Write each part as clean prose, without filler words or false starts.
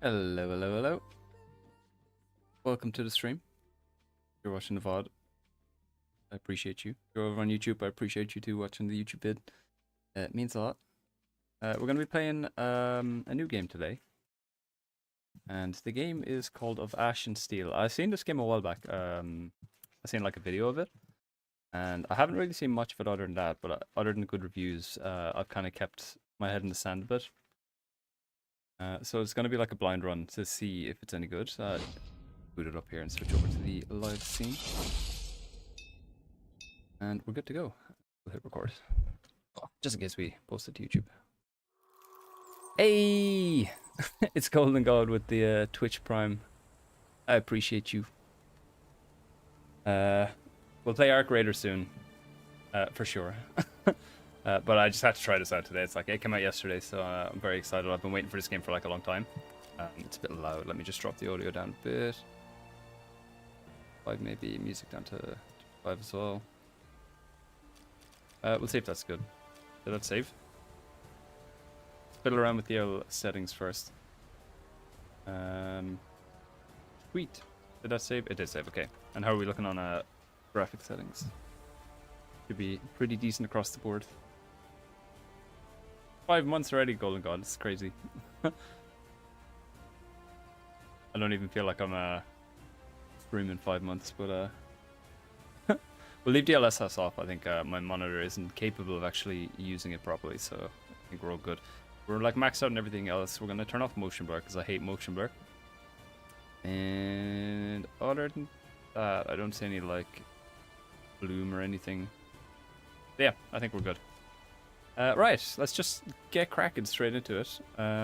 Hello, hello, hello. Welcome to the stream. If you're watching the VOD, I appreciate you. If you're over on YouTube, I appreciate you too watching the YouTube vid. It means a lot. We're going to be playing a new game today. And the game is called Of Ash and Steel. I've seen this game a while back. I've seen like a video of it. And I haven't really seen much of it other than that, but other than good reviews, I've kind of kept my head in the sand a bit. So it's going to be like a blind run to see if it's any good. Boot it up here and switch over to the live scene. And we're good to go. We'll hit record. Just in case we post it to YouTube. Hey! It's Golden God with the Twitch Prime. I appreciate you. We'll play Arc Raider soon. For sure. But I just had to try this out today. It's like, it came out yesterday, so I'm very excited. I've been waiting for this game for like a long time. It's a bit loud. Let me just drop the audio down a bit. 5 maybe, music down to 5 as well. We'll see if that's good. Did that save? Fiddle around with the old settings first. Sweet. Did that save? It did save, okay. And how are we looking on graphic settings? Should be pretty decent across the board. 5 months already, Golden God. It's crazy. I don't even feel like I'm streaming 5 months, but we'll leave DLSS off. I think my monitor isn't capable of actually using it properly, so I think we're all good. We're like maxed out and everything else. We're gonna turn off motion blur because I hate motion blur. And other than that, I don't see any like bloom or anything. But yeah, I think we're good. Right, let's just get cracking straight into it. I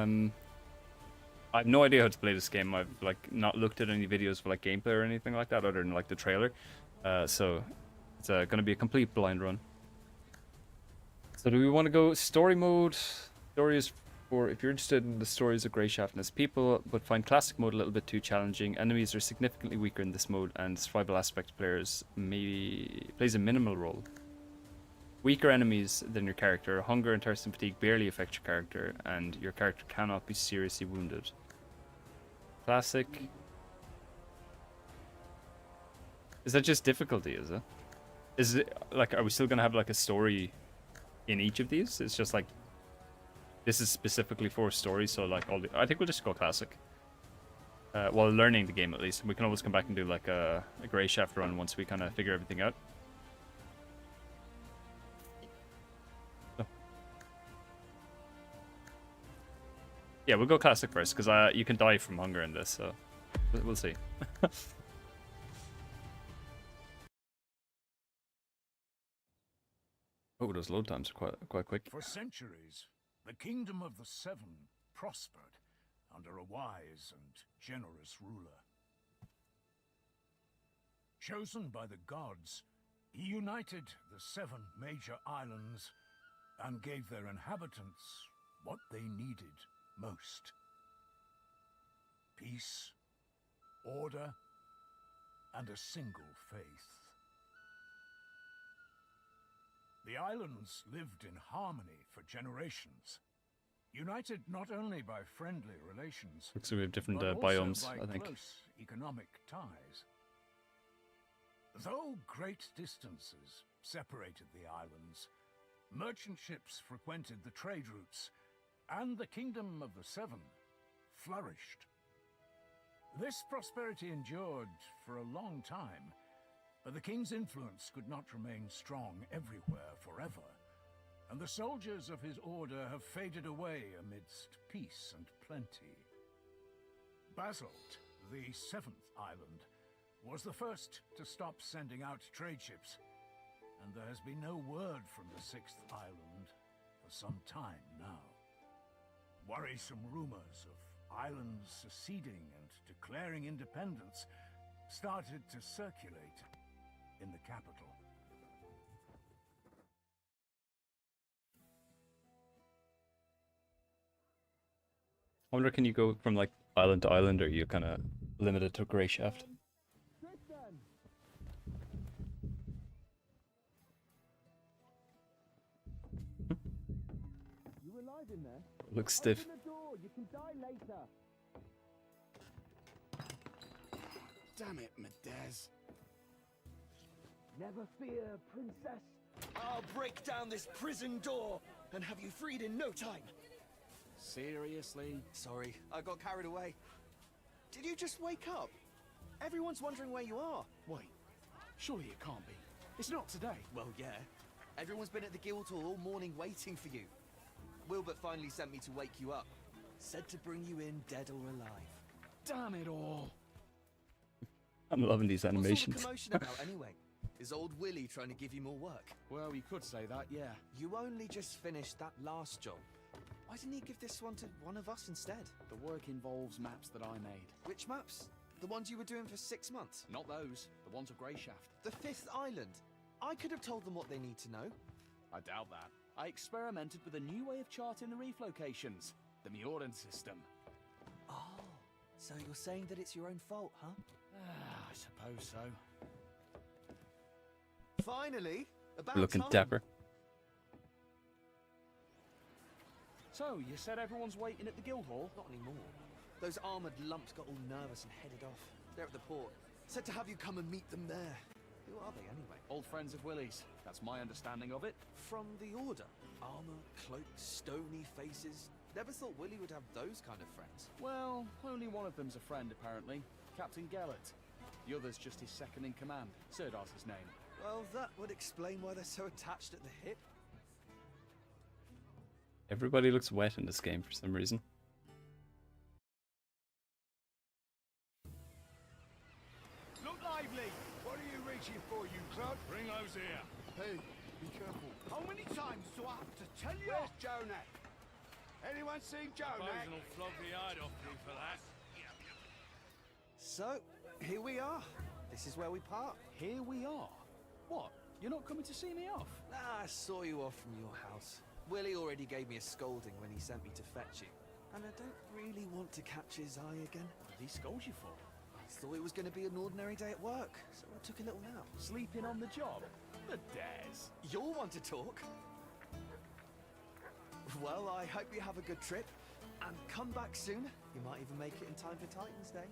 have no idea how to play this game. I've like not looked at any videos for like gameplay or anything like that other than like the trailer. So it's gonna be a complete blind run. So do we want to go story mode? Story is for if you're interested in the stories of Greyshaft and his people, but find classic mode a little bit too challenging. Enemies are significantly weaker in this mode, and survival aspect players plays a minimal role. Weaker enemies than your character, hunger and thirst and fatigue barely affect your character, and your character cannot be seriously wounded. Classic. Is that just difficulty, is it? Is it like, are we still gonna have like a story in each of these? It's just like, this is specifically for story, so like I think we'll just go classic. While learning the game at least. We can always come back and do like a Greyshaft run once we kind of figure everything out. Yeah, we'll go classic first, because you can die from hunger in this, so we'll see. Oh, those load times are quite quick. For centuries, the Kingdom of the Seven prospered under a wise and generous ruler. Chosen by the gods, he united the 7 major islands and gave their inhabitants what they needed most. Peace, order, and a single faith. The islands lived in harmony for generations, united not only by friendly relations, Looks like we have different but biomes, also by I think. close economic ties. Though great distances separated the islands, merchant ships frequented the trade routes, and the Kingdom of the Seven flourished. This prosperity endured for a long time, but the king's influence could not remain strong everywhere forever, and the soldiers of his order have faded away amidst peace and plenty. Basalt, the 7th island, was the first to stop sending out trade ships, and there has been no word from the 6th island for some time now. Worrisome rumors of islands seceding and declaring independence started to circulate in the capital. I wonder, can you go from like island to island, or are you kind of limited to Greyshaft? Looks stiff. You can die later. Damn it, Medez. Never fear, princess. I'll break down this prison door and have you freed in no time. Seriously? Sorry, I got carried away. Did you just wake up? Everyone's wondering where you are. Wait, surely it can't be. It's not today. Well, yeah. Everyone's been at the Guildhall all morning waiting for you. Wilbert finally sent me to wake you up. Said to bring you in dead or alive. Damn it all. I'm loving these animations. What's all the commotion about anyway? Is old Willie trying to give you more work? Well, you could say that, yeah. You only just finished that last job. Why didn't he give this one to one of us instead? The work involves maps that I made. Which maps? The ones you were doing for 6 months? Not those. The ones of Greyshaft. The 5th island? I could have told them what they need to know. I doubt that. I experimented with a new way of charting the reef locations. The Mjordan system. Oh, so you're saying that it's your own fault, huh? I suppose so. Finally! About Looking time. dapper. So, you said everyone's waiting at the Guildhall? Not anymore. Those armoured lumps got all nervous and headed off. They're at the port. Said to have you come and meet them there. Who are they anyway? Old friends of Willie's. That's my understanding of it. From the Order. Armour, cloaks, stony faces. Never thought Willie would have those kind of friends. Well, only one of them's a friend, apparently. Captain Gellert. The other's just his second in command. Sirdar's his name. Well, that would explain why they're so attached at the hip. Everybody looks wet in this game for some reason. Look lively! What are you reaching for, you clod? Bring those here. Hey, be careful. How many times do I have to tell you? Where's Jonah? Anyone seen Jonah? Will flog the hide off you for that. So, here we are. This is where we part. Here we are. What? You're not coming to see me off? I saw you off from your house. Willie already gave me a scolding when he sent me to fetch you. And I don't really want to catch his eye again. What did he scold you for? I thought it was going to be an ordinary day at work, so I took a little nap. Sleeping on the job? The dares. You'll want to talk. Well, I hope you have a good trip. And come back soon. You might even make it in time for Titan's Day.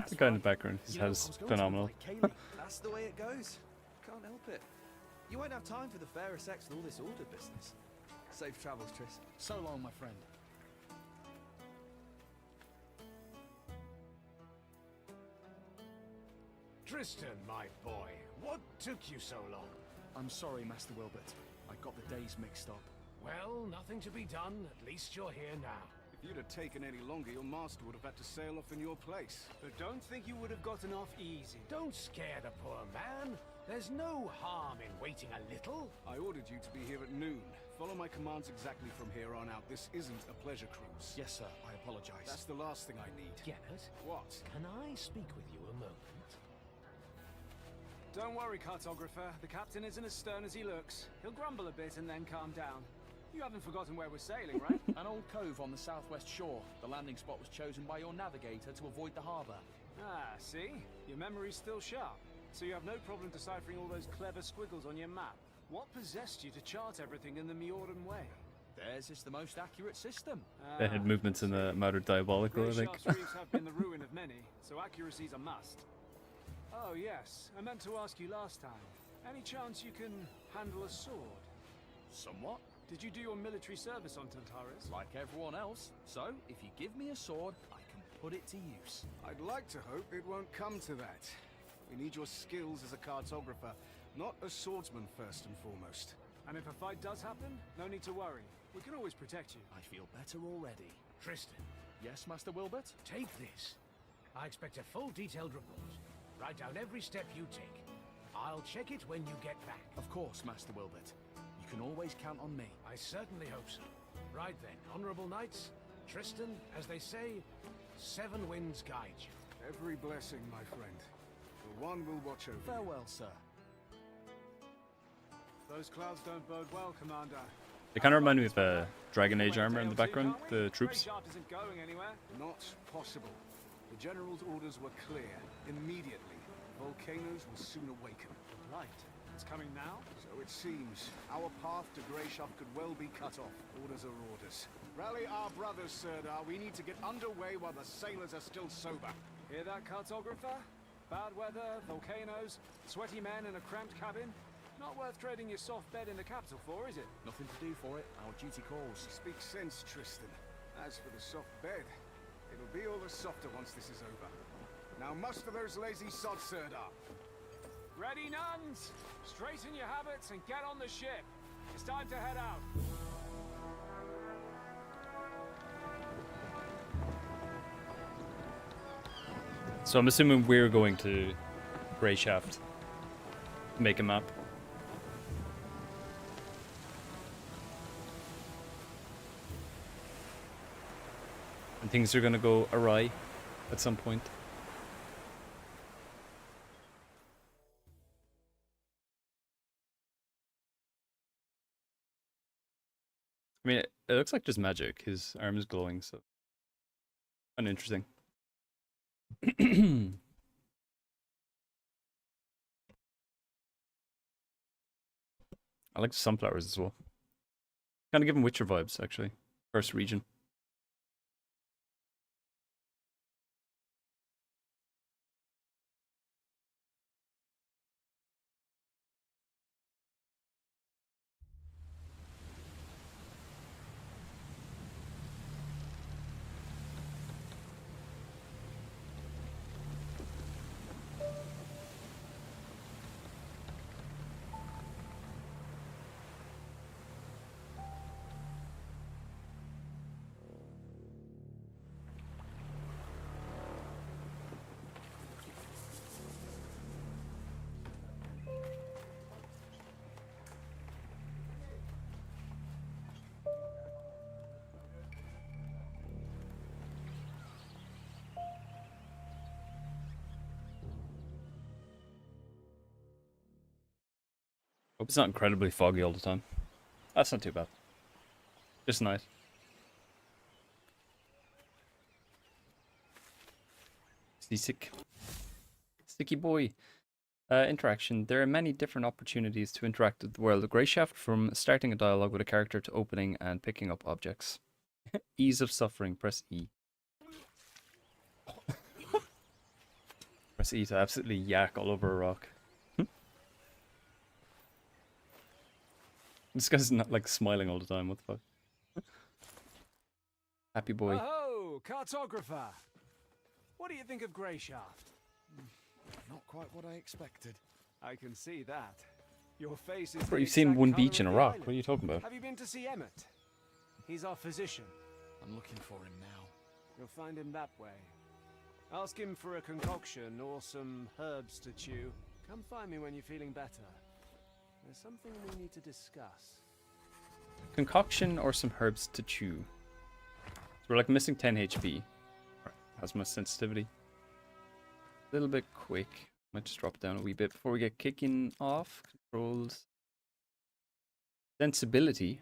The guy in the background, his You know, head I is was going to phenomenal. like Kaylee. That's the way it goes. Can't help it. You won't have time for the fairer sex and all this order business. Safe travels, Tris. So long, my friend. Tristan, my boy, what took you so long? I'm sorry, Master Wilbert. I got the days mixed up. Well, nothing to be done. At least you're here now. If you'd have taken any longer, your master would have had to sail off in your place. But don't think you would have gotten off easy. Don't scare the poor man. There's no harm in waiting a little. I ordered you to be here at noon. Follow my commands exactly from here on out. This isn't a pleasure cruise. Yes, sir. I apologize. That's the last thing I need. Gennett, What? can I speak with you a moment? Don't worry, cartographer. The captain isn't as stern as he looks. He'll grumble a bit and then calm down. You haven't forgotten where we're sailing, right? An old cove on the southwest shore. The landing spot was chosen by your navigator to avoid the harbour. Ah, see? Your memory's still sharp. So you have no problem deciphering all those clever squiggles on your map. What possessed you to chart everything in the Mjordan way? Theirs is the most accurate system. They had movements in the Mother Diabolical, I think. Greyshaft's reefs have been the ruin of many, so accuracy's a must. Oh yes, I meant to ask you last time. Any chance you can handle a sword? Somewhat. Did you do your military service on Tantaris? Like everyone else. So, if you give me a sword, I can put it to use. I'd like to hope it won't come to that. We need your skills as a cartographer, not a swordsman first and foremost. And if a fight does happen, no need to worry. We can always protect you. I feel better already. Tristan, Yes, Master Wilbert? take this. I expect a full detailed report. Write down every step you take. I'll check it when you get back. Of course, Master Wilbert. You can always count on me. I certainly hope so. Right then, honorable knights, Tristan, as they say, 7 winds guide you. Every blessing, my friend. The one will watch over you. Farewell, sir. Those clouds don't bode well, Commander. They kind of remind me of Dragon Age armor in the background, the troops. Greyshaft isn't going anywhere. Not possible. The General's orders were clear. Immediately. Volcanoes will soon awaken. Right. It's coming now? So it seems. Our path to Greyshaft could well be cut off. Orders are orders. Rally our brothers, Sirdar. We need to get underway while the sailors are still sober. Hear that, cartographer? Bad weather, volcanoes, sweaty men in a cramped cabin. Not worth trading your soft bed in the capital for, is it? Nothing to do for it. Our duty calls. Speak sense, Tristan. As for the soft bed, it'll be all the softer once this is over. Now muster those lazy sods, Sirdar. Ready, nuns? Straighten your habits and get on the ship. It's time to head out. So I'm assuming we're going to Grey Shaft. Make a map. And things are gonna go awry at some point. I mean, it looks like just magic. His arm is glowing, so kind of interesting. I like the sunflowers as well. Kind of give him Witcher vibes, actually. First region. Hope it's not incredibly foggy all the time. That's not too bad. Just nice. Seasick. Sticky boy. Interaction. There are many different opportunities to interact with the world of Greyshaft, from starting a dialogue with a character to opening and picking up objects. Ease of suffering. Press E. Press E to absolutely yak all over a rock. This guy's not like smiling all the time. What the fuck? Happy boy. Oh, cartographer. What do you think of Greyshaft? Not quite what I expected. I can see that. Your face is. Bro, the you've seen exact one colour beach of and a the rock. island. What are you talking about? Have you been to see Emmett? He's our physician. I'm looking for him now. You'll find him that way. Ask him for a concoction or some herbs to chew. Come find me when you're feeling better. There's something we need to discuss. Concoction or some herbs to chew. So we're like missing 10 HP. How's my sensitivity? A little bit quick. Might just drop down a wee bit before we get kicking off. Controls. Sensibility.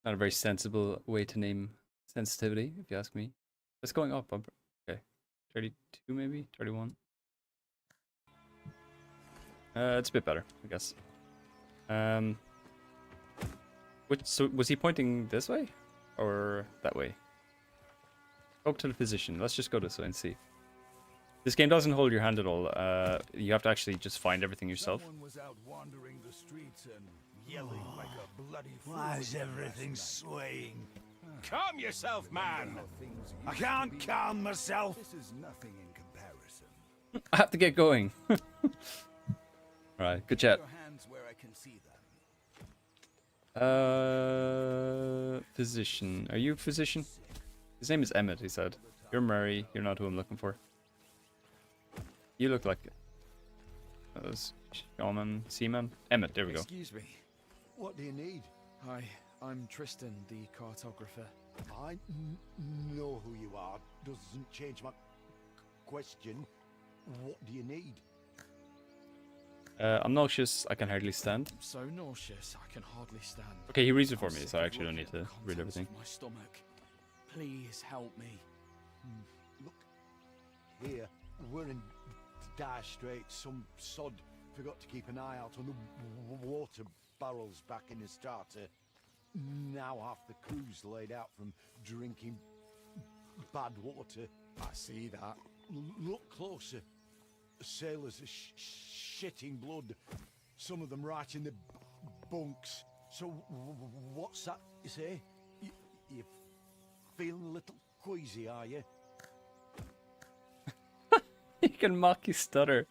Not a very sensible way to name sensitivity, if you ask me. It's going up. Okay. 32 maybe? 31. It's a bit better, I guess. So was he pointing this way? Or that way? Talk to the physician. Let's just go this way and see. This game doesn't hold your hand at all. You have to actually just find everything yourself. Someone was out wandering the streets and yelling like a bloody fool. Why is everything swaying? Calm yourself, man! I can't calm myself. This is nothing in comparison. I have to get going. Alright, good chat. Your hands where I can see them. Physician. Are you a physician? His name is Emmett, he said. You're Murray. You're not who I'm looking for. You look like Shaman, Seaman. Emmett, there we go. Excuse me. What do you need? Hi, I'm Tristan, the cartographer. I know who you are. Doesn't change my question. What do you need? I'm nauseous. I can hardly stand. I'm so nauseous, I can hardly stand. Okay, he reads it for I'm me, sick so I of actually don't need looking to at the read contents everything. of my stomach. Please help me. Look, here, we're in dire straits. Some sod forgot to keep an eye out on the water barrels back in the starter. Now half the crew's laid out from drinking bad water. I see that. Look closer. The sailors are shitting blood. Some of them right in the bunks. So what's that you say? You feeling a little queasy, are you? You can mock his stutter.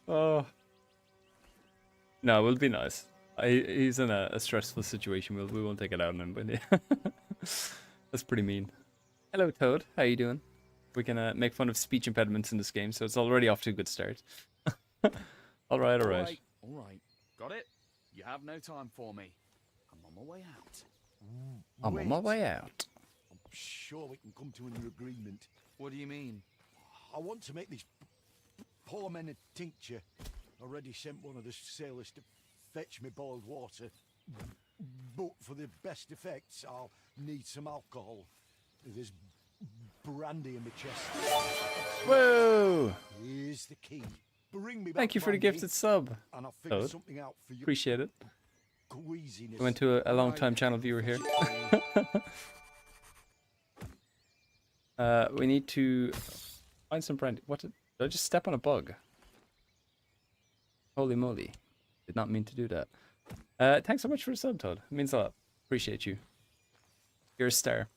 Oh. No, we'll be nice. He's in a stressful situation. We won't take it out on him, but yeah. That's pretty mean. Hello, Toad. How you doing? We can make fun of speech impediments in this game, so it's already off to a good start. All right. All right. Got it? You have no time for me. I'm on my way out. I'm on my way out. I'm sure we can come to an agreement. What do you mean? I want to make these poor men a tincture. Already sent one of the sailors to fetch me boiled water. But for the best effects, I'll need some alcohol. There's brandy in my chest. Whoa! Here's the key. Bring me back Thank you for the brandy, gifted sub. and I'll figure Toad. something out for you. Appreciate it. Queasiness. We went to a long-time channel viewer here. We need to find some brandy. What did I just step on a bug? Holy moly. Did not mean to do that. Thanks so much for the sub, Toad. It means a lot. Appreciate you. You're a star.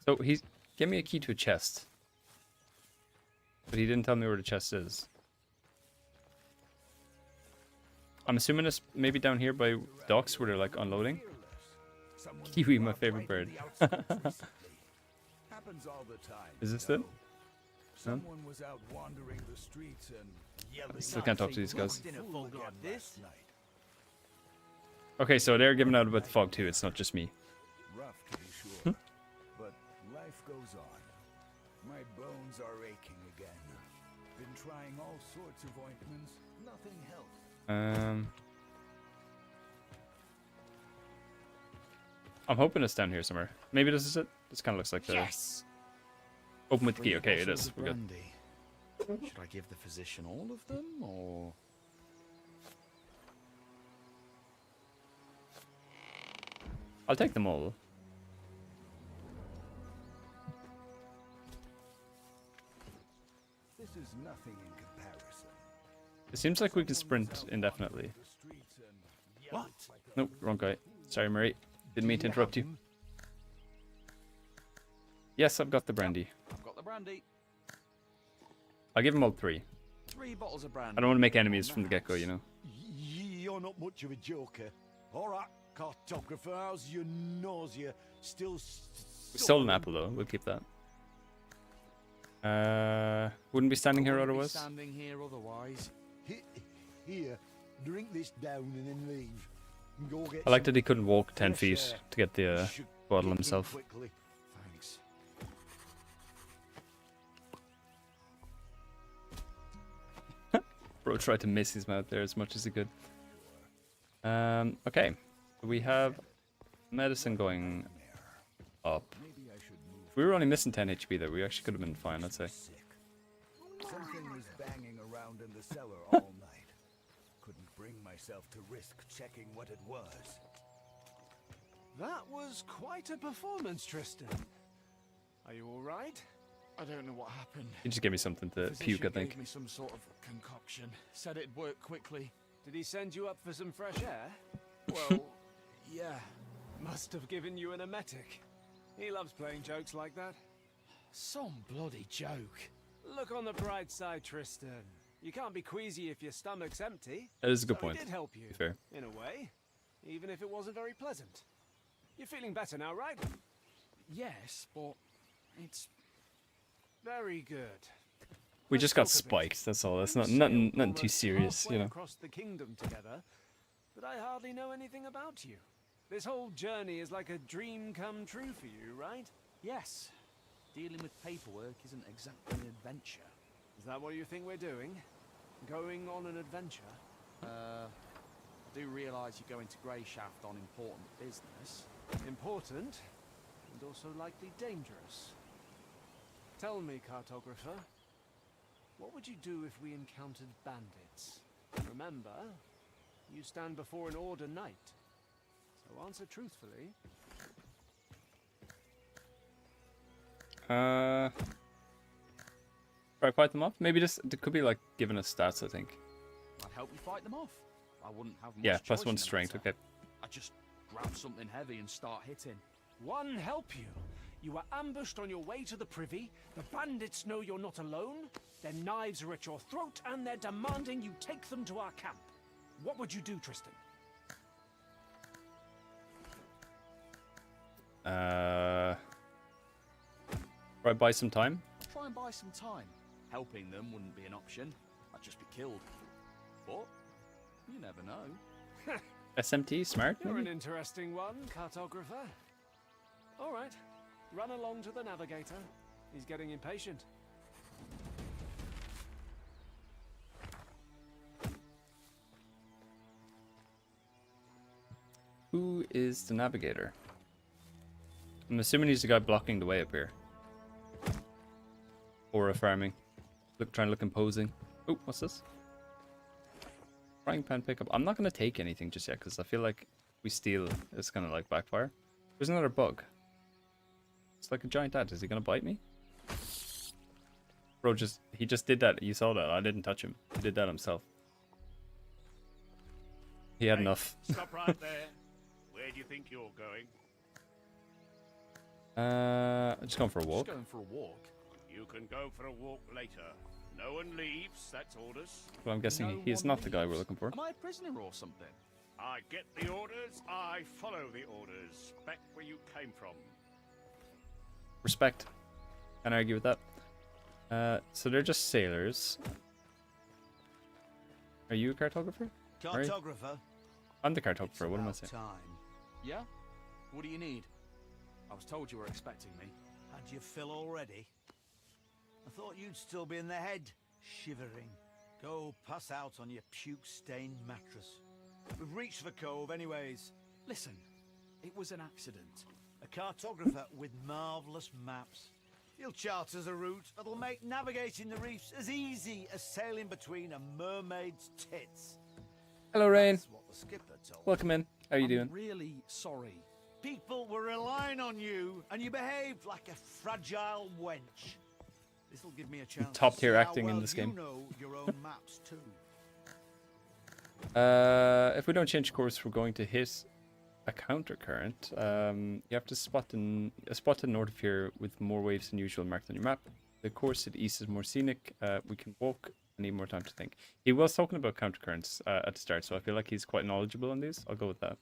So he gave me a key to a chest. But he didn't tell me where the chest is. I'm assuming it's maybe down here by docks where they're like unloading. Kiwi, my favorite bird. Happens all the time. Is this you it? know. Someone was out wandering the streets and yelling. Still can't talk to these guys. In a fog like this? Okay, so they're giving out about the fog too. It's not just me. Rough to be sure, but life goes on. My bones are aching again. Been trying all sorts of ointments. Nothing helps. I'm hoping it's down here somewhere. Maybe this is it. This kind of looks like the. Yes! Open with the key. 3 Okay, it bottles is. of We're good. brandy. Should I give the physician all of them, or...? I'll take them all. This is nothing in comparison. It seems like we can sprint indefinitely. The streets and What? Nope, wrong guy. Sorry, Murray. Didn't mean to interrupt you. Yes, I've got the brandy. I've got the brandy. I'll give them all 3. 3 bottles of brandy. I don't want to make enemies from the get-go, you know. You're not much of a joker. All right, cartographer, how's your nausea? Still We stole an apple though. We'll keep that. Wouldn't be standing here Wouldn't be otherwise. standing here otherwise. Here, drink this down and then leave. And go get I like some that he couldn't walk 10 fresh feet air. to get the Should bottle kick in himself. quickly. Thanks. Bro tried to miss his mouth there as much as he could. Okay. We have medicine going up. maybe I should move. We were only missing 10 HP there. We actually could have been fine, I'd say. Something was banging around in the cellar all night. Couldn't bring myself to risk checking what it was. That was quite a performance, Tristan. Are you all right? I don't know what happened. He just gave me something to Physician puke, I gave think. me some sort of concoction. Said it'd work quickly. Did he send you up for some fresh air? Well, yeah. Must have given you an emetic. He loves playing jokes like that. Some bloody joke. Look on the bright side, Tristan. You can't be queasy if your stomach's empty. That is a good So point. He did help you, be fair. in a way, even if it wasn't very pleasant. You're feeling better now, right? Yes, but it's... Very good. We Let's just got talk a bit. spiked, that's all. That's We not sailed nothing too almost serious, halfway you know. across the kingdom together, but I hardly know anything about you. This whole journey is like a dream come true for you, right? Yes. Dealing with paperwork isn't exactly an adventure. Is that what you think we're doing? Going on an adventure? I do realise you're going to Greyshaft on important business. Important, and also likely dangerous. Tell me, cartographer, what would you do if we encountered bandits? Remember, you stand before an order knight. so answer truthfully. Try fight them off? Maybe just, it could be like giving us stats, I think. I'd help you fight them off. I wouldn't have much Yeah, choice +1 in the strength, matter. okay. I'd just grab something heavy and start hitting. One help you. You were ambushed on your way to the privy. The bandits know you're not alone. Their knives are at your throat, and they're demanding you take them to our camp. What would you do, Tristan? Try buy some time. Try and buy some time. Helping them wouldn't be an option. I'd just be killed. But you never know. SMT, smart, You're maybe? an interesting one, cartographer. All right, run along to the navigator. He's getting impatient. Who is the navigator? I'm assuming he's the guy blocking the way up here. Aura farming. Trying to look imposing. Oh, what's this? Frying pan pickup. I'm not going to take anything just yet because I feel like we steal, it's going to like backfire. There's another bug. It's like a giant ant. Is he going to bite me? Bro, he just did that. You saw that. I didn't touch him. He did that himself. He had enough. Stop right there. Where do you think you're going? I'm just going for a walk. Just going for a walk. You can go for a walk later. No one leaves, that's orders. Well, I'm guessing No he is one not the guy we're leaves. looking for. Am I a prisoner or something? I get the orders, I follow the orders. Back where you came from. Respect. Can't argue with that. So they're just sailors. Are you a cartographer? Right. Cartographer? I'm the cartographer. What am I It's saying? about time. Yeah? What do you need? I was told you were expecting me. Had you fill already? I thought you'd still be in the head, shivering. Go pass out on your puke-stained mattress. We've reached the cove anyways. Listen, it was an accident. A cartographer with marvellous maps. He'll chart us a route that'll make navigating the reefs as easy as sailing between a mermaid's tits. Hello, Rain. That's what the skipper told me. Welcome in. How are you I'm doing? really sorry. People were relying on you, and you behaved like a fragile wench. This'll give me a chance Top to tier see how acting in well this you game. know your own maps too. If we don't change course, we're going to hit a counter current. You have to spot a spot to the north of here with more waves than usual marked on your map. The course to the east is more scenic. We can walk. I need more time to think. He was talking about counter currents at the start, so I feel like he's quite knowledgeable on these. I'll go with that.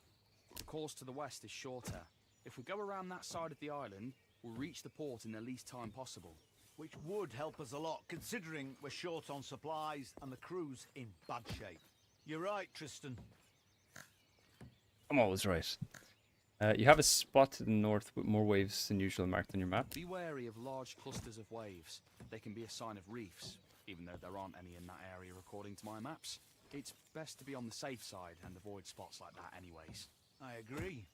The course to the west is shorter. If we go around that side of the island, we'll reach the port in the least time possible. Which would help us a lot, considering we're short on supplies and the crew's in bad shape. You're right, Tristan. I'm always right. You have a spot to the north with more waves than usual marked on your map. Be wary of large clusters of waves. They can be a sign of reefs, even though there aren't any in that area according to my maps. It's best to be on the safe side and avoid spots like that anyways. I agree.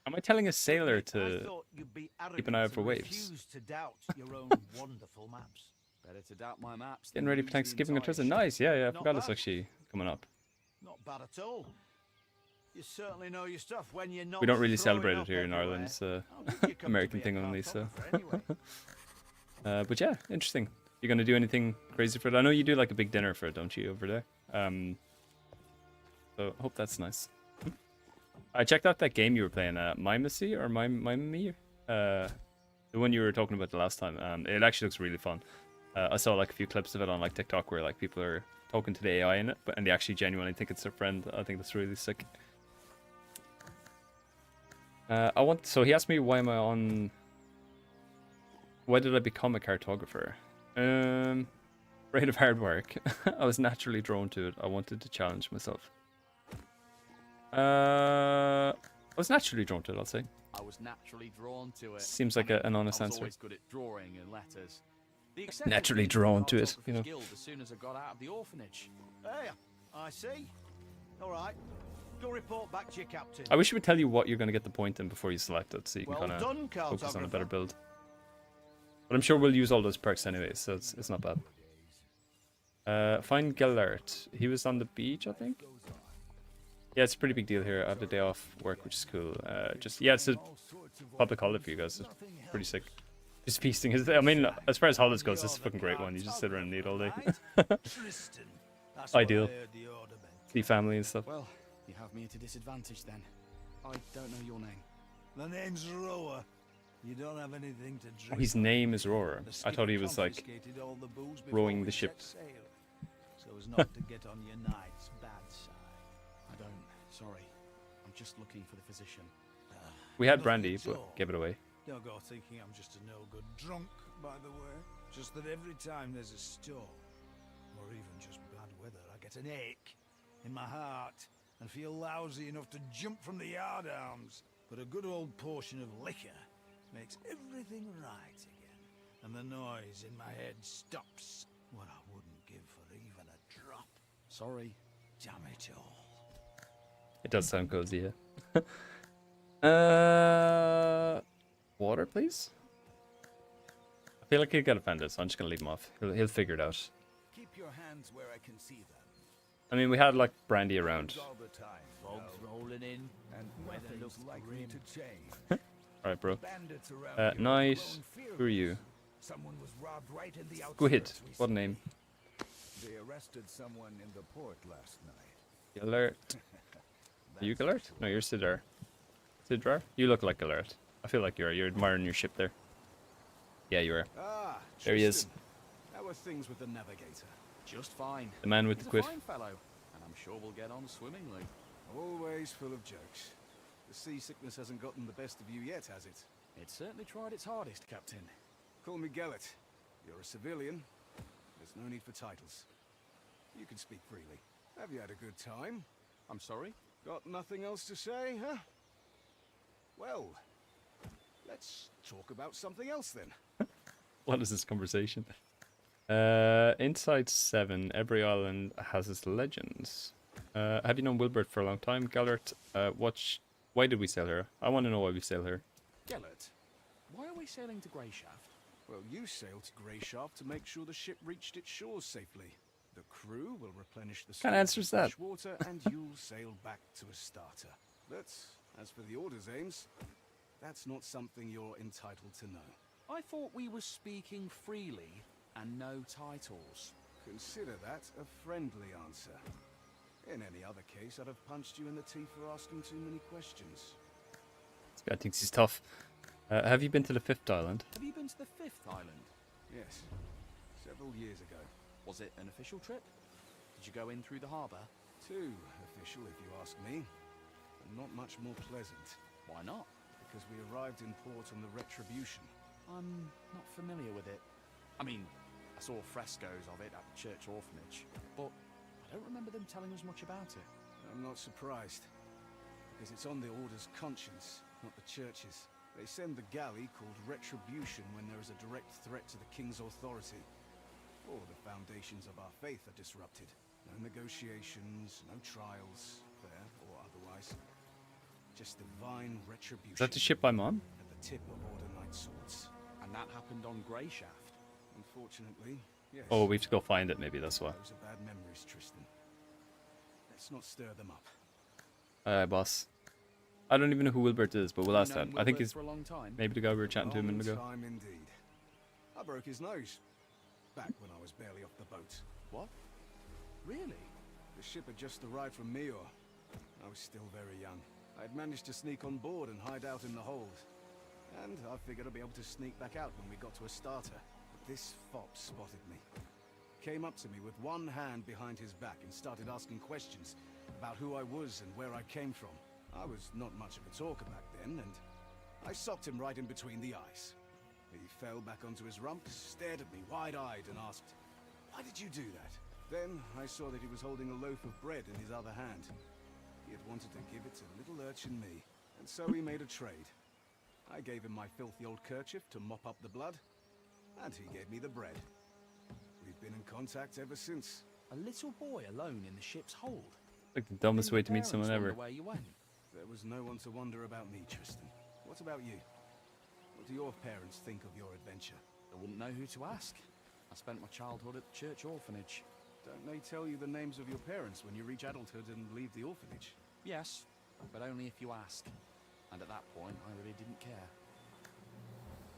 Am I telling a sailor I to... thought you'd be keep an eye out arrogant for and waves? refuse to doubt your own wonderful maps. Better to doubt my maps. Getting than ready use for the Thanksgiving or entire Tristan. ship. Nice, yeah, I Not forgot it's bad. actually coming up. Not bad at all. You certainly know your stuff when you're not. We don't really throwing celebrate it up here in everywhere. Ireland. It's a How did you come to American be a thing only, so. cartographer anyway? But yeah, interesting. You gonna do anything crazy for it? I know you do like a big dinner for it, don't you, over there? So I hope that's nice. I checked out that game you were playing, Mimacy or Mimemy, the one you were talking about the last time. It actually looks really fun. I saw like a few clips of it on like TikTok where like people are talking to the AI in it, and they actually genuinely think it's their friend. I think that's really sick. So he asked me why am I on. Why did I become a cartographer? Afraid of hard work. I was naturally drawn to it. I wanted to challenge myself. I was naturally drawn to it, I'll say. I was naturally drawn to it. Seems like I mean, an honest I was answer. always good at drawing and letters. The accepted Naturally me into the drawn to it, you know. Cartographer's Guild as soon as I got out of the orphanage. Hey, I see. All right. Go report back to your captain. I wish it would tell you what you're going to get the point in before you select it, so you can Well kind of done, focus on a better cartographer. build. But I'm sure we'll use all those perks anyway, so it's not bad. Find Gellert. He was on the beach, I think. Yeah, it's a pretty big deal here. I have the day off work, which is cool. Just yeah, it's a public holiday for you guys. It's pretty sick. Just feasting is. I mean, as far as holidays goes, this is a fucking great one. You just sit around and eat all day. Ideal. See family and stuff. Well, you have me at a disadvantage then. I don't know your name. The name's Roa. You don't have anything to drink. Oh, his name is Roar. I thought he was like rowing the ship. So as not to get on your knight's bad side. I don't. Sorry. I'm just looking for the physician. We had brandy, but gave it away. Don't go thinking I'm just a no-good drunk, by the way. Just that every time there's a storm, or even just bad weather, I get an ache in my heart and feel lousy enough to jump from the yardarms. But a good old portion of liquor makes everything right again, and the noise in my head stops. What I wouldn't give for even a drop. Sorry. Damn it all. It does sound cozy, yeah. Water, please? I feel like he'll get offended, so I'm just gonna leave him off. He'll figure it out. Keep your hands where I can see them. I mean, we had like brandy around. All the time. Fog's rolling in, And weather looks likely to change. Alright, bro. Bandits around here Nice. have grown Who are you? fearless. Someone was robbed right in the Go ahead. outskirts What recently. name? They arrested someone in the port last night. Alert. Are you Alert? No, you're Sidar. Sidrar? You look like Alert. I feel like you are. You're admiring your ship there. Yeah, you are. Ah, There he is. Tristan. How are things with the navigator? Just fine. The man with He's the a quiff. fine fellow, and I'm sure we'll get on swimmingly. Always full of jokes. The seasickness hasn't gotten the best of you yet, has it? It certainly tried its hardest, Captain. Call me Gellet. You're a civilian. There's no need for titles. You can speak freely. Have you had a good time? I'm sorry? Got nothing else to say, huh? Well, let's talk about something else then. What is this conversation? Inside 7, every island has its legends. Have you known Wilbert for a long time? Gellert, why did we sail here? I want to know why we sail here. Gellert, why are we sailing to Greyshaft? Well, you sailed to Greyshaft to make sure the ship reached its shores safely. The crew will replenish the Kind of answers that. fresh water, and you'll sail back to Astarte. But as for the Order's aims, that's not something you're entitled to know. I thought we were speaking freely and no titles. Consider that a friendly answer. In any other case, I'd have punched you in the teeth for asking too many questions. This guy thinks he's tough. Have you been to the 5th island? Have you been to the 5th island? Yes, several years ago. Was it an official trip? Did you go in through the harbour? Too official, if you ask me. And not much more pleasant. Why not? Because we arrived in port on the Retribution. I'm not familiar with it. I mean, I saw frescoes of it at the church orphanage, but I don't remember them telling us much about it. I'm not surprised. Because it's on the Order's conscience, not the church's. They send the galley called Retribution when there is a direct threat to the King's authority. Or the foundations of our faith are disrupted. No negotiations, no trials, fair or otherwise. Just divine retribution. Is that the ship I'm on? At the tip of Order Knight swords. And that happened on Greyshaft. Unfortunately, yes. Oh, we have to go find it, maybe, that's why. Those are bad memories, Tristan. Let's not stir them up. Alright, boss. I don't even know who Wilbert is, but we'll ask that. Known I think Wilbert he's for a long time. maybe the guy we were chatting to a minute ago. Time indeed. I broke his nose. Back when I was barely off the boat. What? Really? The ship had just arrived from Mior. I was still very young. I'd managed to sneak on board and hide out in the hold. And I figured I'd be able to sneak back out when we got to Astarte. But this fop spotted me. Came up to me with one hand behind his back and started asking questions about who I was and where I came from. I was not much of a talker back then, and I socked him right in between the eyes. He fell back onto his rump, stared at me wide-eyed and asked, "Why did you do that?" Then I saw that he was holding a loaf of bread in his other hand. He had wanted to give it to little urchin me, and so we made a trade. I gave him my filthy old kerchief to mop up the blood, and he gave me the bread. We've been in contact ever since. A little boy alone in the ship's hold. Like the dumbest way to meet Parents someone wonder ever. Where you went. There was no one to wonder about me, Tristan. What about you? What do your parents think of your adventure? I wouldn't know who to ask. I spent my childhood at the church orphanage. Don't they tell you the names of your parents when you reach adulthood and leave the orphanage? Yes, but only if you ask. And at that point, I really didn't care.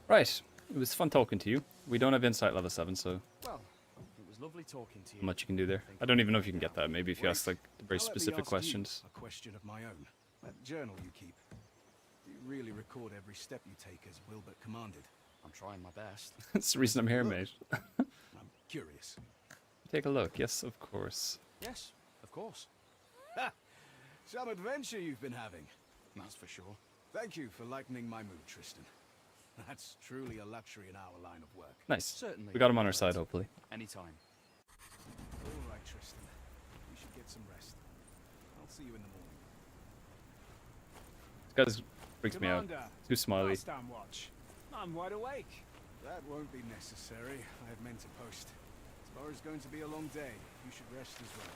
Right. It was fun talking to you. We don't have insight level 7, so Well, it was lovely talking to you. not much you can do there. I don't even know if you can get that. Maybe if you ask like very Now let me specific ask questions. you a question of my own. That journal you keep. Do you really record every step you take as Wilbert commanded? I'm trying my best. That's the reason I'm here, mate. I'm curious. Take a look. Yes, of course. Yes, of course. Ha! Some adventure you've been having. That's for sure. Thank you for lightening my mood, Tristan. That's truly a luxury in our line of work. Nice. Certainly. We got him on our side, hopefully. Anytime. All right, Tristan. You should get some rest. I'll see you in the morning. This guy freaks me out. Commander, Too smiley. last time watch. I'm wide awake. That won't be necessary. I have meant to post. Tomorrow's going to be a long day. You should rest as well.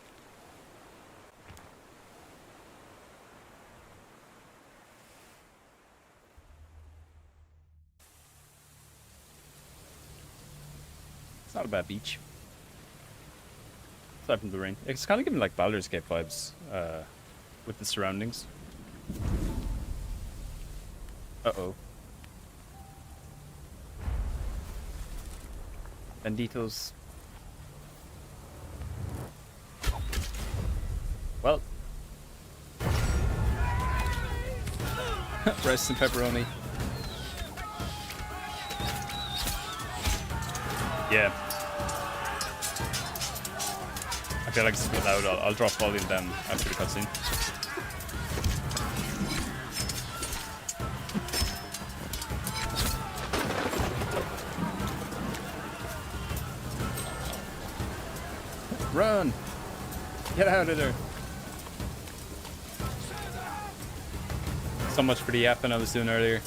It's not a bad beach. Aside from the rain. It's kind of giving like Baldur's Gate vibes with the surroundings. Uh-oh. Banditos. Well. Rice and pepperoni. Yeah. I feel like it's a bit loud. I'll drop volume down after the cutscene. Run! Get out of there! So much for the yapping I was doing earlier.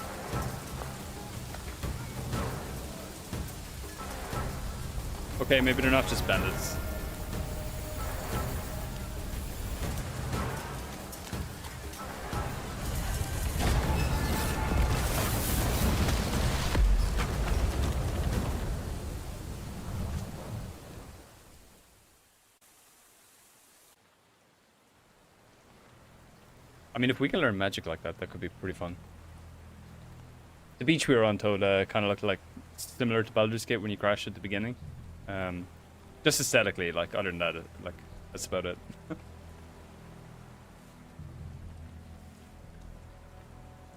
Okay, maybe they're not just bandits. I mean, if we can learn magic like that, that could be pretty fun. The beach we were on, Toad, kind of looked like similar to Baldur's Gate when you crashed at the beginning. Just aesthetically, like, other than that, like, that's about it.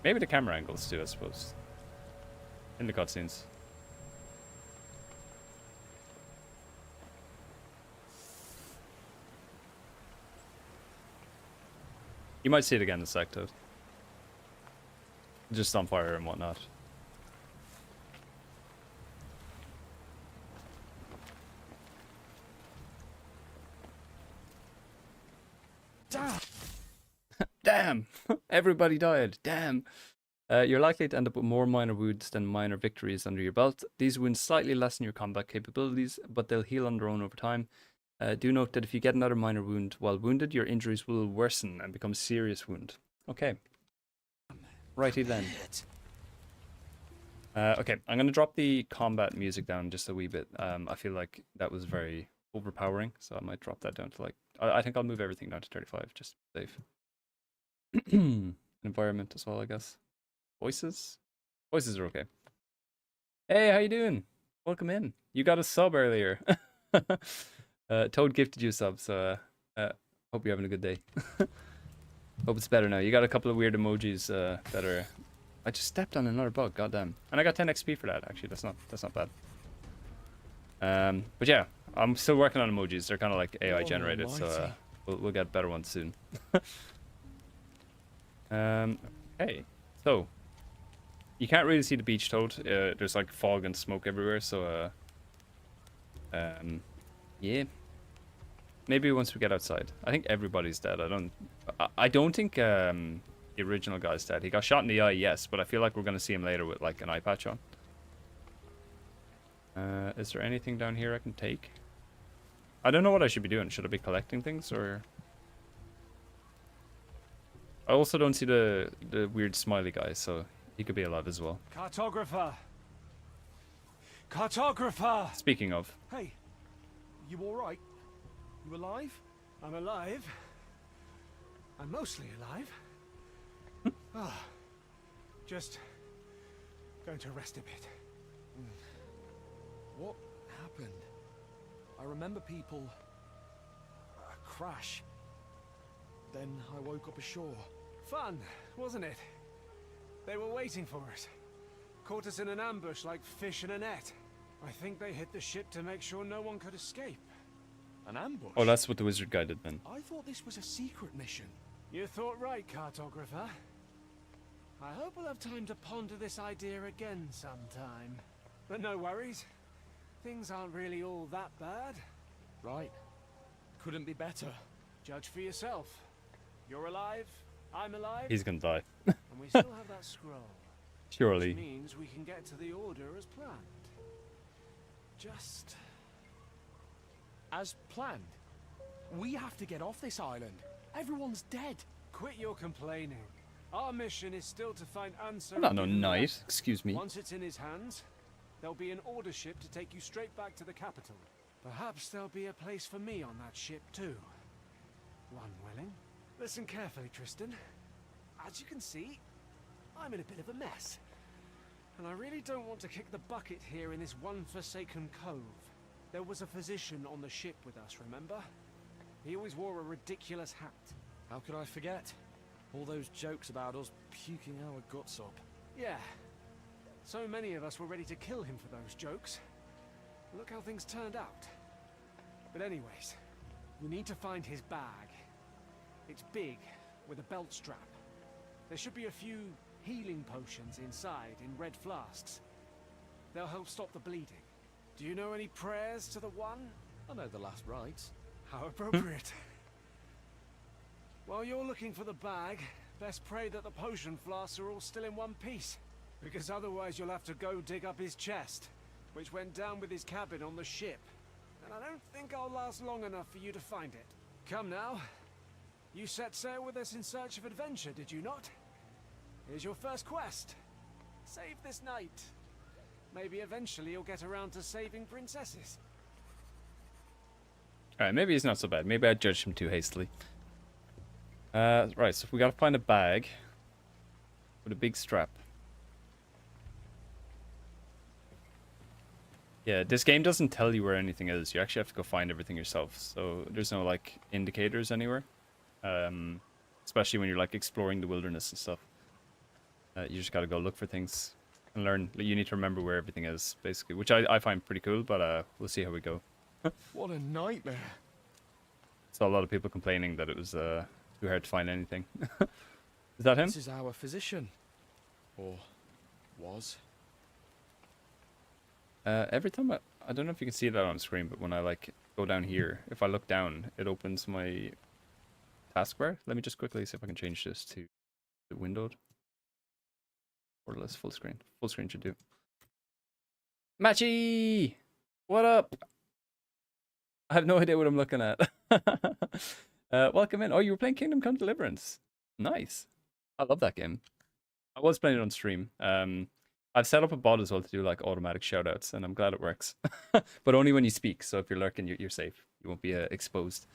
Maybe the camera angles too, I suppose. In the cutscenes. You might see it again in the sec, Toad. Just on fire and whatnot. Damn! Everybody died. Damn! You're likely to end up with more minor wounds than minor victories under your belt. These wounds slightly lessen your combat capabilities, but they'll heal on their own over time. Do note that if you get another minor wound while wounded, your injuries will worsen and become a serious wound. Okay. Righty then. Okay, I'm going to drop the combat music down just a wee bit. I feel like that was very overpowering, so I might drop that down to like... I think I'll move everything down to 35, just to be safe. Environment as well, I guess. Voices? Voices are okay. Hey, how you doing? Welcome in. You got a sub earlier. Toad gifted you a sub, so hope you're having a good day. Hope it's better now. You got a couple of weird emojis that are... I just stepped on another bug, goddamn. And I got 10 XP for that, actually. That's not bad. But yeah, I'm still working on emojis. They're kind of like AI generated, so we'll get better ones soon. Okay, so you can't really see the beach, Toad. There's like fog and smoke everywhere, so yeah. Maybe once we get outside. I think everybody's dead. I don't think the original guy's dead. He got shot in the eye, yes, but I feel like we're gonna see him later with like an eye patch on. Is there anything down here I can take? I don't know what I should be doing. Should I be collecting things or? I also don't see the weird smiley guy, so he could be alive as well. Cartographer! Cartographer! Speaking of. Hey, you alright? You alive? I'm alive. I'm mostly alive. Ah, just going to rest a bit. What happened? I remember people... crash. Then I woke up ashore. Fun, wasn't it? They were waiting for us. Caught us in an ambush like fish in a net. I think they hit the ship to make sure no one could escape. An ambush? Oh, that's what the wizard guy did then. I thought this was a secret mission. You thought right, cartographer. I hope we'll have time to ponder this idea again sometime. But no worries. Things aren't really all that bad. Right. Couldn't be better. Judge for yourself. You're alive, I'm alive, He's gonna die. and we still have that scroll. Surely. Which means we can get to the Order as planned. Just... As planned. We have to get off this island. Everyone's dead. Quit your complaining. Our mission is still to find Ansar. I'm not no knight. Excuse me. Once it's in his hands, there'll be an Order ship to take you straight back to the capital. Perhaps there'll be a place for me on that ship too. One willing. Listen carefully, Tristan. As you can see, I'm in a bit of a mess. And I really don't want to kick the bucket here in this one forsaken cove. There was a physician on the ship with us, remember? He always wore a ridiculous hat. How could I forget? All those jokes about us puking our guts up. Yeah. So many of us were ready to kill him for those jokes. Look how things turned out. But anyways, we need to find his bag. It's big, with a belt strap. There should be a few healing potions inside in red flasks. They'll help stop the bleeding. Do you know any prayers to the One? I know the last rites. How appropriate. While you're looking for the bag, best pray that the potion flasks are all still in one piece. Because otherwise you'll have to go dig up his chest, which went down with his cabin on the ship. And I don't think I'll last long enough for you to find it. Come now. You set sail with us in search of adventure, did you not? Here's your first quest. Save this knight. Maybe eventually you'll get around to saving princesses. Alright, maybe he's not so bad. Maybe I judged him too hastily. Right, so we gotta find a bag with a big strap. Yeah, this game doesn't tell you where anything is. You actually have to go find everything yourself. So there's no like indicators anywhere. Especially when you're like exploring the wilderness and stuff. You just gotta go look for things and learn. You need to remember where everything is, basically, which I find pretty cool. But we'll see how we go. What a nightmare. Saw a lot of people complaining that it was too hard to find anything. Is that him? This is our physician. Or was. Every time I don't know if you can see that on screen, but when I like go down here, if I look down, it opens my taskbar. Let me just quickly see if I can change this to windowed. Borderless full screen. Full screen should do. Matchy! What up? I have no idea what I'm looking at. Welcome in. Oh, you were playing Kingdom Come Deliverance. Nice. I love that game. I was playing it on stream. I've set up a bot as well to do like automatic shoutouts, and I'm glad it works. But only when you speak. So if you're lurking, you're safe. You won't be exposed.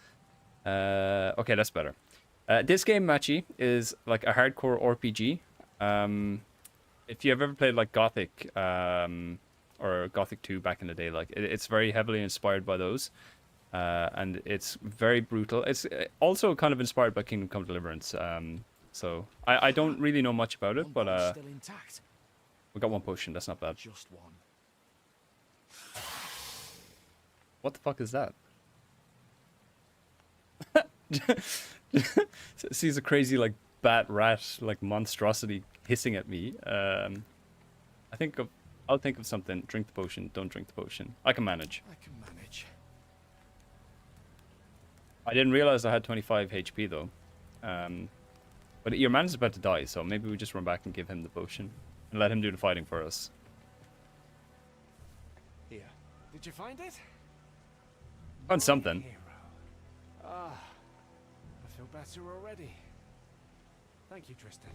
Okay, that's better. This game, Matchy, is like a hardcore RPG. If you have ever played like Gothic or Gothic 2 back in the day, like it's very heavily inspired by those. And it's very brutal. It's also kind of inspired by Kingdom Come Deliverance. So I don't really know much about it, but Still intact. we got one potion. That's not bad. Just one. What the fuck is that? Sees a crazy like bat rat like monstrosity hissing at me. I'll think of something. Drink the potion. Don't drink the potion. I can manage. I can manage. I didn't realize I had 25 HP though. But your man's about to die, so maybe we just run back and give him the potion and let him do the fighting for us. Here. Did you find it? Found something. Hero. Ah, I feel better already. Thank you, Tristan.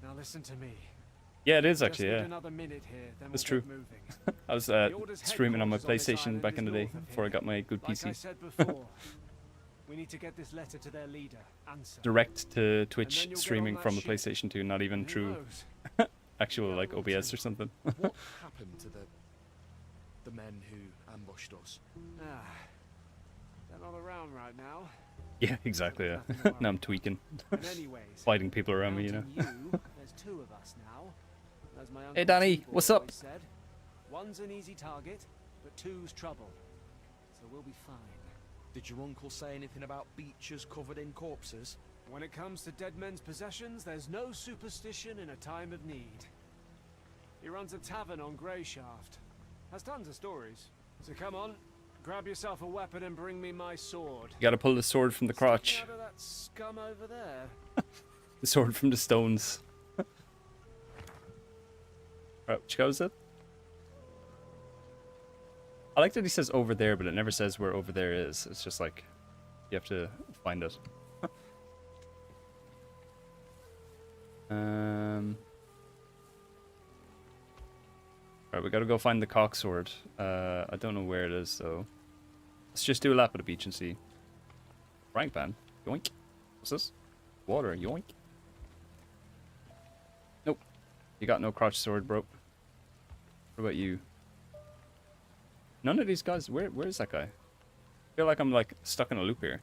Now listen to me. Yeah, it is Just actually. need Yeah, another minute here, then that's we'll true. get moving. I was The Order's streaming on my headquarters on this PlayStation island back is in the day north of before I here. got my good Like I PC. said before, We need to get this letter to their leader, Answer. Direct to Twitch then you'll get streaming on that from a ship. PlayStation 2, not even And who through knows? actual Yeah, like we'll OBS do. or something. What happened to the men who ambushed us? Ah, they're not around right now. Yeah, exactly. Yeah. Nothing to worry Now I'm about. tweaking, And anyways, fighting people around me, you know. counting you, there's 2 of us now. As my Uncle Hey, Danny, Tibor what's up? always said, one's an easy target, but 2's trouble. So we'll be fine. Did your uncle say anything about beaches covered in corpses? When it comes to dead men's possessions, there's no superstition in a time of need. He runs a tavern on Greyshaft. Has tons of stories. So come on, grab yourself a weapon and bring me my sword. You gotta pull the sword from the crotch. Sticking out of that scum over there. The sword from the stones. Right, which guy was it? I like that he says over there, but it never says where over there is. It's just like, you have to find it. Right, we gotta go find the cock sword. I don't know where it is, so let's just do a lap of the beach and see. Frying pan, yoink. What's this? Water, yoink. Nope. You got no crotch sword, bro. What about you? None of these guys. Where is that guy? I feel like I'm like stuck in a loop here.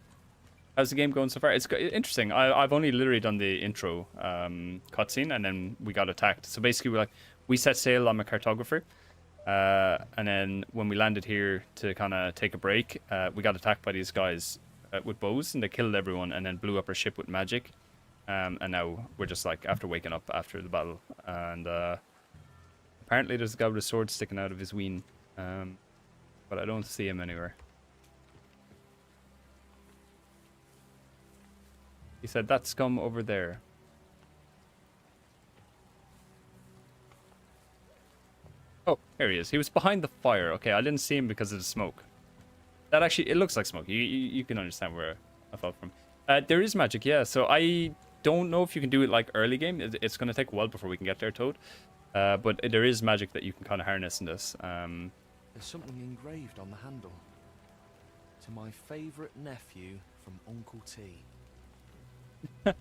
How's the game going so far? It's interesting. I've only literally done the intro cutscene, and then we got attacked. So basically, we set sail. I'm a cartographer, and then when we landed here to kind of take a break, we got attacked by these guys with bows, and they killed everyone, and then blew up our ship with magic. And now we're just like after waking up after the battle, and apparently there's a guy with a sword sticking out of his ween, but I don't see him anywhere. He said, that scum over there. Oh, here he is. He was behind the fire. Okay, I didn't see him because of the smoke. That actually, it looks like smoke. You can understand where I fell from. There is magic, yeah. So I don't know if you can do it like early game. It's going to take a while before we can get there, Toad. But there is magic that you can kind of harness in this. There's something engraved on the handle. To my favourite nephew from Uncle T. A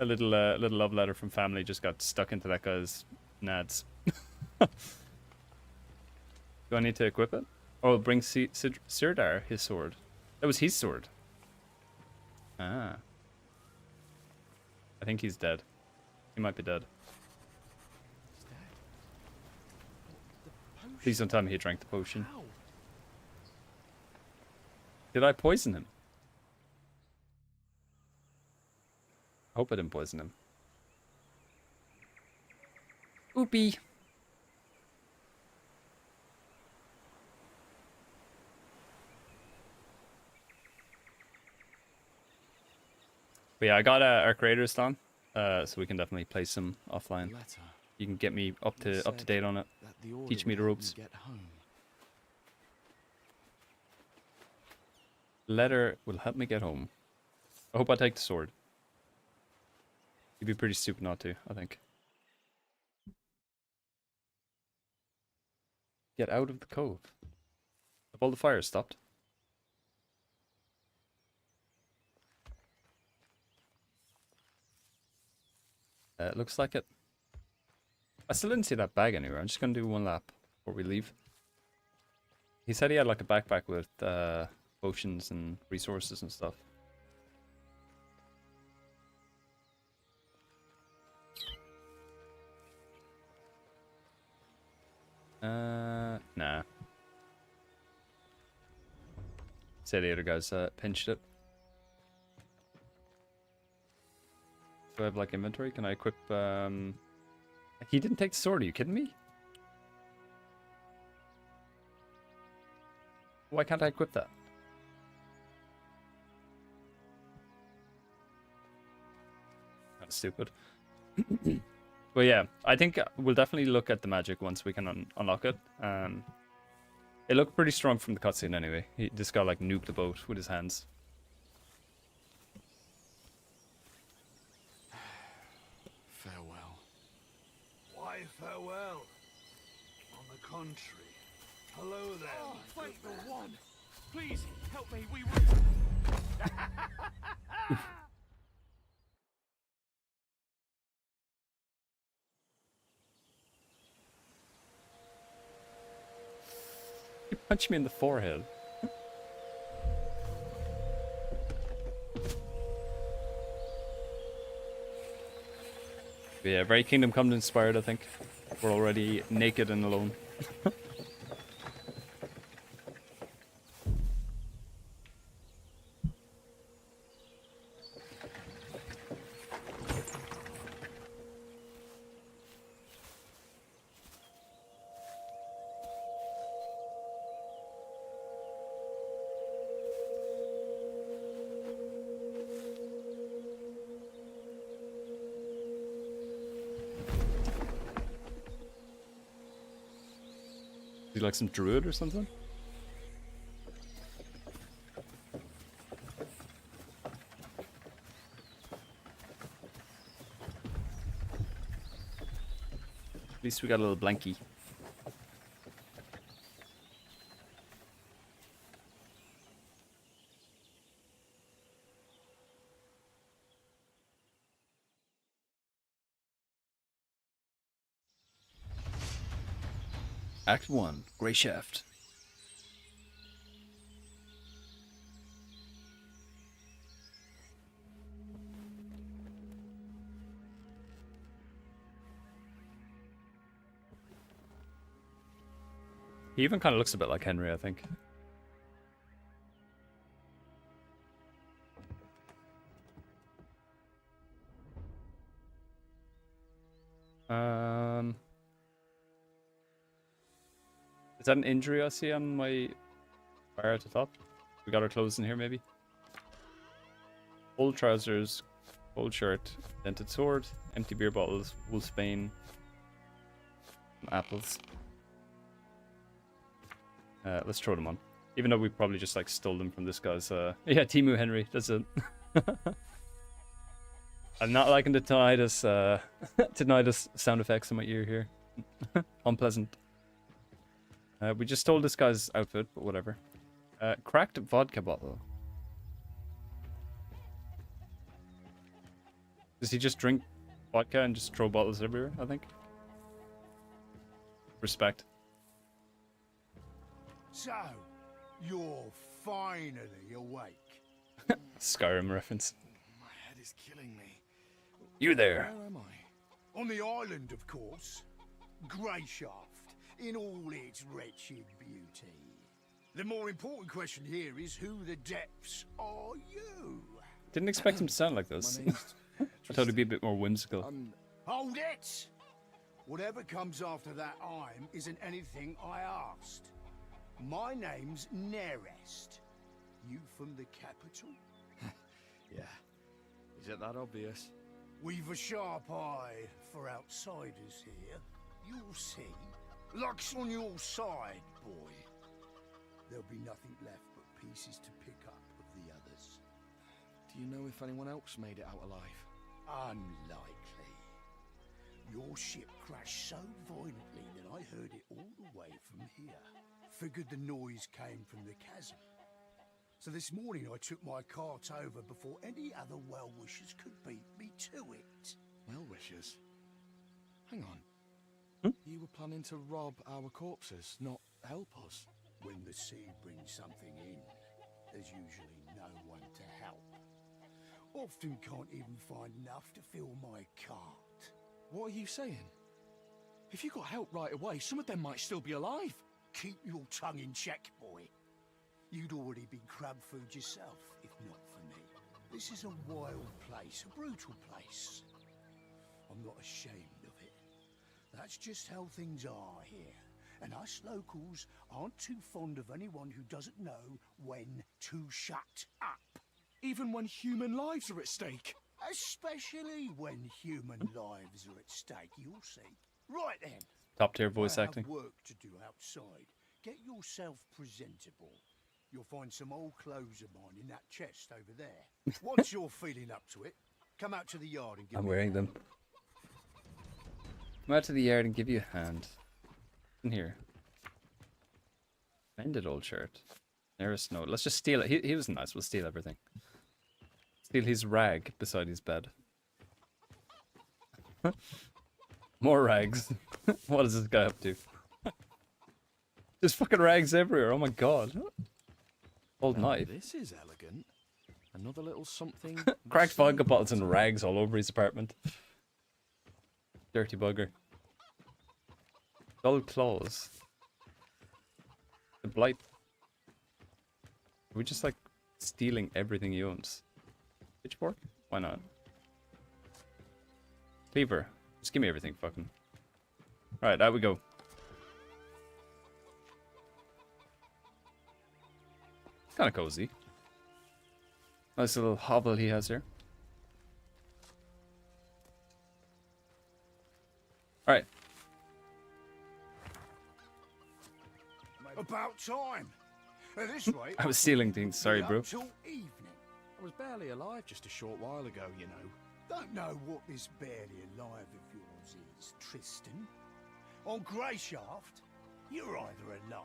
little love letter from family just got stuck into that guy's nads. Do I need to equip it? Oh, bring Sirdar his sword. That was his sword. Ah. I think he's dead. He might be dead. He's dead. The potion. Please don't tell me he drank the potion. How? Did I poison him? I hope I didn't poison him. Oopie. But yeah, I got our creators on, so we can definitely play some offline. Letter. You can get me up to date on it. That the order Teach me the would help ropes. Get home. Letter will help me get home. I hope I take the sword. You'd be pretty stupid not to, I think. Get out of the cove. Have all the fires stopped? It looks like it. I still didn't see that bag anywhere. I'm just gonna do one lap before we leave. He said he had like a backpack with potions and resources and stuff. Nah. Say the other guys pinched it. Do I have like inventory? Can I equip He didn't take the sword, are you kidding me? Why can't I equip that? That's stupid. But yeah, I think we'll definitely look at the magic once we can unlock it. It looked pretty strong from the cutscene anyway. This guy like nuked the boat with his hands. Farewell. Why farewell? On the contrary. Hello there. Oh, thank the one. Please help me. We were. You punched me in the forehead. But yeah, very Kingdom Come inspired, I think. We're already naked and alone. Is he like some druid or something? At least we got a little blankie. Act 1, Grey Shaft. He even kind of looks a bit like Henry, I think. Is that an injury I see on my bar at the top? We got our clothes in here, maybe? Old trousers, old shirt, dented sword, empty beer bottles, wolfsbane, apples. Let's throw them on. Even though we probably just like stole them from this guy's. Yeah, Timu Henry. That's it. I'm not liking the tinnitus sound effects in my ear here. Unpleasant. We just stole this guy's outfit, but whatever. Cracked vodka bottle. Does he just drink vodka and just throw bottles everywhere, I think? Respect. So, you're finally awake. Skyrim reference. My head is killing me. You there. Where am I? On the island, of course. Greyshaft, in all its wretched beauty. The more important question here is who the depths are you? Didn't expect him to sound like this. I thought he'd be a bit more whimsical. Hold it! Whatever comes after that I'm isn't anything I asked. My name's Nerest. You from the capital? Yeah. Is it that obvious? We've a sharp eye for outsiders here. You'll see. Luck's on your side, boy. There'll be nothing left but pieces to pick up of the others. Do you know if anyone else made it out alive? Unlikely. Your ship crashed so violently that I heard it all the way from here. Figured the noise came from the chasm. So this morning I took my cart over before any other well-wishers could beat me to it. Well-wishers? Hang on. You were planning to rob our corpses, not help us. When the sea brings something in, there's usually no one to help. Often can't even find enough to fill my cart. What are you saying? If you got help right away, some of them might still be alive. Keep your tongue in check, boy. You'd already been crab food yourself, if not for me. This is a wild place, a brutal place. I'm not ashamed of it. That's just how things are here. And us locals aren't too fond of anyone who doesn't know when to shut up. Even when human lives are at stake. Especially when human lives are at stake, you'll see. Right then. Top tier voice I have acting. work to do outside. Get yourself presentable. You'll find some old clothes of mine in that chest over there. Once you're feeling up to it, come out to the yard and give I'm me wearing a them. hand. Come out to the yard and give you a hand. In here. Mended old shirt. Nearest note. Let's just steal it. He was nice. We'll steal everything. Steal his rag beside his bed. More rags. What is this guy up to? There's fucking rags everywhere. Oh my god. Old Now, knife. This is elegant. Another little something. Cracked vodka bottles and rags all over his apartment. Dirty bugger. Dull claws. The blight. Are we just like stealing everything he owns? Pitchfork? Why not? Cleaver. Just give me everything, fucking. Alright, out we go. Kind of cozy. Nice little hovel he has here. Alright. About time. At this rate, I was stealing things, sorry, be bro. up till evening. I was barely alive just a short while ago, you know. Don't know what this barely alive of yours is, Tristan. On Greyshaft, you're either alive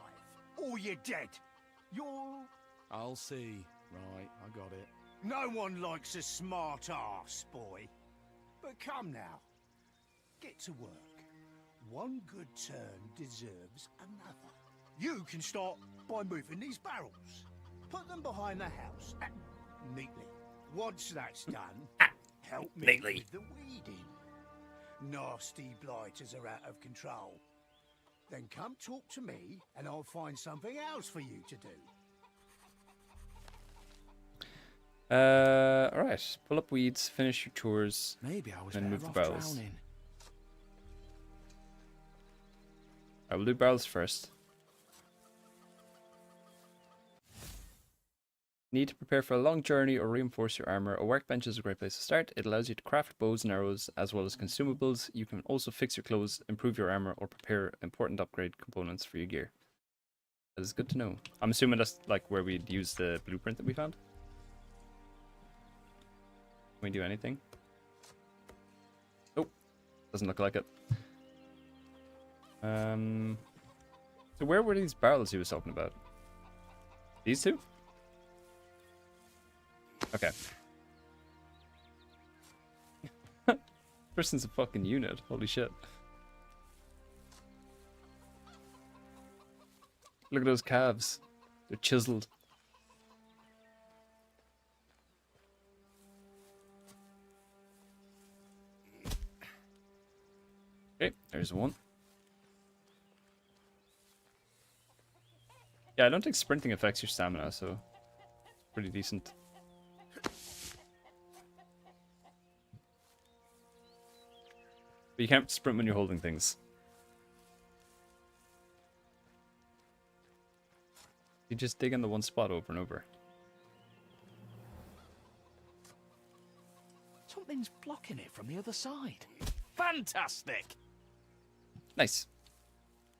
or you're dead. You're... I'll see. Right, I got it. No one likes a smart ass, boy. But come now. Get to work. One good turn deserves another. You can start by moving these barrels. Put them behind the house, neatly. Once that's done, help me neatly. with the weeding. Nasty blighters are out of control. Then come talk to me, and I'll find something else for you to do. Alright. Pull up weeds, finish your chores, Maybe I was and better move the off barrels. drowning. I will do barrels first. Need to prepare for a long journey or reinforce your armor. A workbench is a great place to start. It allows you to craft bows and arrows as well as consumables. You can also fix your clothes, improve your armor, or prepare important upgrade components for your gear. That is good to know. I'm assuming that's like where we'd use the blueprint that we found. Can we do anything? Nope. Doesn't look like it. So where were these barrels he was talking about? These two? Okay. Person's a fucking unit. Holy shit. Look at those calves. They're chiseled. Okay, there's one. Yeah, I don't think sprinting affects your stamina, so pretty decent. But you can't sprint when you're holding things. You just dig in the one spot over and over. Something's blocking it from the other side. Fantastic! Nice.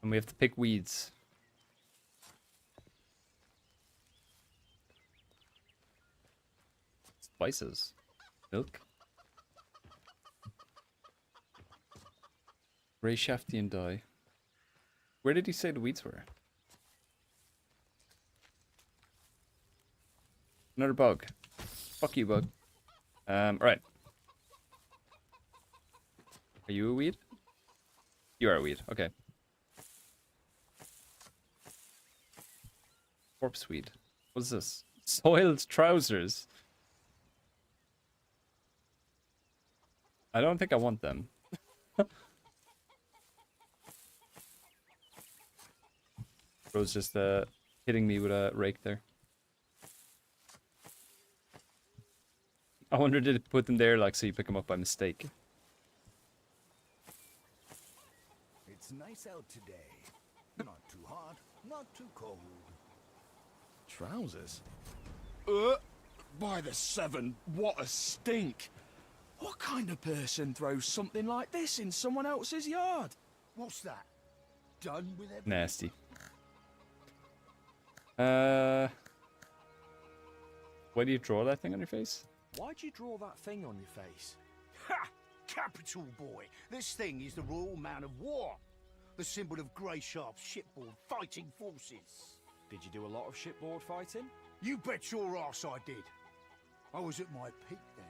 And we have to pick weeds. Spices. Milk. Grey Shaftian dye. Where did he say the weeds were? Another bug. Fuck you, bug. Right. Are you a weed? You are a weed. Okay. Corpse weed. What is this? Soiled trousers. I don't think I want them. Bro's just hitting me with a rake there. I wonder did it put them there like so you pick them up by mistake. It's nice out today. Not too hot, not too cold. Trousers? By the seven, what a stink! What kind of person throws something like this in someone else's yard? What's that? Done with everything? Nasty. Why do you draw that thing on your face? Why'd you draw that thing on your face? Ha! Capital, boy. This thing is the Royal Man of War. The symbol of Greyshaft's shipboard fighting forces. Did you do a lot of shipboard fighting? You bet your ass I did. I was at my peak then.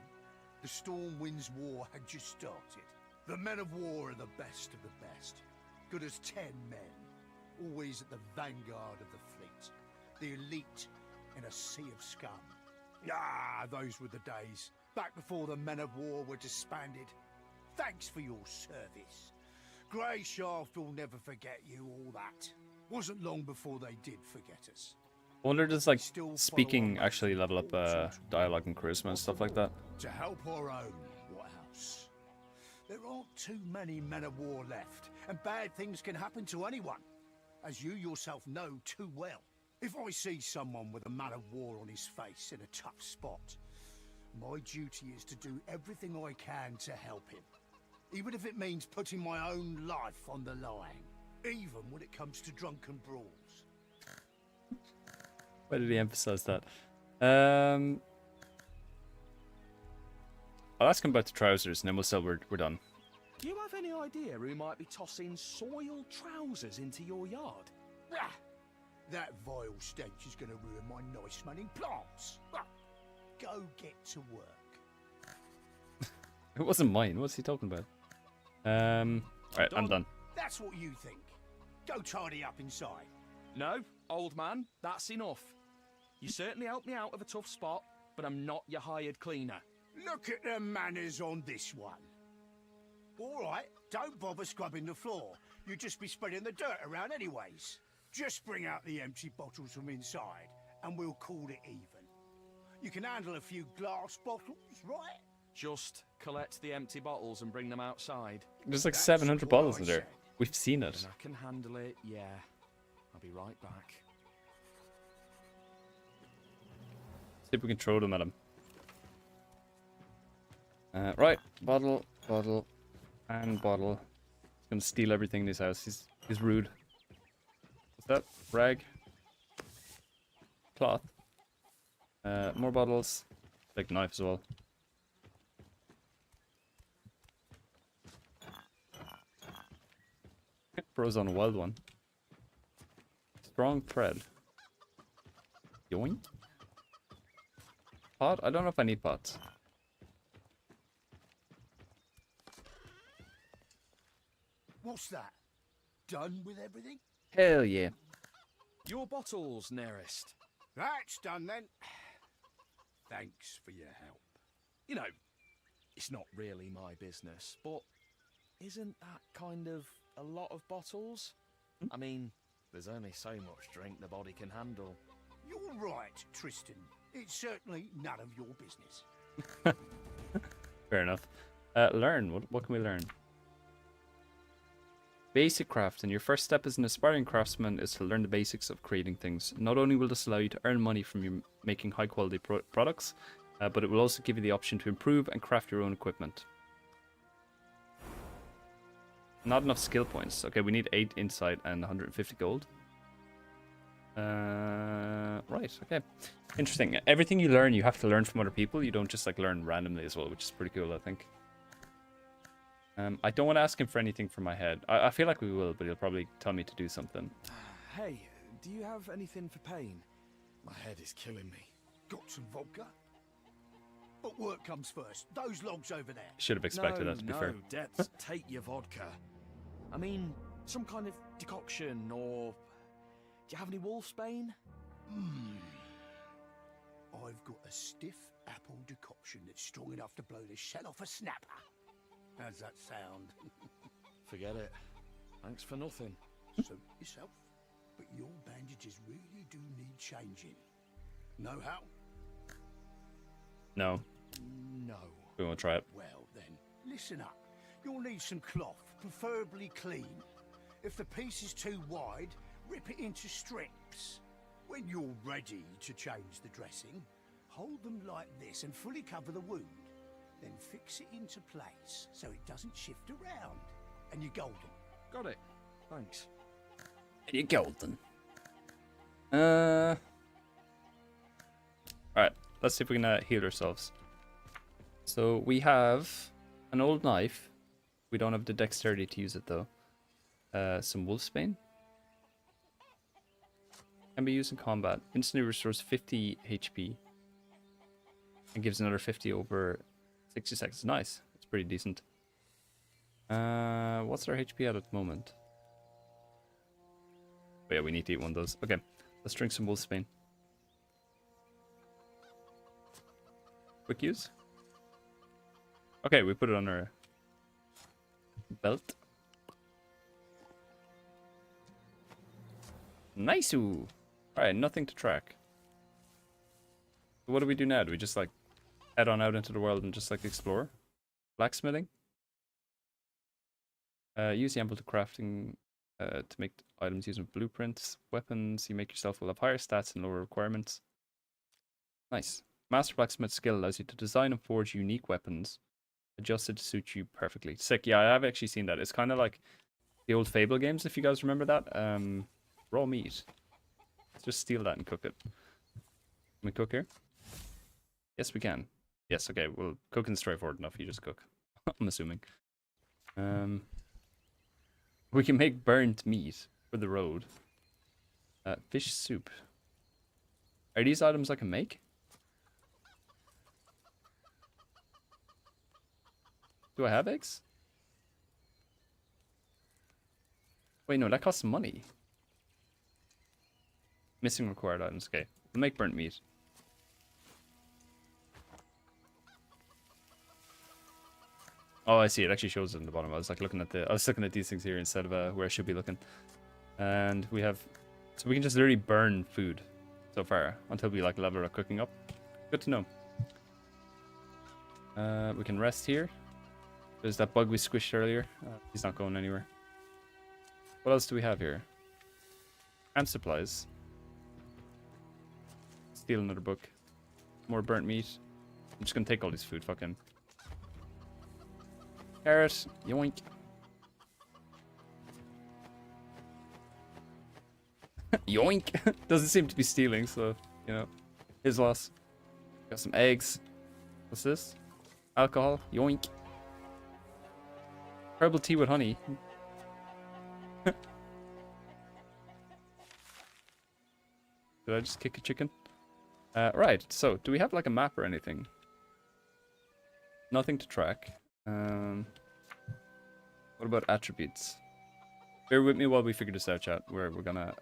The Stormwind's War had just started. The men of war are the best of the best. Good as 10 men. Always at the vanguard of the fleet. The elite in a sea of scum. Ah, those were the days. Back before the men of war were disbanded. Thanks for your service. Grey Shaft will never forget you, all that. Wasn't long before they did forget us. I wonder does like speaking actually level up dialogue and charisma and stuff like that? To help our own, Whitehouse. There aren't too many men of war left, and bad things can happen to anyone, as you yourself know too well. If I see someone with a man of war on his face in a tough spot, my duty is to do everything I can to help him. Even if it means putting my own life on the line. Even when it comes to drunken brawls. Why did he emphasize that? I'll ask him about the trousers and then we'll say we're done. Do you have any idea who might be tossing soiled trousers into your yard? Ah, that vile stench is going to ruin my nice-smelling plants. Ah, go get to work. It wasn't mine. What's he talking about? Alright, I'm done. That's what you think. Go tidy up inside. No, old man, that's enough. You certainly helped me out of a tough spot, but I'm not your hired cleaner. Look at the manners on this one. All right, don't bother scrubbing the floor. You'd just be spreading the dirt around anyways. Just bring out the empty bottles from inside, and we'll call it even. You can handle a few glass bottles, right? Just collect the empty bottles and bring them outside. There's like That's 700 what bottles I in there. said. We've seen it. And I can handle it, yeah. I'll be right back. See if we can throw them at him. Right, bottle, and bottle. He's gonna steal everything in his house. He's rude. What's that? Rag. Cloth. More bottles. Big knife as well. Throws on a wild one. Strong thread. Yoink. Pot? I don't know if I need pots. What's that? Done with everything? Hell yeah. Your bottles, nearest. That's done then. Thanks for your help. You know, it's not really my business, but isn't that kind of a lot of bottles? I mean, there's only so much drink the body can handle. You're right, Tristan. It's certainly none of your business. Fair enough. Learn. What can we learn? Basic crafting. Your first step as an aspiring craftsman is to learn the basics of creating things. Not only will this allow you to earn money from your making high quality products, but it will also give you the option to improve and craft your own equipment. Not enough skill points. Okay, we need 8 insight and 150 gold. Right, okay. Interesting. Everything you learn, you have to learn from other people. You don't just like learn randomly as well, which is pretty cool, I think. I don't want to ask him for anything from my head. I feel like we will, but he'll probably tell me to do something. Hey, do you have anything for pain? My head is killing me. Got some vodka? But work comes first. Those logs over there. Should have expected that, to be fair. No, Depth, take your vodka. I mean, some kind of decoction, or... Do you have any wolfsbane? I've got a stiff apple decoction that's strong enough to blow the shell off a snapper. How's that sound? Forget it. Thanks for nothing. Suit yourself. But your bandages really do need changing. Know how? No. No. We won't try it. Well then, listen up. You'll need some cloth, preferably clean. If the piece is too wide, rip it into strips. When you're ready to change the dressing, hold them like this and fully cover the wound. Then fix it into place so it doesn't shift around. And you're golden. Got it. Thanks. You're golden. Alright, let's see if we can heal ourselves. So we have an old knife. We don't have the dexterity to use it though. Some wolfsbane. Can be used in combat. Instantly restores 50 HP. and gives another 50 over 60 seconds. Nice. It's pretty decent. What's our HP at the moment? Oh yeah, we need to eat one of those. Okay, let's drink some Wolfsbane. Quick use. Okay, we put it on our belt. Nice-oo. Alright, nothing to track. So what do we do now? Do we just like head on out into the world and just like explore? Blacksmithing? Use the ample to crafting to make items using blueprints. Weapons, you make yourself will have higher stats and lower requirements. Nice. Master Blacksmith skill allows you to design and forge unique weapons adjusted to suit you perfectly. Sick. Yeah, I have actually seen that. It's kind of like the old Fable games, if you guys remember that. Raw meat. Let's just steal that and cook it. Can we cook here? Yes, we can. Yes, okay. Well, cooking's straightforward enough. You just cook. I'm assuming. We can make burnt meat for the road. Fish soup. Are these items I can make? Do I have eggs? Wait, no, that costs money. Missing required items. Okay, we'll make burnt meat. Oh, I see. It actually shows it in the bottom. I was looking at these things here instead of where I should be looking. And we have, so we can just literally burn food so far until we like level our cooking up. Good to know. We can rest here. There's that bug we squished earlier. He's not going anywhere. What else do we have here? And supplies. Steal another book. More burnt meat. I'm just gonna take all this food. Fucking. Carrot. Yoink. Yoink. Doesn't seem to be stealing, so, you know, his loss. Got some eggs. What's this? Alcohol. Yoink. Herbal tea with honey. Did I just kick a chicken? Right, so do we have like a map or anything? Nothing to track. What about attributes? Bear with me while we figure this out, chat. We're gonna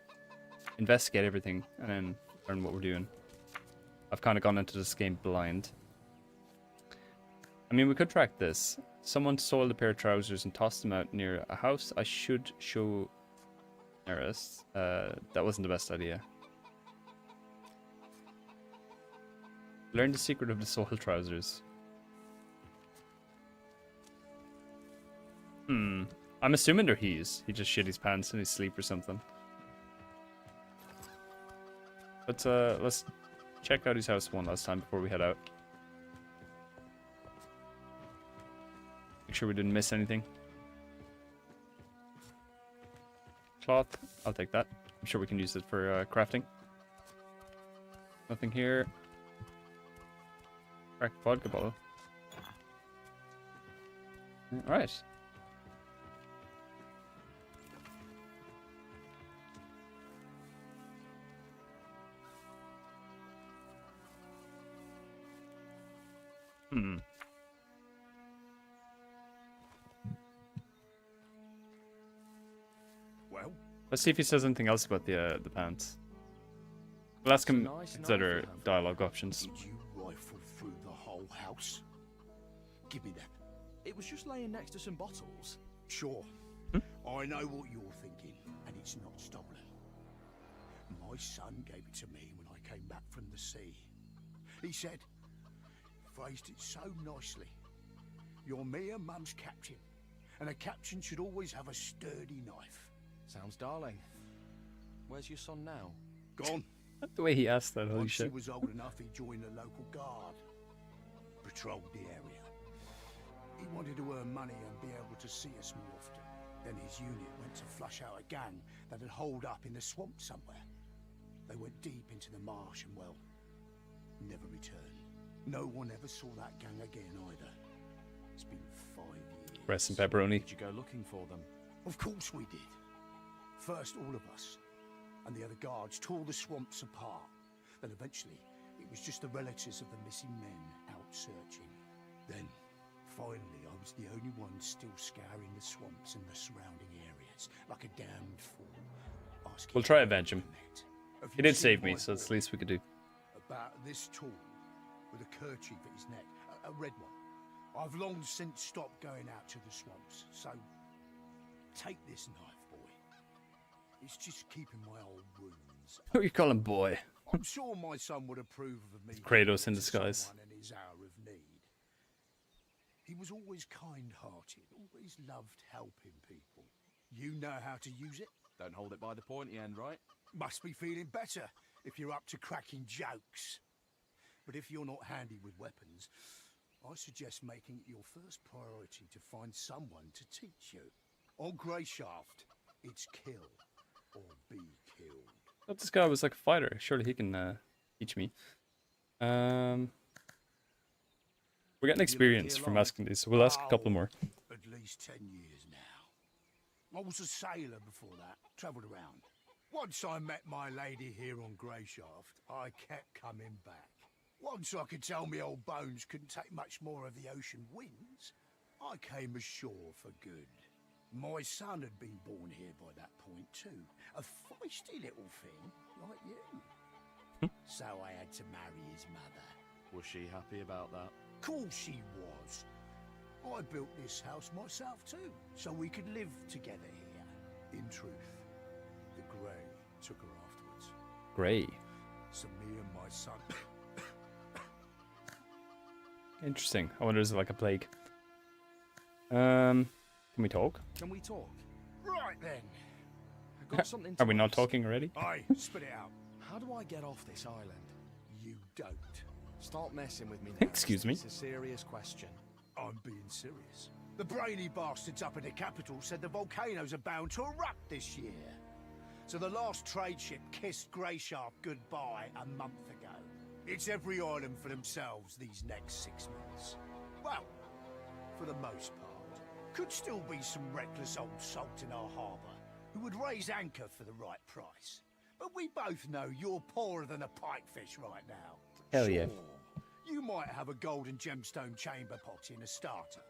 investigate everything and then learn what we're doing. I've kind of gone into this game blind. I mean, we could track this. Someone soiled a pair of trousers and tossed them out near a house. I should show Neris. That wasn't the best idea. Learn the secret of the soiled trousers. I'm assuming they're his. He just shit his pants in his sleep or something. But let's check out his house one last time before we head out. Make sure we didn't miss anything. Cloth, I'll take that. I'm sure we can use it for crafting. Nothing here. Cracked vodka bottle. Alright. Well, Let's see if he says anything else about the pants. We'll ask him consider dialogue options. Did you rifle through the whole house? Give me that. It was just laying next to some bottles. Sure. I know what you're thinking, and it's not stolen. My son gave it to me when I came back from the sea. He said, phrased it so nicely. You're me and Mum's captain, and a captain should always have a sturdy knife. Sounds darling. Where's your son now? Gone. The way he asked that, holy Once he shit. was old enough, he joined the local guard. Patrolled the area. He wanted to earn money and be able to see us more often. Then his unit went to flush out a gang that had holed up in the swamp somewhere. They went deep into the marsh and, well, never returned. No one ever saw that gang again either. It's been 5 years. Rest in pepperoni. Did you go looking for them? Of course we did. First all of us, and the other guards tore the swamps apart. Then eventually, it was just the relatives of the missing men out searching. Then, finally, I was the only one still scouring the swamps and the surrounding areas, like a damned fool. Asking We'll try where avenge I him. met. Have He you did seen save me, my so it's the boy? least we could do. About this tall, with a kerchief at his neck, a red one. I've long since stopped going out to the swamps, so take this knife, boy. It's just keeping my old wounds. Who are you calling boy? I'm sure my son would approve of me. Kratos in to disguise. someone in his hour of need. He was always kind-hearted, always loved helping people. You know how to use it? Don't hold it by the pointy end, right? Must be feeling better if you're up to cracking jokes. But if you're not handy with weapons, I suggest making it your first priority to find someone to teach you. On Greyshaft, it's kill or be killed. I thought this guy was like a fighter. Surely he can teach me. We're getting experience from asking these, so we'll ask a couple more. At least 10 years now. I was a sailor before that, travelled around. Once I met my lady here on Greyshaft, I kept coming back. Once I could tell me old bones couldn't take much more of the ocean winds, I came ashore for good. My son had been born here by that point too. A feisty little thing, like you. So I had to marry his mother. Was she happy about that? Course she was. I built this house myself too, so we could live together here. In truth, the Grey took her afterwards. Grey. So me and my son... Interesting. I wonder is it like a plague? Can we talk? Can we talk? Right then. I've got something to Are we not ask. talking already? Aye, spit it out. How do I get off this island? You don't. Stop messing with me now. Excuse me? It's a serious question. I'm being serious. The brainy bastards up in the capital said the volcanoes are bound to erupt this year. So the last trade ship kissed Greyshaft goodbye a month ago. It's every island for themselves these next 6 months. Well, for the most part. Could still be some reckless old salt in our harbour who would raise anchor for the right price. But we both know you're poorer than a pikefish right now. Hell yeah. Sure, you might have a golden gemstone chamber pot in a starter,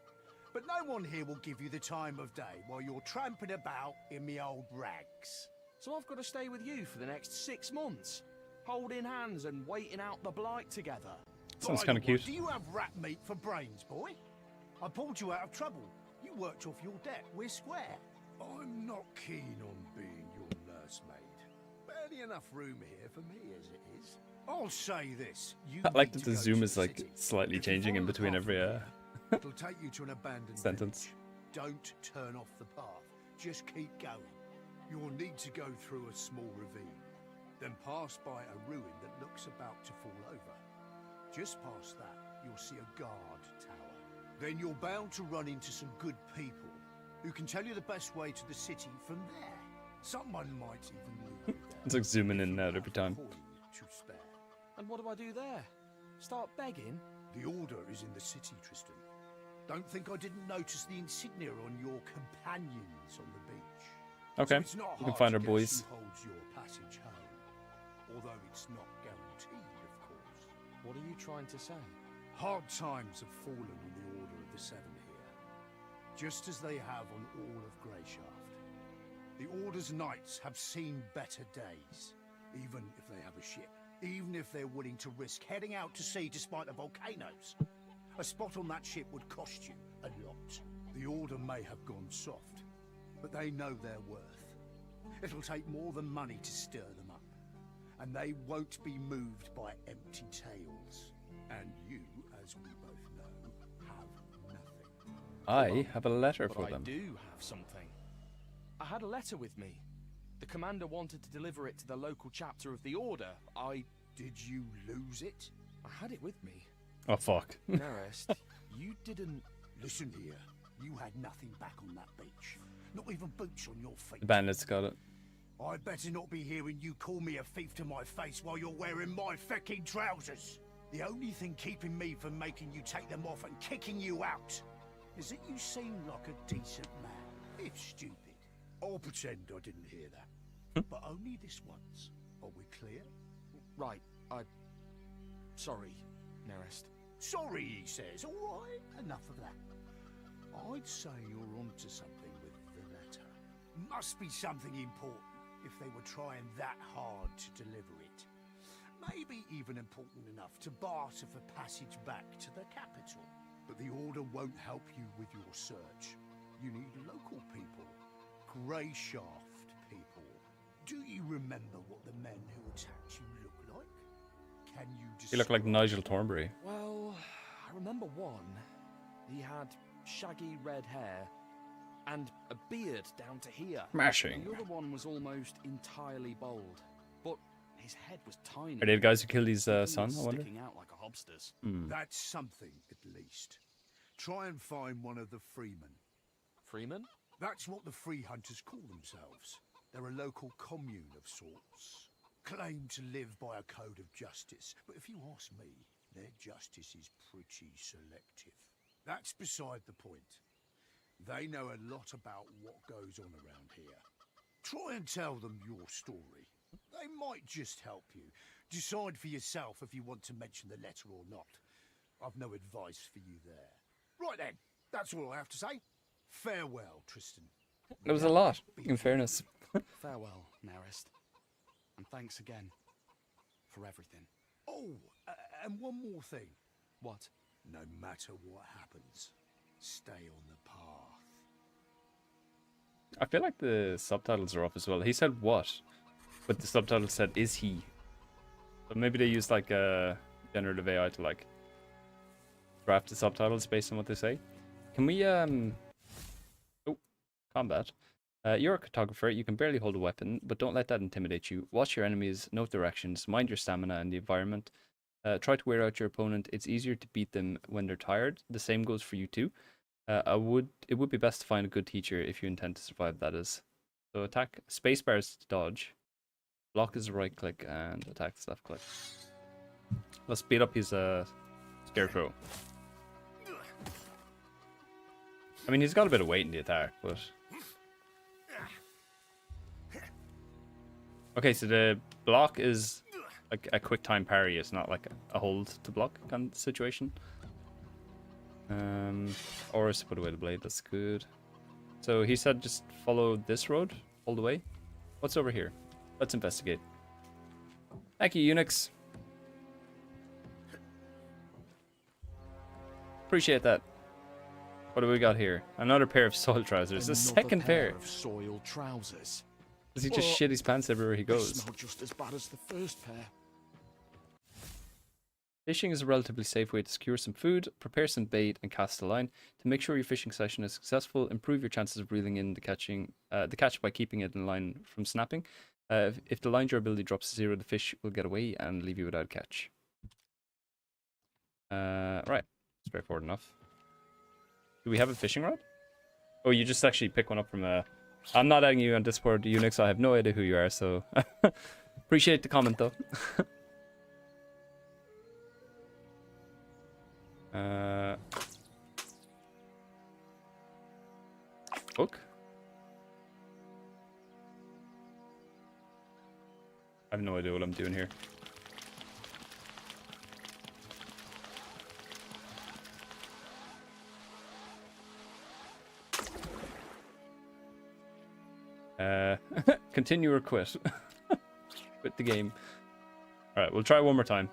but no one here will give you the time of day while you're tramping about in me old rags. So I've got to stay with you for the next 6 months, holding hands and waiting out the blight together. Sounds By kind of the way, cute. Do you have rat meat for brains, boy? I pulled you out of trouble. You worked off your debt. We're square. I'm not keen on being your nursemaid. Barely enough room here for me as it is. I'll say this. You I like need that to the go zoom to is the like city. slightly If you changing in follow the between path every It'll take you to an abandoned sentence. village. Don't turn off the path. Just keep going. You'll need to go through a small ravine, then pass by a ruin that looks about to fall over. Just past that, you'll see a guard tower. Then you're bound to run into some good people who can tell you the best way to the city from there. Someone might even lead you there. It's like zooming in and out If you every have time. coin to spare. And what do I do there? Start begging? The Order is in the city, Tristan. Don't think I didn't notice the insignia on your companions on the beach. Okay, So it's not we can hard find to our guess boys. who holds your passage home. Although it's not guaranteed, of course. What are you trying to say? Hard times have fallen on the Order of the Seven here, just as they have on all of Greyshaft. The Order's knights have seen better days, even if they have a ship, even if they're willing to risk heading out to sea despite the volcanoes. A spot on that ship would cost you a lot. The Order may have gone soft, but they know their worth. It'll take more than money to stir them up, and they won't be moved by empty tales. And you, as we both know, have nothing. I have a letter But for I them. do have something. I had a letter with me. The commander wanted to deliver it to the local chapter of the Order. Did you lose it? I had it with me. Oh fuck. Nerest, you didn't... Listen here, you had nothing back on that beach. Not even boots on your feet. The bandits got it. I'd better not be hearing you call me a thief to my face while you're wearing my fecking trousers. The only thing keeping me from making you take them off and kicking you out is that you seem like a decent man, if stupid. I'll pretend I didn't hear that. But only this once. Are we clear? Right, Sorry, Nerest. Sorry, he says. All right, enough of that. I'd say you're onto something with the letter. Must be something important if they were trying that hard to deliver it. Maybe even important enough to barter for passage back to the capital. But the Order won't help you with your search. You need local people. Greyshaft people. Do you remember what the men who attacked you look like? Can you You look like describe Nigel Thornberry. Well, I remember one. He had shaggy red hair and a beard down to here. Smashing. The other one was almost entirely bald, but his head was tiny. Are they the guys who killed his He son, was I wonder? sticking out like a hobster's. That's something, at least. Try and find one of the freemen. Freeman? That's what the free hunters call themselves. They're a local commune of sorts. Claim to live by a code of justice, but if you ask me, their justice is pretty selective. That's beside the point. They know a lot about what goes on around here. Try and tell them your story. They might just help you. Decide for yourself if you want to mention the letter or not. I've no advice for you there. Right then, that's all I have to say. Farewell, Tristan. It was a lot, in fairness. Farewell, Nerest. And thanks again for everything. Oh, and one more thing. What? No matter what happens, stay on the path. I feel like the subtitles are up as well. He said what? But the subtitle said, is he? But maybe they use like a generative AI to like draft the subtitles based on what they say. Can we, oh, combat. You're a cartographer. You can barely hold a weapon, but don't let that intimidate you. Watch your enemies, note directions, mind your stamina and the environment. Try to wear out your opponent. It's easier to beat them when they're tired. The same goes for you too. It would be best to find a good teacher if you intend to survive, that is. So attack, spacebar is to dodge. Block is right click and attack is left click. Let's speed up his scarecrow. I mean, he's got a bit of weight in the attack, but... Okay, so the block is like a quick time parry. It's not like a hold to block kind of situation. Or is to put away the blade. That's good. So he said just follow this road all the way. What's over here? Let's investigate. Thank you, Unix. Appreciate that. What do we got here? Another pair of soiled trousers. A second pair. of soiled trousers. Does he just shit his pants everywhere he They goes? smell just as bad as the first pair. Fishing is a relatively safe way to secure some food, prepare some bait, and cast a line. To make sure your fishing session is successful, improve your chances of reeling in the catch by keeping it in line from snapping. If the line durability drops to 0, the fish will get away and leave you without catch. Right, straightforward enough. Do we have a fishing rod? Oh, you just actually pick one up from a... I'm not adding you on Discord, Unix. I have no idea who you are, so... Appreciate the comment, though. Book? I have no idea what I'm doing here. Continue or quit. Quit the game. Alright, we'll try one more time.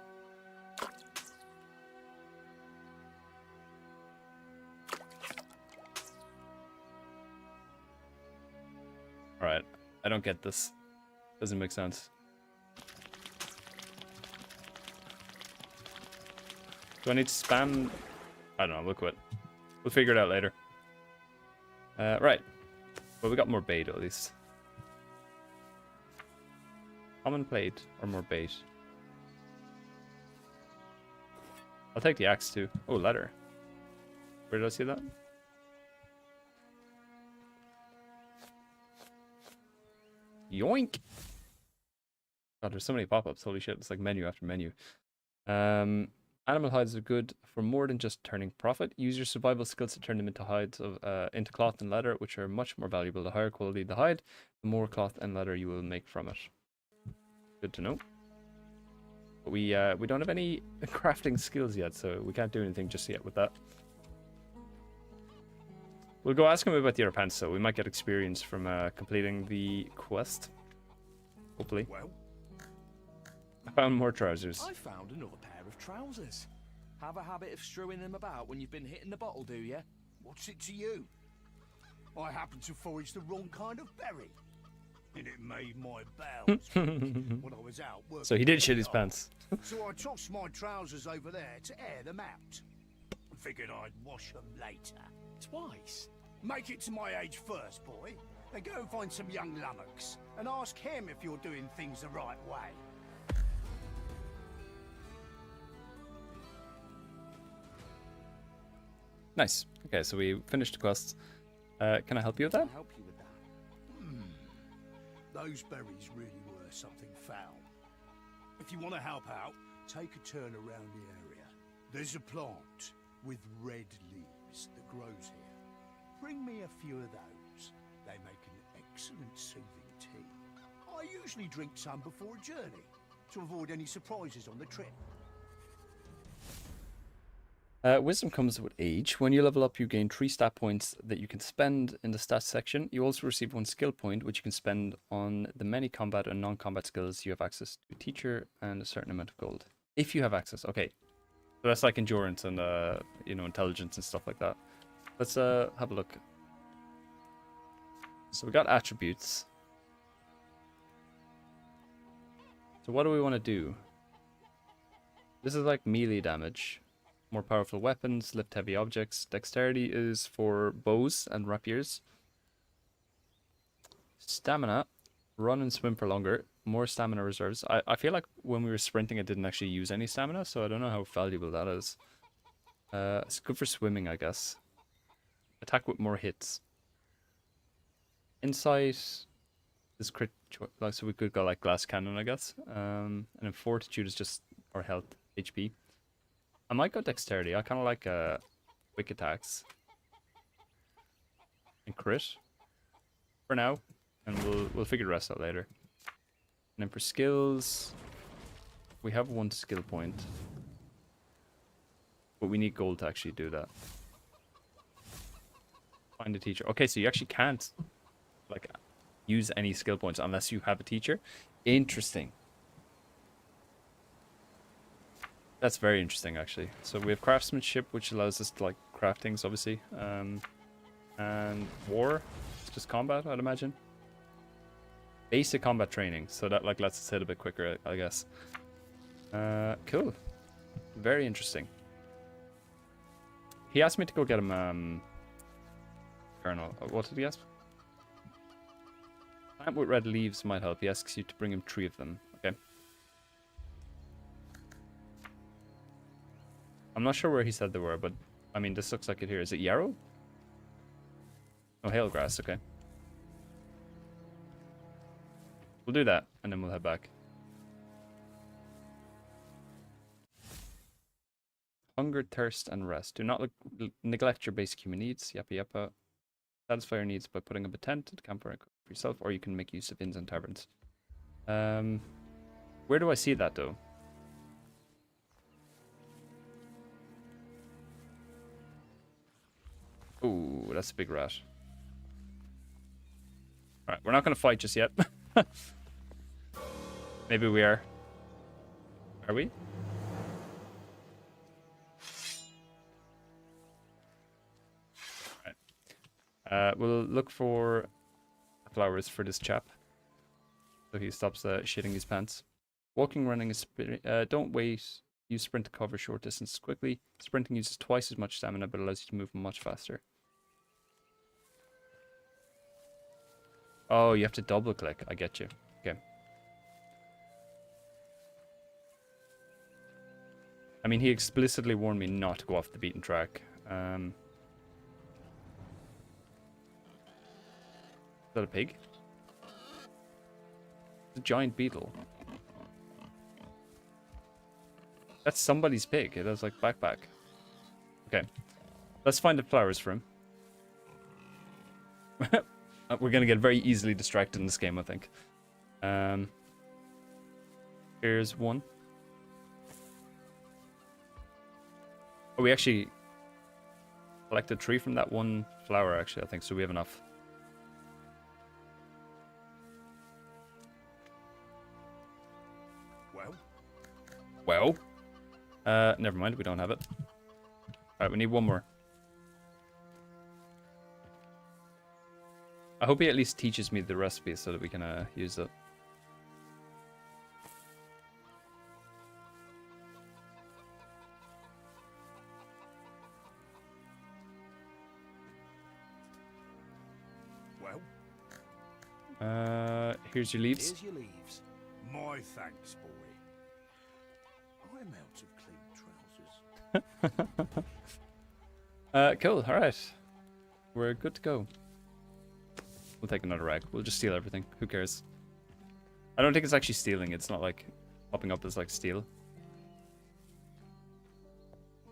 Alright, I don't get this. Doesn't make sense. Do I need to spam? I don't know, we'll quit. We'll figure it out later. Right. Well, we got more bait at least. Common plate or more bait? I'll take the axe too. Oh, leather. Where did I see that? Yoink! God, there's so many pop-ups. Holy shit, it's like menu after menu. Animal hides are good for more than just turning profit. Use your survival skills to turn them into hides into cloth and leather, which are much more valuable. The higher quality the hide, the more cloth and leather you will make from it. Good to know. But we don't have any crafting skills yet, so we can't do anything just yet with that. We'll go ask him about the other pants, so we might get experience from completing the quest. Hopefully. Well, I found more trousers. I found another pair of trousers. Have a habit of strewing them about when you've been hitting the bottle, do you? What's it to you? I happened to forage the wrong kind of berry, and it made my bowels when I was out working. So he did shit his pants. So I tossed my trousers over there to air them out. Figured I'd wash them later. Twice. Make it to my age first, boy. Then go and find some young lummocks and ask him if you're doing things the right way. Nice. Okay, so we finished the quests. Can I help you with that? Help you with that. Those berries really were something foul. If you want to help out, take a turn around the area. There's a plant with red leaves that grows here. Bring me a few of those. They make an excellent soothing tea. I usually drink some before a journey to avoid any surprises on the trip. Wisdom comes with age. When you level up, you gain 3 stat points that you can spend in the stats section. You also receive 1 skill point, which you can spend on the many combat and non-combat skills you have access to. Teacher and a certain amount of gold. If you have access. Okay. So that's like endurance and, you know, intelligence and stuff like that. Let's have a look. So we got attributes. So what do we want to do? This is like melee damage. More powerful weapons, lift heavy objects. Dexterity is for bows and rapiers. Stamina, run and swim for longer. More stamina reserves. I feel like when we were sprinting, I didn't actually use any stamina, so I don't know how valuable that is. It's good for swimming, I guess. Attack with more hits. Insight is crit, like, so we could go like glass cannon, I guess. And then fortitude is just our health, HP. I might go dexterity. I kind of like quick attacks. And crit. For now. And we'll figure the rest out later. And then for skills, we have 1 skill point. But we need gold to actually do that. Find a teacher. Okay, so you actually can't like use any skill points unless you have a teacher. Interesting. That's very interesting, actually. So we have craftsmanship, which allows us to like craft things, obviously. And war, it's just combat, I'd imagine. Basic combat training, so that like lets us hit a bit quicker, I guess. Cool. Very interesting. He asked me to go get him, Colonel. What did he ask? Plant with red leaves might help. He asks you to bring him 3 of them. Okay. I'm not sure where he said they were, but I mean, this looks like it here. Is it yarrow? Oh, hail grass. Okay. We'll do that, and then we'll head back. Hunger, thirst, and rest. Do not neglect your basic human needs. Yappa yappa. Satisfy your needs by putting up a tent, a campfire for yourself, or you can make use of inns and taverns. Where do I see that, though? Ooh, that's a big rat. Alright, we're not going to fight just yet. Maybe we are. Are we? Alright. We'll look for flowers for this chap. So he stops shitting his pants. Walking, running, don't wait. Use sprint to cover short distances quickly. Sprinting uses twice as much stamina, but allows you to move much faster. Oh, you have to double click. I get you. Okay. I mean, he explicitly warned me not to go off the beaten track. Is that a pig? It's a giant beetle. That's somebody's pig. It has like backpack. Okay. Let's find the flowers for him. We're gonna get very easily distracted in this game, I think. Here's one. Oh, we actually collected 3 from that one flower, actually, I think, so we have enough. Well, Well, never mind, we don't have it. Alright, we need one more. I hope he at least teaches me the recipe so that we can use it. well, Here's your leaves. Here's your leaves. my thanks, boy. I'm out of clean trousers. Cool, alright. We're good to go. We'll take another rag. We'll just steal everything. Who cares? I don't think it's actually stealing. It's not like popping up as like steal.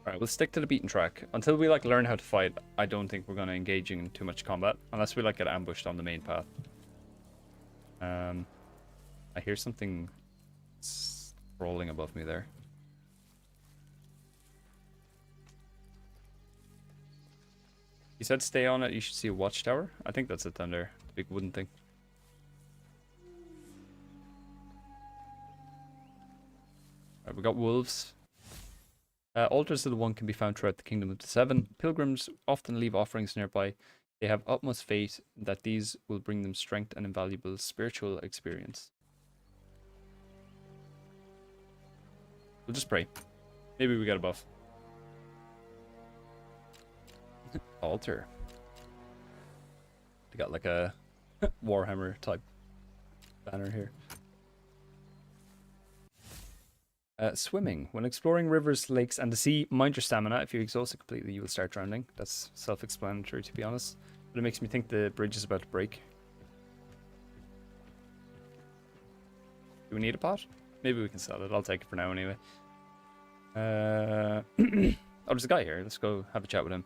Alright, we'll stick to the beaten track. Until we like learn how to fight, I don't think we're going to engage in too much combat. Unless we like get ambushed on the main path. I hear something crawling above me there. You said stay on it, you should see a watchtower. I think that's it down there. Big wooden thing. Alright, we got wolves. Altars of the One can be found throughout the Kingdom of the Seven. Pilgrims often leave offerings nearby. They have utmost faith that these will bring them strength and invaluable spiritual experience. We'll just pray. Maybe we get a buff. Altar. They got like a Warhammer type banner here. Swimming. When exploring rivers, lakes, and the sea, mind your stamina. If you exhaust it completely, you will start drowning. That's self-explanatory, to be honest. But it makes me think the bridge is about to break. Do we need a pot? Maybe we can sell it. I'll take it for now anyway. Oh, there's a guy here. Let's go have a chat with him.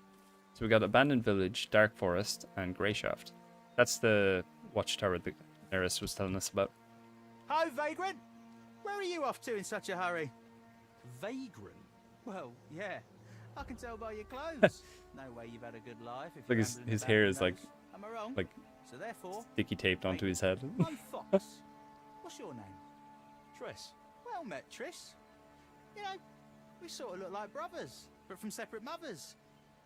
So we got Abandoned Village, Dark Forest, and Greyshaft. That's the watchtower that Neris was telling us about. Ho, Vagrant! Where are you off to in such a hurry? Vagrant? Well, yeah. I can tell by your clothes. No way you've had a good life. If Look, you're his rambling about hair the is like nose. Am I wrong? like so therefore, sticky taped onto his head. I'm Fox. What's your name? Triss. Well met, Triss. You know, we sort of look like brothers, but from separate mothers.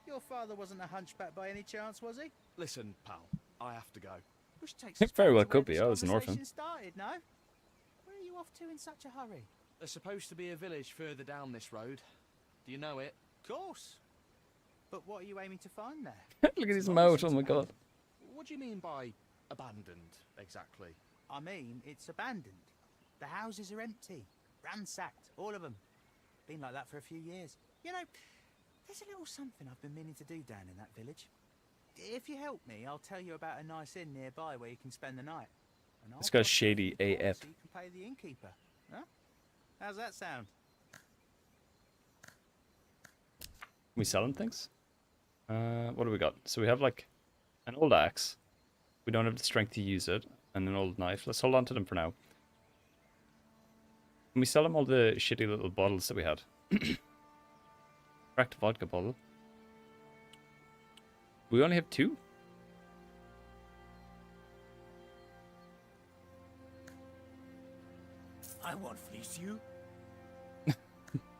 Your father wasn't a hunchback by any chance, was he? Listen, pal, I have to go. Which takes It us very back well to could where be. this I was an orphan. conversation started, no? Where are you off to in such a hurry? There's supposed to be a village further down this road. Do you know it? Of course. But what are you aiming to find there? Look at his mouth. Oh my god. What do you mean by abandoned, exactly? I mean, it's abandoned. The houses are empty, ransacked, all of them. Been like that for a few years. You know, there's a little something I've been meaning to do down in that village. If you help me, I'll tell you about a nice inn nearby where you can spend the night. And I'll This guy's drop you shady a few coins AF. so you can pay the innkeeper. Huh? How's that sound? We selling things? What do we got? So we have like an old axe. We don't have the strength to use it, and an old knife. Let's hold on to them for now. Can we sell them all the shitty little bottles that we had? Cracked vodka bottle. We only have 2? I won't fleece you.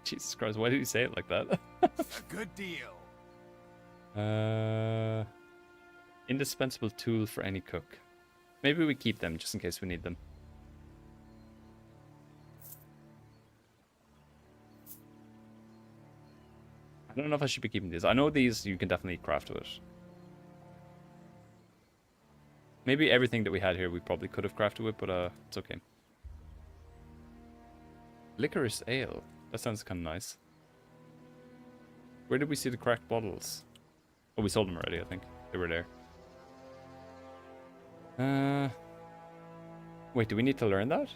Jesus Christ, why did you say it like that? A good deal. Indispensable tool for any cook. Maybe we keep them just in case we need them. I don't know if I should be keeping these. I know these you can definitely craft with it. Maybe everything that we had here we probably could have crafted with, but it's okay. Licorice ale. That sounds kind of nice. Where did we see the cracked bottles? Oh, we sold them already, I think. They were there. Wait, do we need to learn that?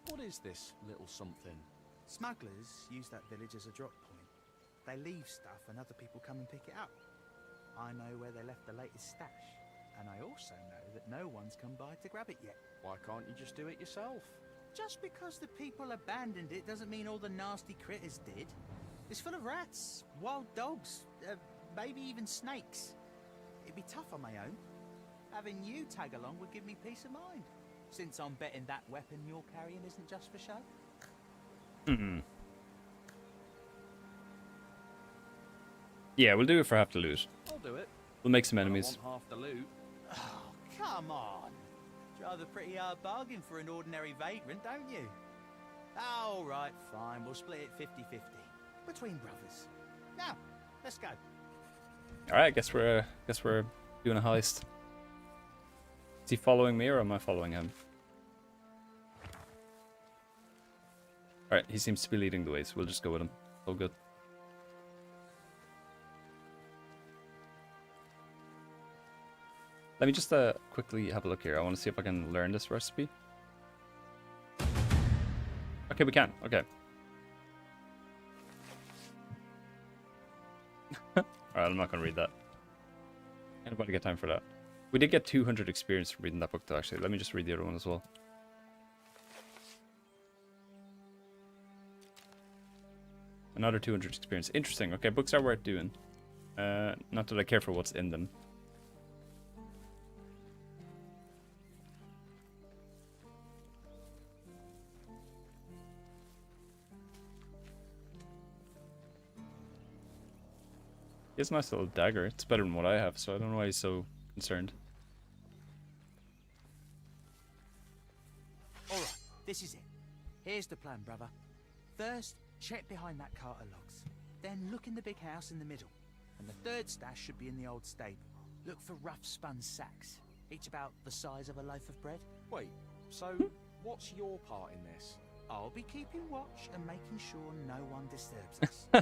What is this little something? Smugglers use that village as a drop point. They leave stuff and other people come and pick it up. I know where they left the latest stash. And I also know that no one's come by to grab it yet. Why can't you just do it yourself? Just because the people abandoned it doesn't mean all the nasty critters did. It's full of rats, wild dogs, maybe even snakes. It'd be tough on my own. Having you tag along would give me peace of mind, since I'm betting that weapon you're carrying isn't just for show. Yeah, we'll do it for half the loot. I'll do it. We'll make some But I enemies. want half the loot. Oh, come on. Drive a pretty hard bargain for an ordinary vagrant, don't you? All right, fine. We'll split it 50-50 between brothers. Now, let's go. All right, guess we're doing a heist. Is he following me or am I following him? All right, he seems to be leading the way, so we'll just go with him. All good. Let me just quickly have a look here. I want to see if I can learn this recipe. Okay, we can. Okay. Alright, I'm not going to read that. Anybody get time for that? We did get 200 experience from reading that book, though, actually. Let me just read the other one as well. Another 200 experience. Interesting. Okay, books are worth doing. Not that I care for what's in them. He has a nice little dagger. It's better than what I have, so I don't know why he's so concerned. Alright, this is it. Here's the plan, brother. First, check behind that cart of logs. Then look in the big house in the middle. And the third stash should be in the old stable. Look for rough spun sacks, each about the size of a loaf of bread. Wait, so what's your part in this? I'll be keeping watch and making sure no one disturbs us. They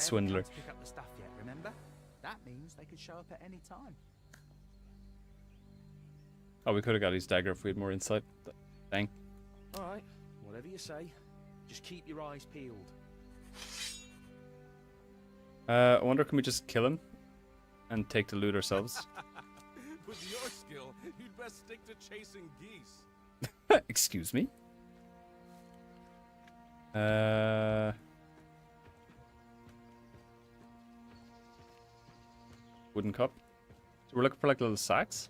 haven't Swindler. come to pick up the stuff yet, remember? That means they could show up at any time. Oh, we could have got his dagger if we had more insight. Dang. Alright, whatever you say. Just keep your eyes peeled. I wonder, can we just kill him and take the loot ourselves? With your skill, you'd best stick to chasing geese. Excuse me? Wooden cup. So we're looking for like little sacks.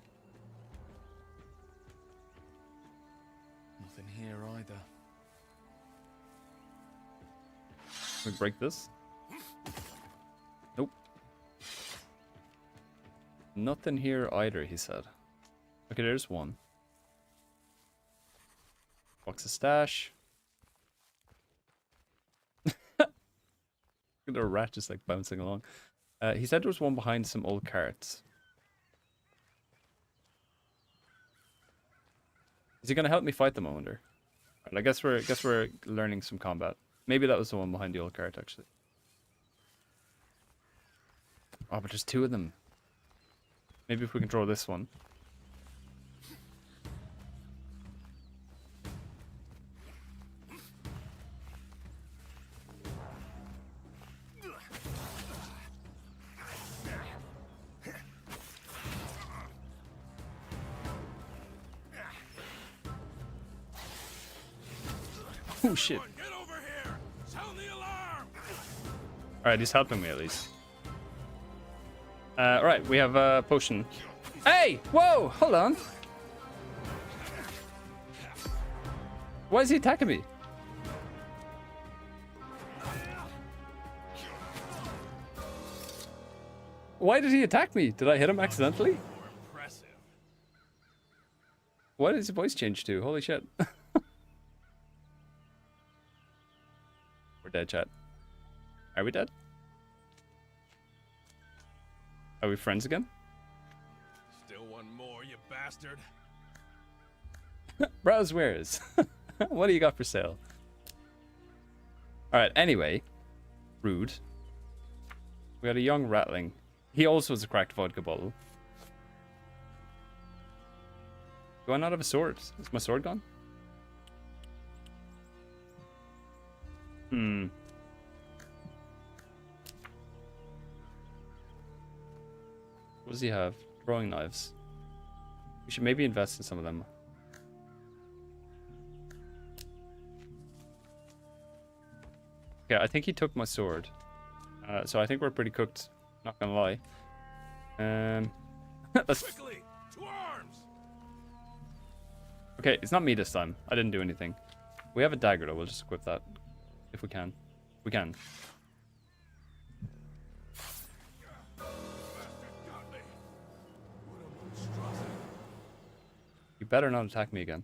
Nothing here either. Can we break this? Nope. Nothing here either, he said. Okay, there's one. Box of stash. The rat just like bouncing along. He said there was one behind some old carts. Is he gonna help me fight them, I wonder? Right, I guess we're learning some combat. Maybe that was the one behind the old cart, actually. Oh, but there's two of them. Maybe if we can throw this one. Oh shit. Get over here! Sound the alarm! Alright, he's helping me at least. Right, we have a potion. Hey! Whoa! Hold on! Why is he attacking me? Why did he attack me? Did I hit him accidentally? Impressive. What did his voice change to? Holy shit. We're dead, chat. Are we dead? Are we friends again? Still one more, you bastard. Browse wares. What do you got for sale? Alright, anyway. Rude. We got a young ratling. He also has a cracked vodka bottle. Do I not have a sword? Is my sword gone? Hmm. What does he have? Throwing knives. We should maybe invest in some of them. Okay, I think he took my sword. So I think we're pretty cooked. Not gonna lie. Let's... Quickly, to arms! Okay, it's not me this time. I didn't do anything. We have a dagger though. We'll just equip that if we can. We can. You better not attack me again.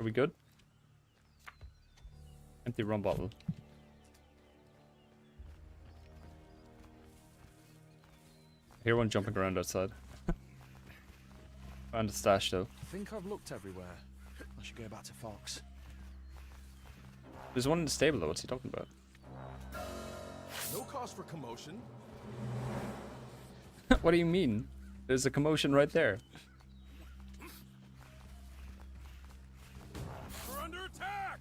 Are we good? Empty rum bottle. I hear one jumping around outside. Found a stash though. I think I've looked everywhere. I should go back to Fox. There's one in the stable though. What's he talking about? No cause for commotion. What do you mean? There's a commotion right there. We're under attack!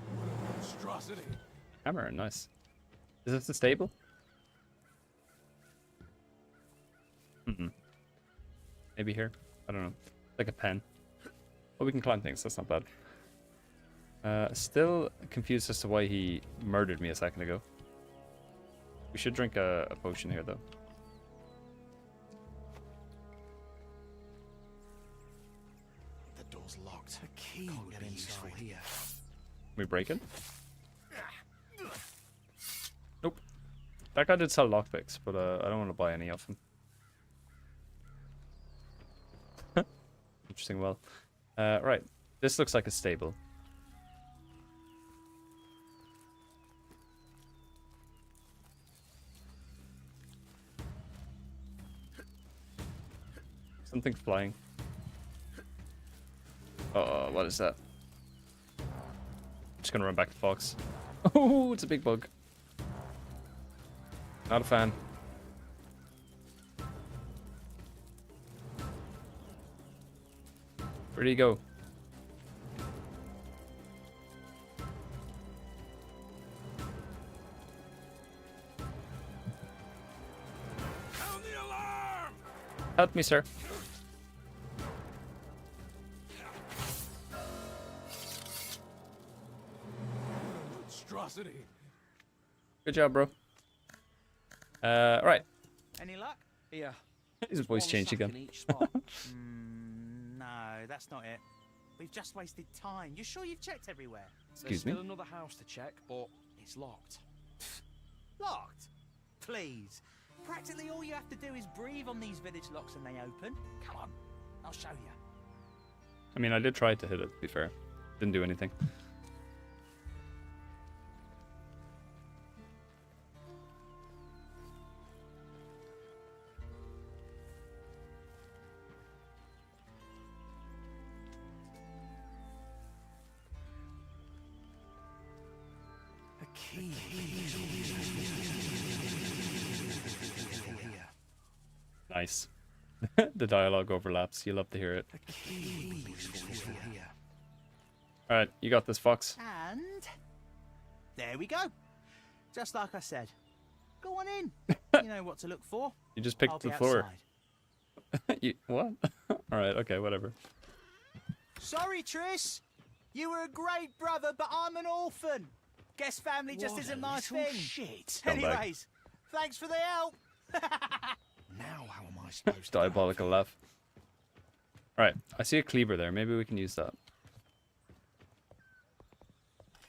What a monstrosity! Hammer, nice. Is this the stable? Maybe here? I don't know. Like a pen. Oh, we can climb things. That's not bad. Still confused as to why he murdered me a second ago. We should drink a potion here, though. The door's locked. A key would be useful here. Can we break it? Nope. That guy did sell lockpicks, but I don't want to buy any of them. Interesting. Well, right. This looks like a stable. Something's flying. Oh, what is that? Just gonna run back to Fox. Oh, it's a big bug. Not a fan. Where'd he go? Sound the alarm! Help me, sir. Monstrosity! Good job, bro. Right. Any luck? Here. His voice One changed sack again. in each spot. No, that's not it. We've just wasted time. You sure you've checked everywhere? Excuse There's me? still another house to check, but it's locked. Locked? Please. Practically all you have to do is breathe on these village locks and they open. Come on, I'll show you. I mean, I did try to hit it, to be fair. Didn't do anything. A key. Here. Nice. The dialogue overlaps. You love to hear it. A key would be useful here. Alright, you got this, Fox. And there we go. Just like I said. Go on in. You know what to look for. You just I'll picked be the floor. outside. You, what? Alright, okay, whatever. Sorry, Triss. You were a great brother, but I'm an orphan. Guess family just What isn't a my little thing. shit. Scumbag. Anyways, thanks for the help. Now how am I supposed to Diabolical laugh. Alright, I see a cleaver there. Maybe we can use that.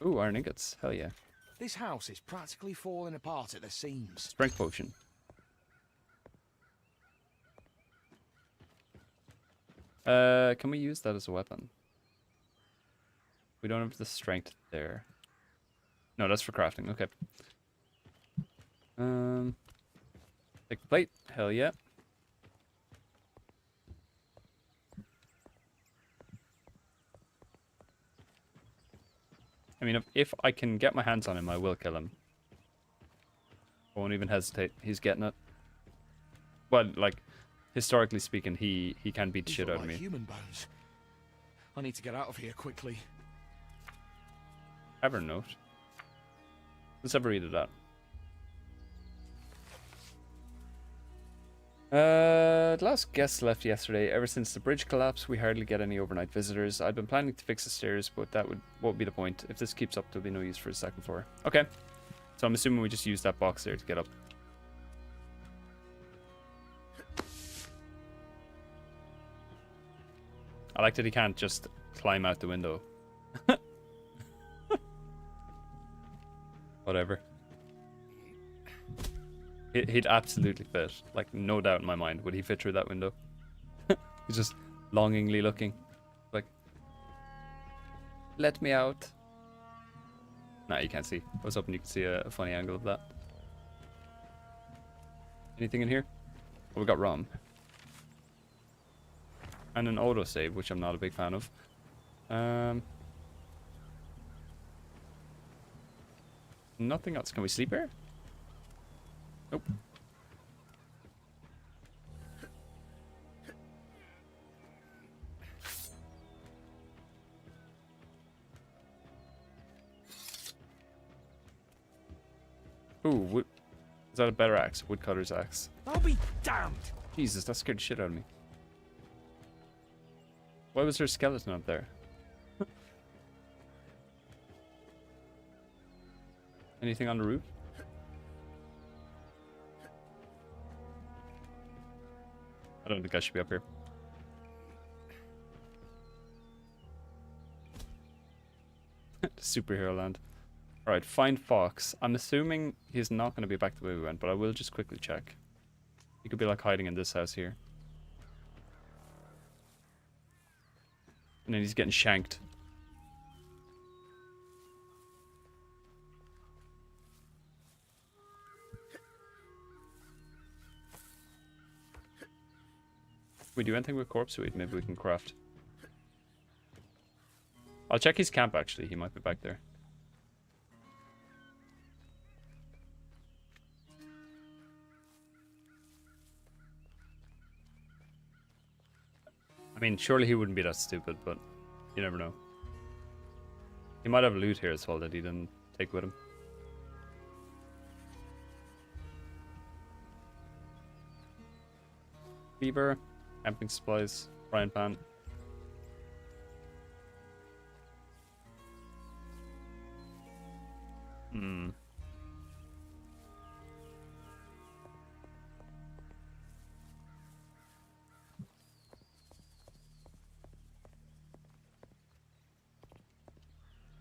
Ooh, iron ingots. Hell yeah. This house is practically falling apart at the seams. Strength potion. Can we use that as a weapon? We don't have the strength there. No, that's for crafting. Okay. Take the plate. Hell yeah. I mean, if I can get my hands on him, I will kill him. I won't even hesitate. He's getting it. Well, like, historically speaking, he can beat the These shit look out of like me. human bones. I need to get out of here quickly. Evernote. Let's have a read of that. The last guest left yesterday. Ever since the bridge collapsed, we hardly get any overnight visitors. I'd been planning to fix the stairs, but that won't be the point. If this keeps up, there'll be no use for the second floor. Okay. So I'm assuming we just use that box there to get up. I like that he can't just climb out the window. Whatever. He'd absolutely fit. Like, no doubt in my mind. Would he fit through that window? He's just longingly looking. Like, let me out. Nah, you can't see. I was hoping you could see a funny angle of that. Anything in here? Oh, we got rum. And an autosave, which I'm not a big fan of. Nothing else. Can we sleep here? Nope. Ooh, is that a better axe? Woodcutter's axe. I'll be damned! Jesus, that scared the shit out of me. Why was there a skeleton up there? Anything on the roof? I don't think I should be up here. Superhero land. Alright, find Fox. I'm assuming he's not going to be back the way we went, but I will just quickly check. He could be like hiding in this house here. And then he's getting shanked. If we do anything with corpse weed, maybe we can craft. I'll check his camp actually, he might be back there. I mean, surely he wouldn't be that stupid, but you never know. He might have loot here as well that he didn't take with him. Beaver, camping supplies, frying pan.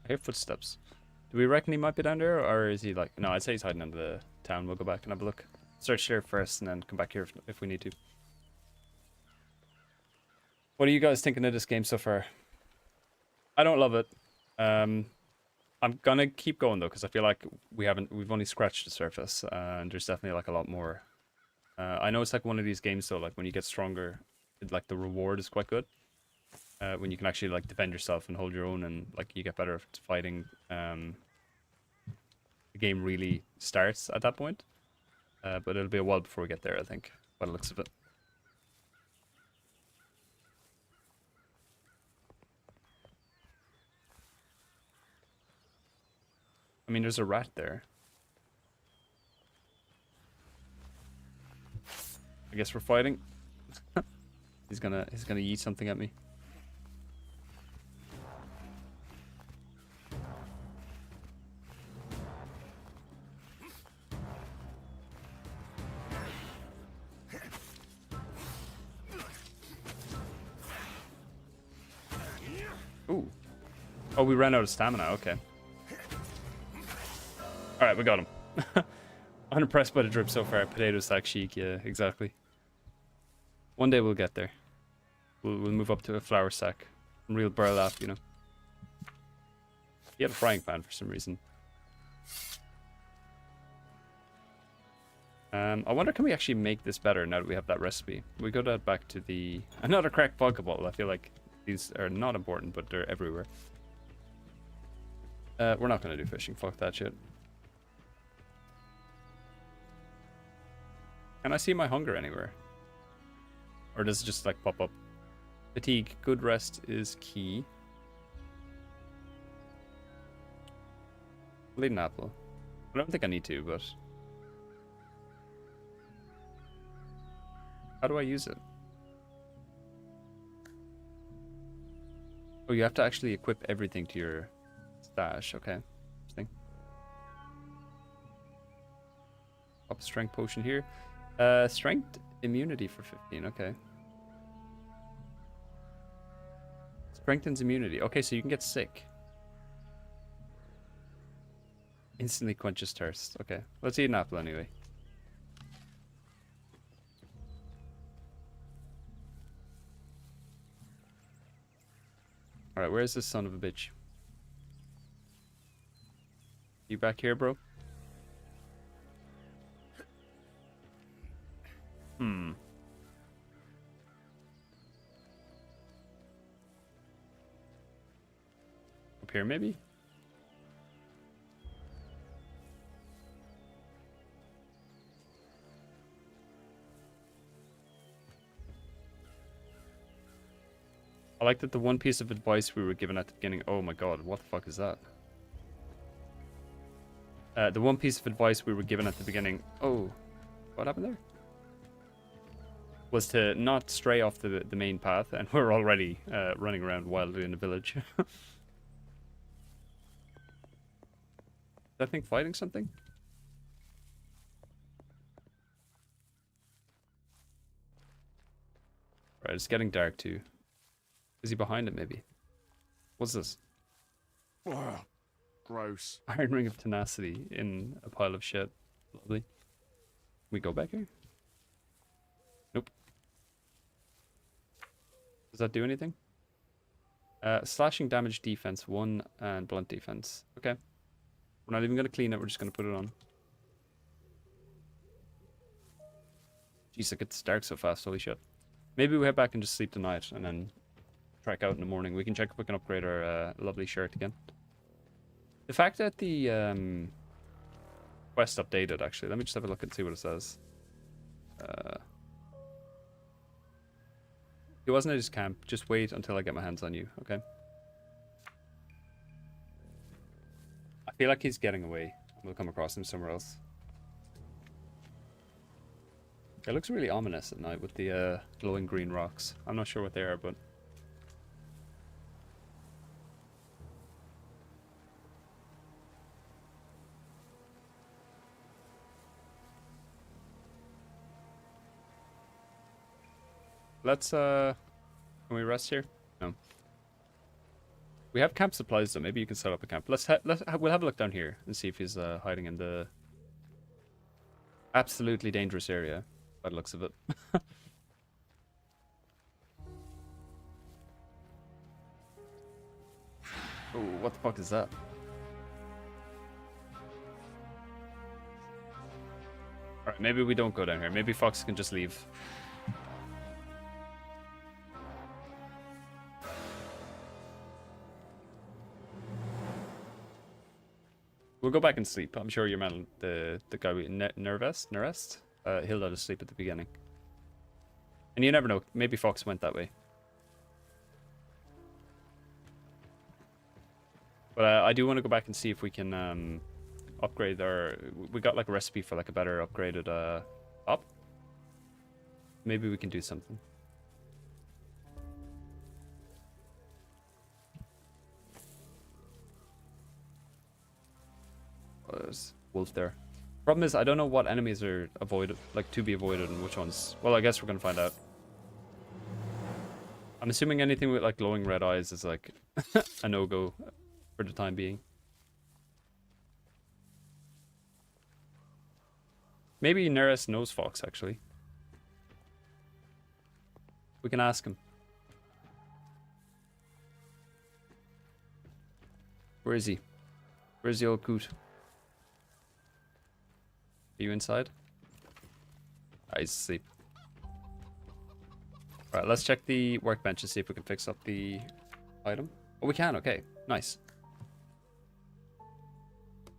I hear footsteps. Do we reckon he might be down there, or is he like... No, I'd say he's hiding under the town. We'll go back and have a look. Search there first and then come back here if we need to. What are you guys thinking of this game so far? I don't love it. I'm gonna keep going though, because I feel like we've only scratched the surface, and there's definitely like a lot more. I know it's like one of these games though, like when you get stronger, like the reward is quite good. When you can actually like defend yourself and hold your own, and like you get better at fighting. The game really starts at that point, but it'll be a while before we get there, I think, by the looks of it. I mean, there's a rat there. I guess we're fighting. He's gonna yeet something at me. Ooh. Oh, we ran out of stamina. Okay. Alright, we got him. Unimpressed by the drip so far. Potato sack chic, yeah, exactly. One day we'll get there. We'll move up to a flour sack. Real burlap, you know. He had a frying pan for some reason. I wonder, can we actually make this better now that we have that recipe? We go back to the... Another cracked vodka bottle. I feel like these are not important, but they're everywhere. We're not going to do fishing. Fuck that shit. Can I see my hunger anywhere? Or does it just like pop up? Fatigue. Good rest is key. I'll eat an apple. I don't think I need to, but... How do I use it? Oh, you have to actually equip everything to your stash. Okay. Interesting. Pop a strength potion here. Strength immunity for 15. Okay. Strengthens immunity. Okay, so you can get sick. Instantly quenches thirst. Okay. Let's eat an apple anyway. Alright, where's this son of a bitch? You back here, bro? Up here, maybe? I like that the one piece of advice we were given at the beginning. Oh my god, what the fuck is that? The one piece of advice we were given at the beginning. Oh, what happened there? Was to not stray off the main path, and we're already running around wildly in the village. Is that thing fighting something? Right, it's getting dark too. Is he behind it, maybe? What's this? Ugh, gross. Iron Ring of Tenacity in a pile of shit. Lovely. Can we go back here? Nope. Does that do anything? Slashing damage defense 1 and blunt defense. Okay. We're not even going to clean it, we're just going to put it on. Jeez, it gets dark so fast, holy shit. Maybe we head back and just sleep tonight and then track out in the morning. We can check if we can upgrade our lovely shirt again. The fact that the quest updated, actually. Let me just have a look and see what it says. He wasn't at his camp. Just wait until I get my hands on you, okay? I feel like he's getting away. We'll come across him somewhere else. It looks really ominous at night with the glowing green rocks. I'm not sure what they are, but... Let's, can we rest here? No. We have camp supplies, though. Maybe you can set up a camp. We'll have a look down here and see if he's hiding in the absolutely dangerous area, by the looks of it. Oh, what the fuck is that? Alright, maybe we don't go down here. Maybe Fox can just leave. We'll go back and sleep. I'm sure your man, the guy, Nerest, he'll let us sleep at the beginning. And you never know. Maybe Fox went that way. But I do want to go back and see if we can upgrade our... We got like a recipe for like a better upgraded up. Maybe we can do something. Oh, there's wolf there. Problem is, I don't know what enemies are avoided, like to be avoided, and which ones. Well, I guess we're gonna find out. I'm assuming anything with like glowing red eyes is like a no-go for the time being. Maybe Neris knows Fox, actually. We can ask him. Where is he? Where's the old coot? Are you inside? Ah, he's asleep. Alright, let's check the workbench and see if we can fix up the item. Oh, we can, okay. Nice.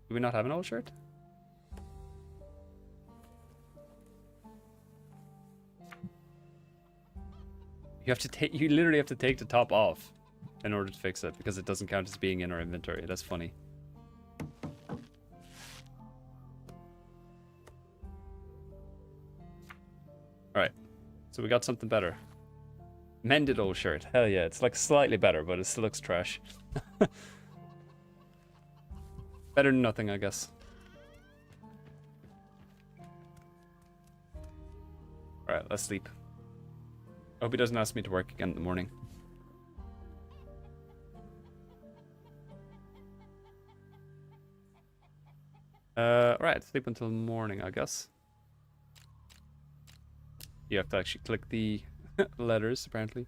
Do we not have an old shirt? You have to take, you literally have to take the top off in order to fix it because it doesn't count as being in our inventory. That's funny. Alright. So we got something better. Mended old shirt. Hell yeah, it's like slightly better, but it still looks trash. Better than nothing, I guess. Alright, let's sleep. I hope he doesn't ask me to work again in the morning. Right, sleep until morning, I guess. You have to actually click the letters, apparently.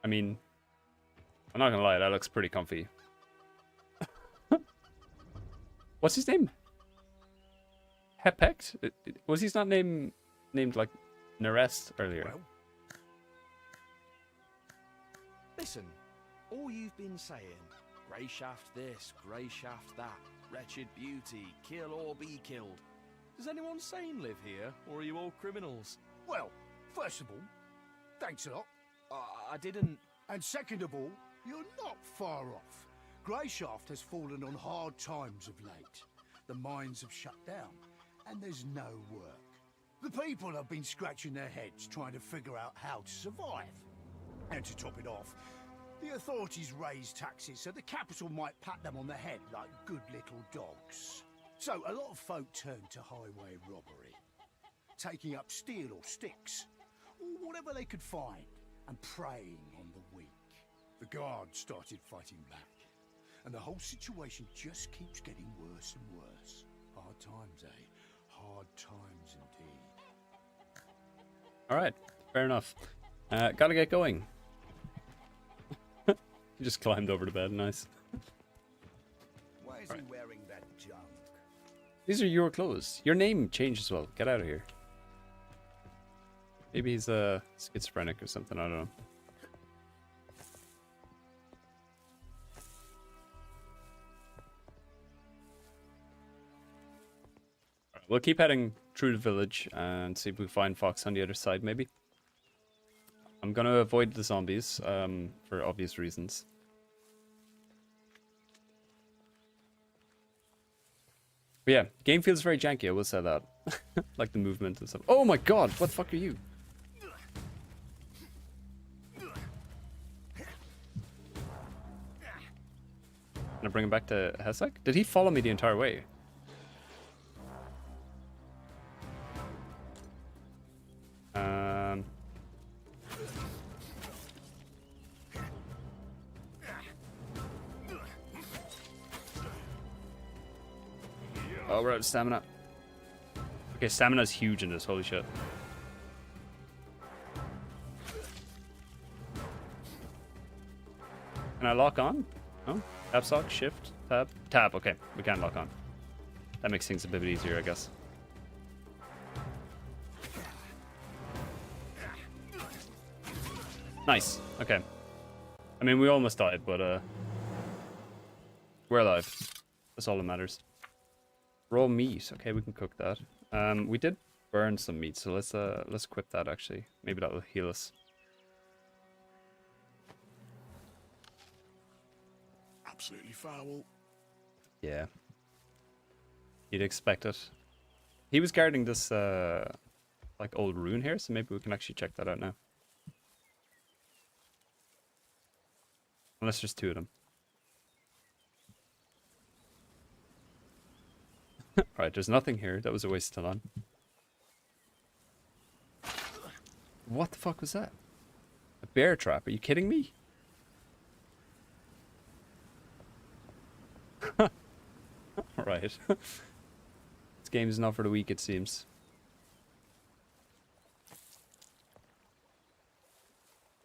I mean, I'm not gonna lie, that looks pretty comfy. What's his name? Hepect? Was his not named like Nerest earlier? Well, listen, all you've been saying, grey shaft this, grey shaft that, wretched beauty, kill or be killed. Does anyone sane live here, or are you all criminals? Well, first of all, thanks a lot. I didn't... And second of all, you're not far off. Greyshaft has fallen on hard times of late. The mines have shut down, and there's no work. The people have been scratching their heads trying to figure out how to survive. And to top it off, the authorities raised taxes so the capital might pat them on the head like good little dogs. So a lot of folk turned to highway robbery, taking up steel or sticks, or whatever they could find, and preying on the weak. The guards started fighting back, and the whole situation just keeps getting worse and worse. Hard times, eh? Hard times indeed. Alright, fair enough. Gotta get going. He just climbed over the bed, nice. Why is he wearing that junk? These are your clothes. Your name changed as well. Get out of here. Maybe he's schizophrenic or something, I don't know. Alright, we'll keep heading through the village and see if we find Fox on the other side, maybe. I'm gonna avoid the zombies, for obvious reasons. But yeah, game feels very janky, I will say that. Like the movement and stuff. Oh my god, what the fuck are you? Can I bring him back to Hesek? Did he follow me the entire way? Oh, we're out of stamina. Okay, stamina's huge in this, holy shit. Can I lock on? No? Tab sock, shift, tab, tab, okay, we can lock on. That makes things a bit easier, I guess. Nice, okay. I mean, we almost died, but we're alive. That's all that matters. Raw meat, okay, we can cook that. We did burn some meat, so let's equip that actually. Maybe that will heal us. Absolutely foul. Yeah. You'd expect it. He was guarding this like old ruin here, so maybe we can actually check that out now. Unless there's two of them. Alright, there's nothing here. That was a waste of time. What the fuck was that? A bear trap? Are you kidding me? Alright. This game is not for the weak, it seems.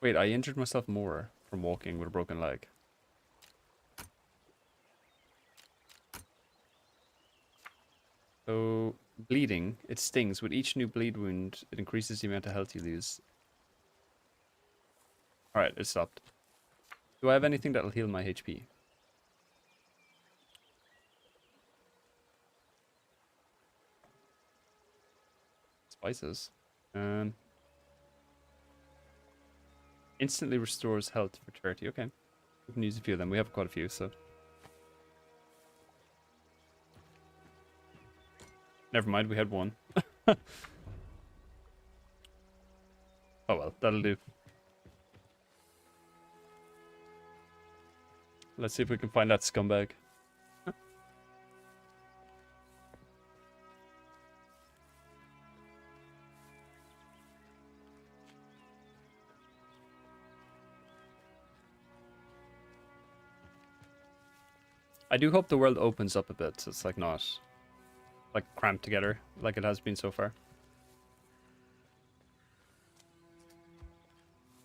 Wait, I injured myself more from walking with a broken leg. So, bleeding, it stings. With each new bleed wound, it increases the amount of health you lose. Alright, it stopped. Do I have anything that'll heal my HP? Spices. Instantly restores health for 30. Okay. We can use a few of them. We have quite a few, so. Never mind, we had one. Oh well, that'll do. Let's see if we can find that scumbag. I do hope the world opens up a bit, so it's like not like cramped together like it has been so far.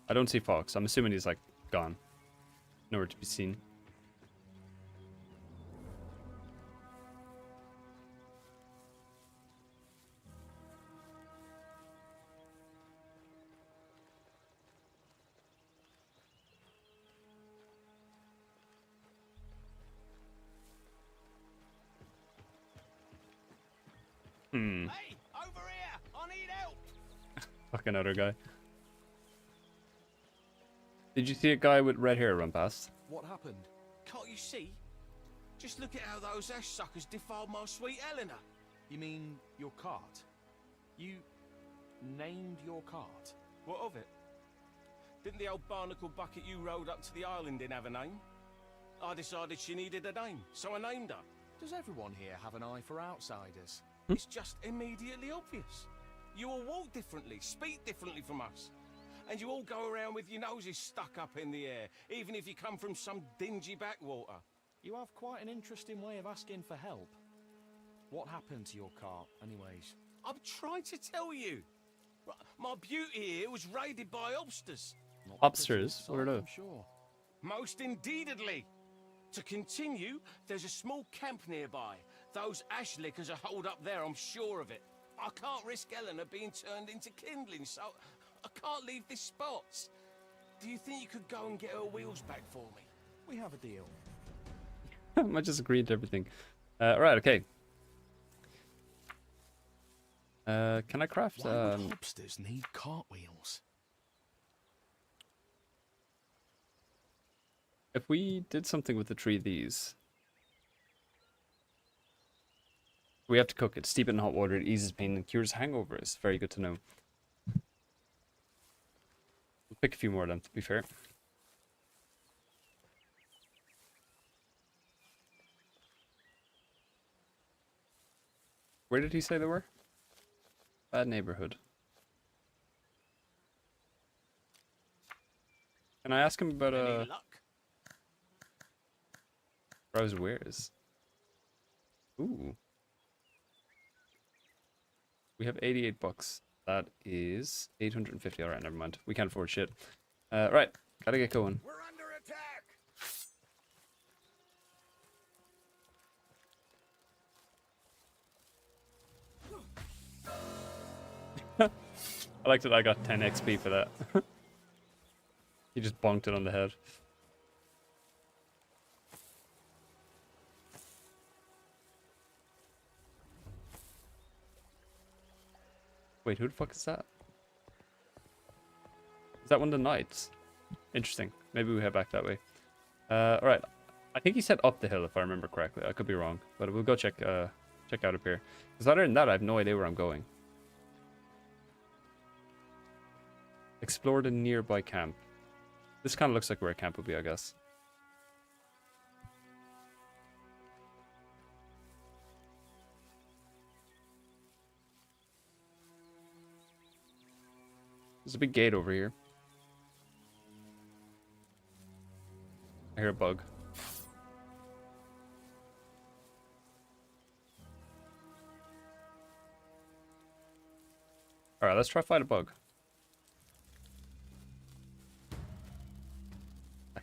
I don't see Fox. I'm assuming he's like gone. Nowhere to be seen. Hey, over here! I need help! Fucking other guy. Did you see a guy with red hair run past? What happened? Can't you see? Just look at how those ash suckers defiled my sweet Eleanor. You mean your cart? You named your cart? What of it? Didn't the old barnacle bucket you rode up to the island in have a name? I decided she needed a name, so I named her. Does everyone here have an eye for outsiders? It's just immediately obvious. You all walk differently, speak differently from us. And you all go around with your noses stuck up in the air, even if you come from some dingy backwater. You have quite an interesting way of asking for help. What happened to your cart, anyways? I'm trying to tell you. My beauty here was raided by obsters. Obsters? What are those? I'm sure. Most indeededly. To continue, there's a small camp nearby. Those ash lickers are holed up there, I'm sure of it. I can't risk Eleanor being turned into kindling, so I can't leave this spot. Do you think you could go and get her wheels back for me? We have a deal. I just agreed to everything. Right, okay. Can I craft? Why would hobsters need cartwheels? If we did something with the tree of these, we have to cook it. Steep it in hot water. It eases pain and cures hangovers. Very good to know. We'll pick a few more of them, to be fair. Where did he say they were? Bad neighborhood. Can I ask him about Any luck? browser wares? Ooh. We have 88 bucks. That is 850. All right, never mind. We can't afford shit. Right, gotta get going. We're under attack! I liked it. I got 10 XP for that. He just bonked it on the head. Wait, who the fuck is that? Is that one of the knights? Interesting. Maybe we head back that way. Alright. I think he said up the hill if I remember correctly. I could be wrong. But we'll go check out up here. Because other than that, I have no idea where I'm going. Explore the nearby camp. This kind of looks like where a camp would be, I guess. There's a big gate over here. I hear a bug. Alright, let's try fight a bug.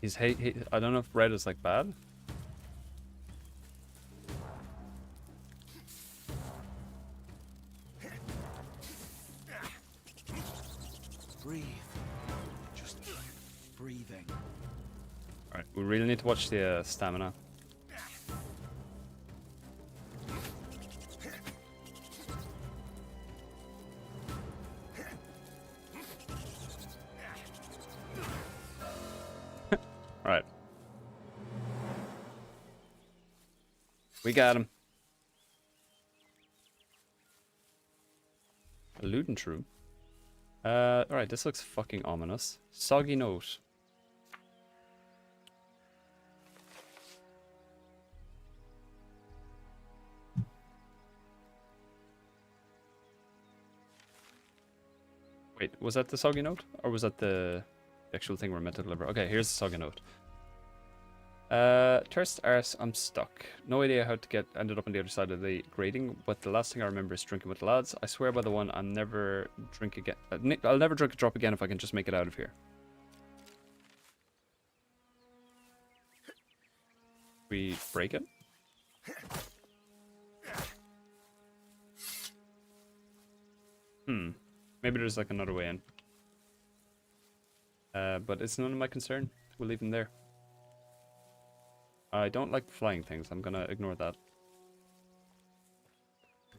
He's I don't know if red is like bad. Breathe. Just breathing. Alright, we really need to watch the stamina. Right. We got him. A Ludentrue. Alright, this looks fucking ominous. Soggy note. Wait, was that the soggy note? Or was that the actual thing we're meant to deliver? Okay, here's the soggy note. Thirst arse, I'm stuck. No idea how to ended up on the other side of the grating, but the last thing I remember is drinking with the lads. I swear by the one, I'll never drink again. I'll never drink a drop again if I can just make it out of here. We break it? Maybe there's like another way in. But it's none of my concern. We'll leave him there. I don't like flying things. I'm gonna ignore that.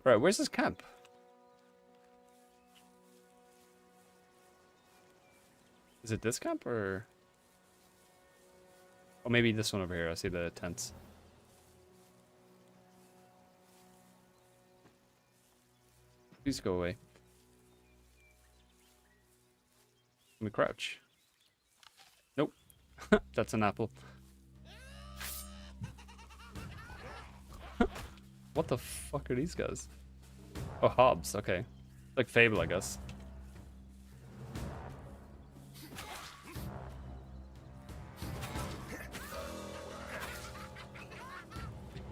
Right, where's this camp? Is it this camp or... Oh, maybe this one over here. I see the tents. Please go away. Can we crouch? Nope. That's an apple. What the fuck are these guys? Oh, Hobbs. Okay. Like Fable, I guess.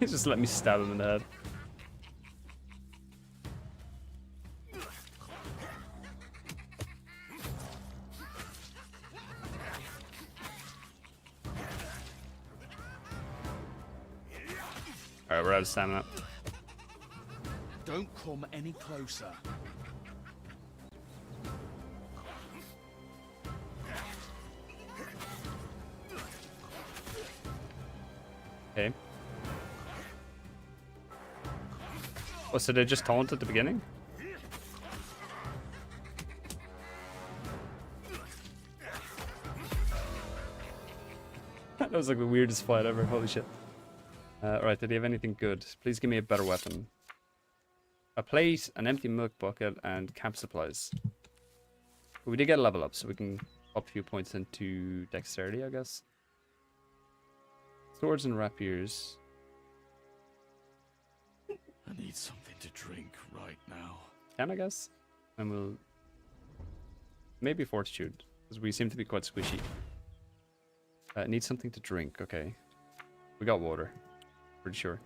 He just let me stab him in the head. Alright, we're out of stamina. Don't come any closer. Okay. Oh, so they just taunt at the beginning? That was like the weirdest fight ever. Holy shit. Alright, did he have anything good? Please give me a better weapon. A plate, an empty milk bucket, and camp supplies. But we did get a level up, so we can up a few points into dexterity, I guess. Swords and rapiers. I need something to drink right now. Can, I guess? And we'll... Maybe fortitude, because we seem to be quite squishy. Need something to drink, okay. We got water. Pretty sure.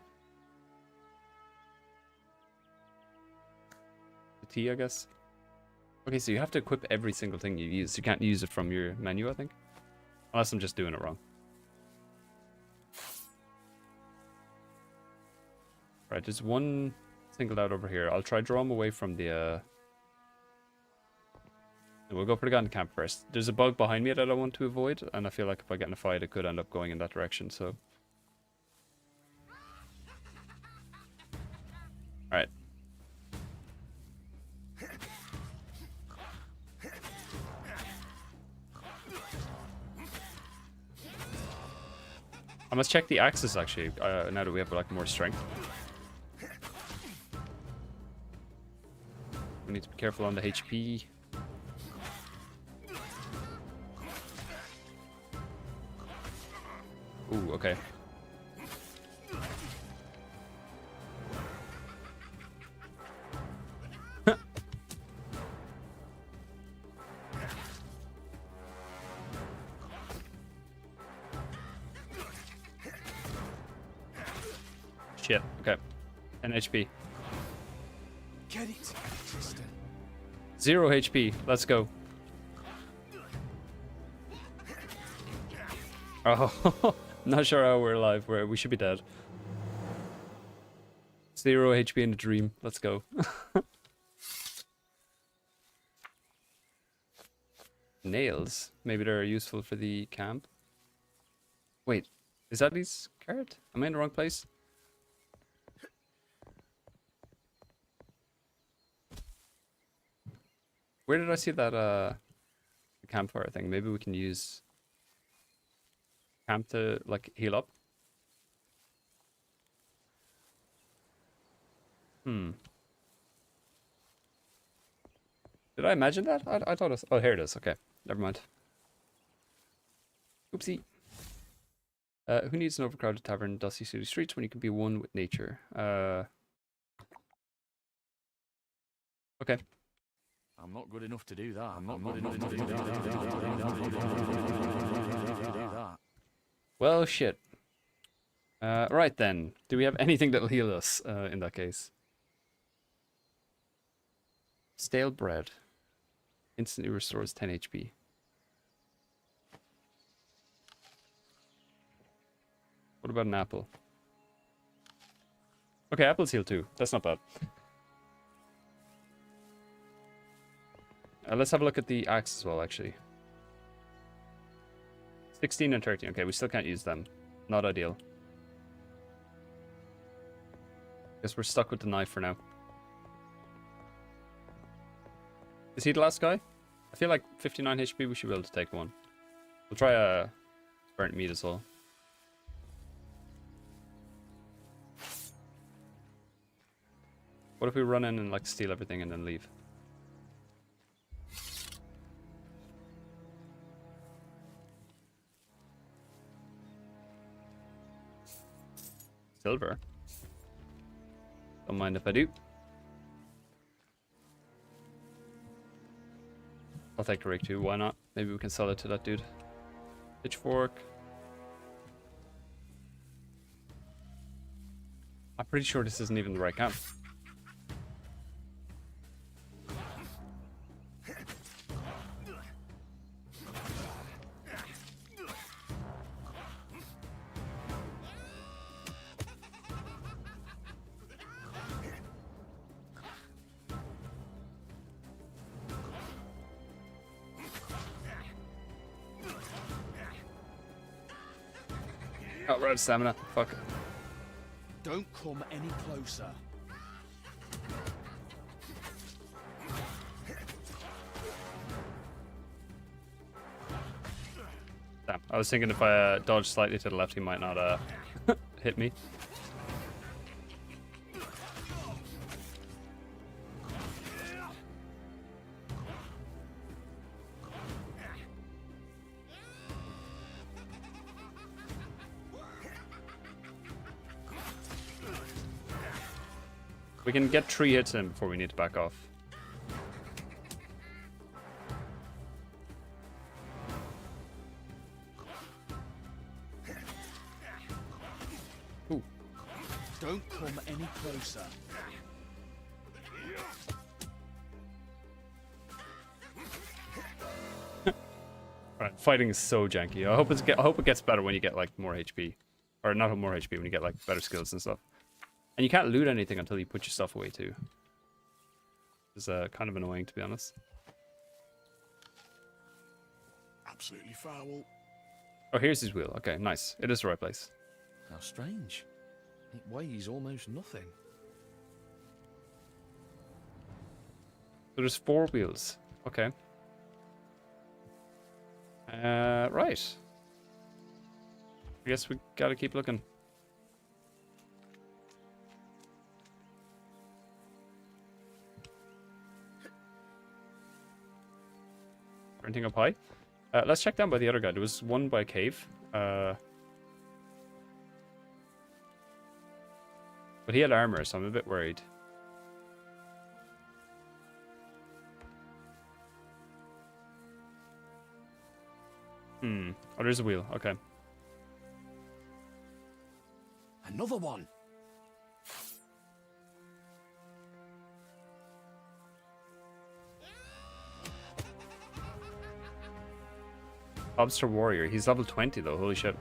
The tea, I guess. Okay, so you have to equip every single thing you use. You can't use it from your menu, I think. Unless I'm just doing it wrong. Right, there's one singled out over here. I'll try draw him away from the... We'll go for the guy in the camp first. There's a bug behind me that I want to avoid, and I feel like if I get in a fight, it could end up going in that direction, so... Alright. I must check the axes, actually, now that we have, like, more strength. We need to be careful on the HP. Ooh, okay. Shit, okay. 10 HP. Get it, Tristan. 0 HP, let's go. Oh, not sure how we're alive. We should be dead. 0 HP in a dream. Let's go. Nails. Maybe they're useful for the camp. Wait, is that his card? Am I in the wrong place? Where did I see that campfire thing? Maybe we can use... camp to like heal up. Did I imagine that? I thought it was... Oh, here it is. Okay, never mind. Oopsie. Who needs an overcrowded tavern in dusty city streets when you can be one with nature? Okay. I'm not good enough to do that. I'm not good enough to do that. Well, shit. Right then. Do we have anything that'll heal us in that case? Stale bread. Instantly restores 10 HP. What about an apple? Okay, apples heal too. That's not bad. Let's have a look at the axe as well, actually. 16 and 13. Okay, we still can't use them. Not ideal. Guess we're stuck with the knife for now. Is he the last guy? I feel like 59 HP, we should be able to take one. We'll try a burnt meat as well. What if we run in and like steal everything and then leave? Silver. Don't mind if I do. I'll take the rig too, why not? Maybe we can sell it to that dude. Pitchfork. I'm pretty sure this isn't even the right camp. Oh, we're out of stamina. Fuck. Don't come any closer. Damn. I was thinking if I dodged slightly to the left, he might not hit me. We can get 3 hits in before we need to back off. Ooh. Don't come any closer. Alright, fighting is so janky. I hope it gets better when you get like more HP. Or not more HP, when you get like better skills and stuff. And you can't loot anything until you put your stuff away too. It's kind of annoying, to be honest. Absolutely foul. Oh, here's his wheel. Okay, nice. It is the right place. How strange. It weighs almost nothing. So there's 4 wheels. Okay. Right. I guess we gotta keep looking. Renting up high. Let's check down by the other guy. There was one by a cave. But he had armor, so I'm a bit worried. Oh, there's a wheel. Okay. Another one. Lobster Warrior. He's level 20 though. Holy shit.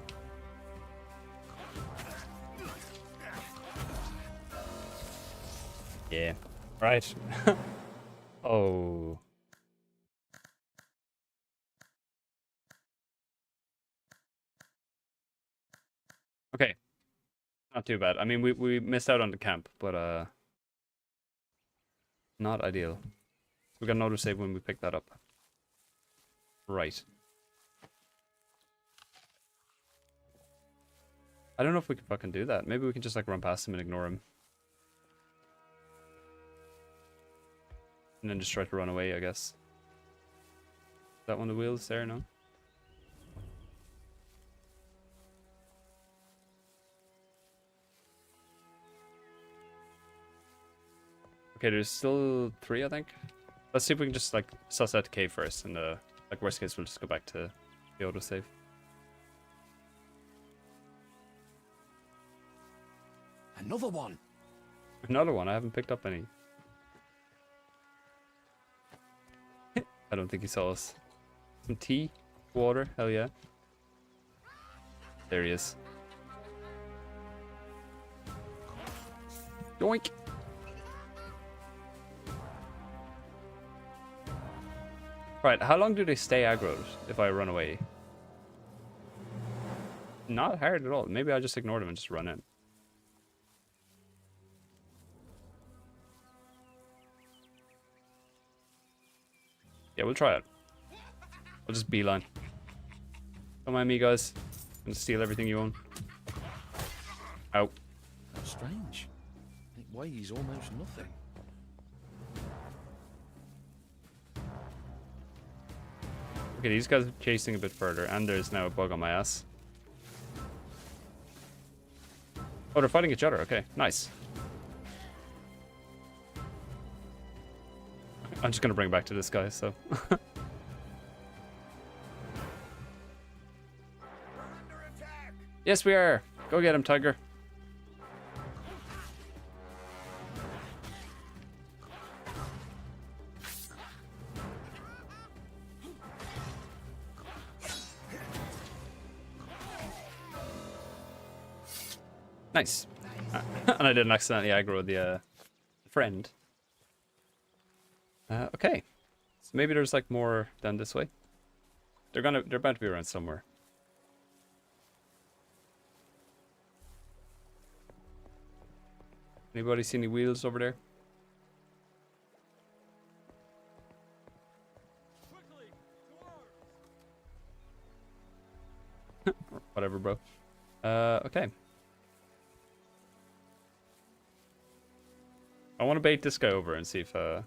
Yeah. Right. Oh. Okay. Not too bad. I mean, we missed out on the camp, but not ideal. We got another save when we pick that up. Right. I don't know if we can fucking do that. Maybe we can just like run past him and ignore him. And then just try to run away, I guess. Is that one of the wheels there? No? Okay, there's still 3, I think. Let's see if we can just like suss out the cave first, and like worst case we'll just go back to the autosave. Another one. Another one. I haven't picked up any. I don't think he saw us. Some tea, water. Hell yeah. There he is. Yoink. Right, how long do they stay aggroed if I run away? Not hard at all. Maybe I'll just ignore them and just run in. Yeah, we'll try it. I'll just beeline. Don't mind me, guys. I'm gonna steal everything you own. Ow. That's strange. It weighs almost nothing. Okay, these guys are chasing a bit further, and there's now a bug on my ass. Oh, they're fighting each other. Okay, nice. I'm just gonna bring back to this guy, so. Yes, we are. Go get him, Tiger. Nice. And I didn't accidentally aggro the friend. Okay. So maybe there's like more down this way. They're bound to be around somewhere. Anybody see any wheels over there? Whatever, bro. Okay. I want to bait this guy over and see if our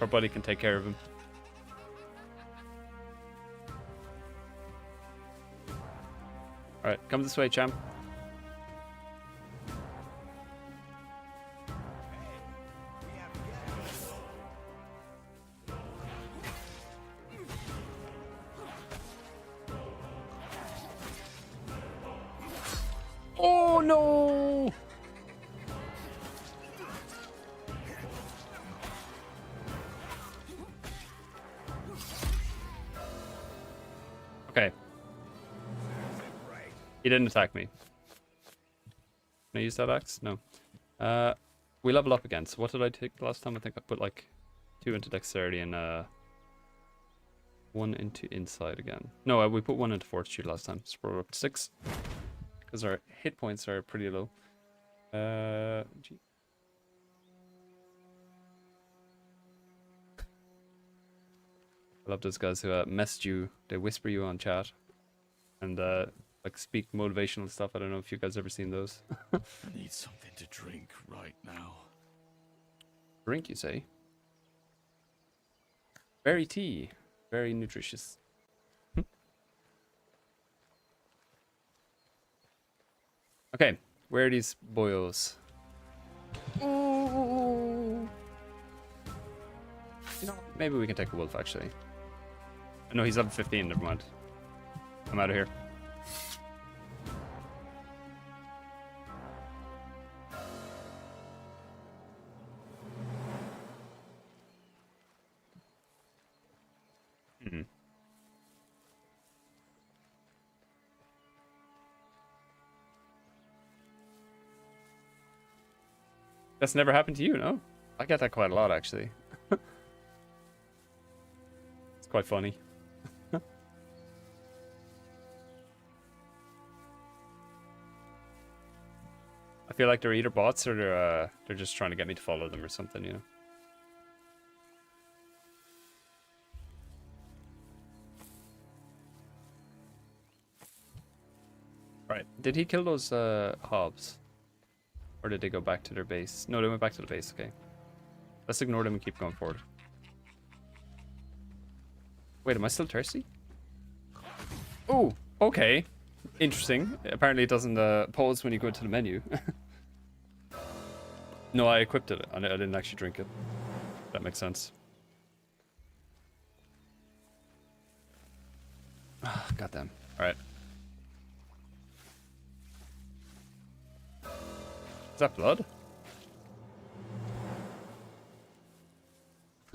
buddy can take care of him. Alright, come this way, champ. Oh no! Okay. He didn't attack me. Can I use that axe? No. We level up again. So what did I take last time? I think I put like 2 into dexterity and 1 into insight again. No, we put 1 into fortitude last time. So we're up to 6. Because our hit points are pretty low. Gee. I love those guys who message you. They whisper you on chat. And like speak motivational stuff. I don't know if you guys ever seen those. I need something to drink right now. Drink, you say? Berry tea. Very nutritious. Okay, where are these boyos? Ooh. You know, maybe we can take a wolf actually. No, he's level 15, never mind. I'm out of here. That's never happened to you, no? I get that quite a lot, actually. It's quite funny. I feel like they're either bots or they're just trying to get me to follow them or something, you know? Right. Did he kill those hobs? Or did they go back to their base? No, they went back to the base. Okay. Let's ignore them and keep going forward. Wait, am I still thirsty? Oh, okay. Interesting. Apparently it doesn't pause when you go to the menu. No, I equipped it. I didn't actually drink it. That makes sense. Goddamn. Alright. Is that blood?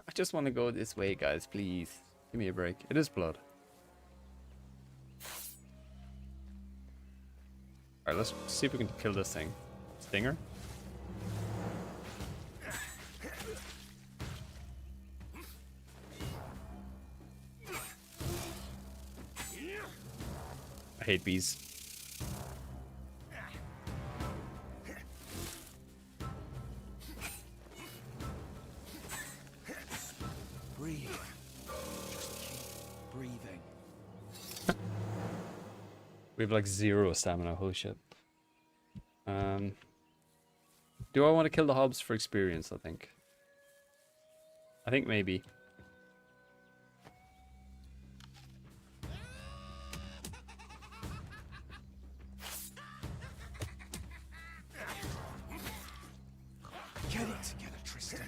I just want to go this way, guys, please. Give me a break. It is blood. Alright, let's see if we can kill this thing. Stinger? I hate bees. Breathe. Just keep breathing. We have like 0 stamina, holy shit. Do I want to kill the hobs for experience, I think? I think maybe. Get it together, Tristan.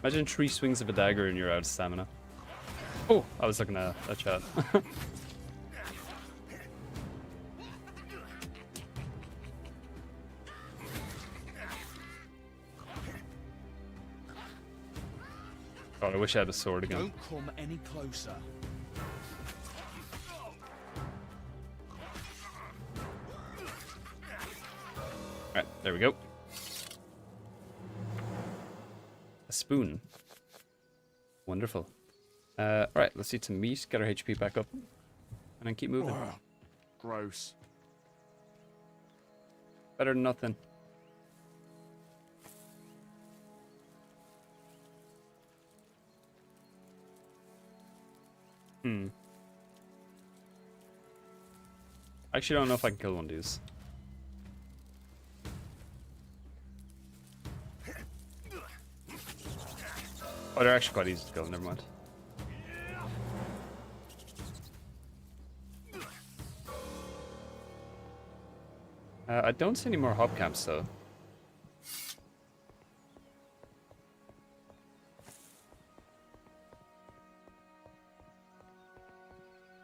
Imagine 3 swings of a dagger and you're out of stamina. Oh, I was looking at that chat. God, I wish I had a sword again. Don't come any closer. Alright, there we go. A spoon. Wonderful. Alright, let's eat some meat, get our HP back up, and then keep moving. Ugh, gross. Better than nothing. I actually don't know if I can kill one of these. Oh, they're actually quite easy to kill, never mind. I don't see any more hub camps though.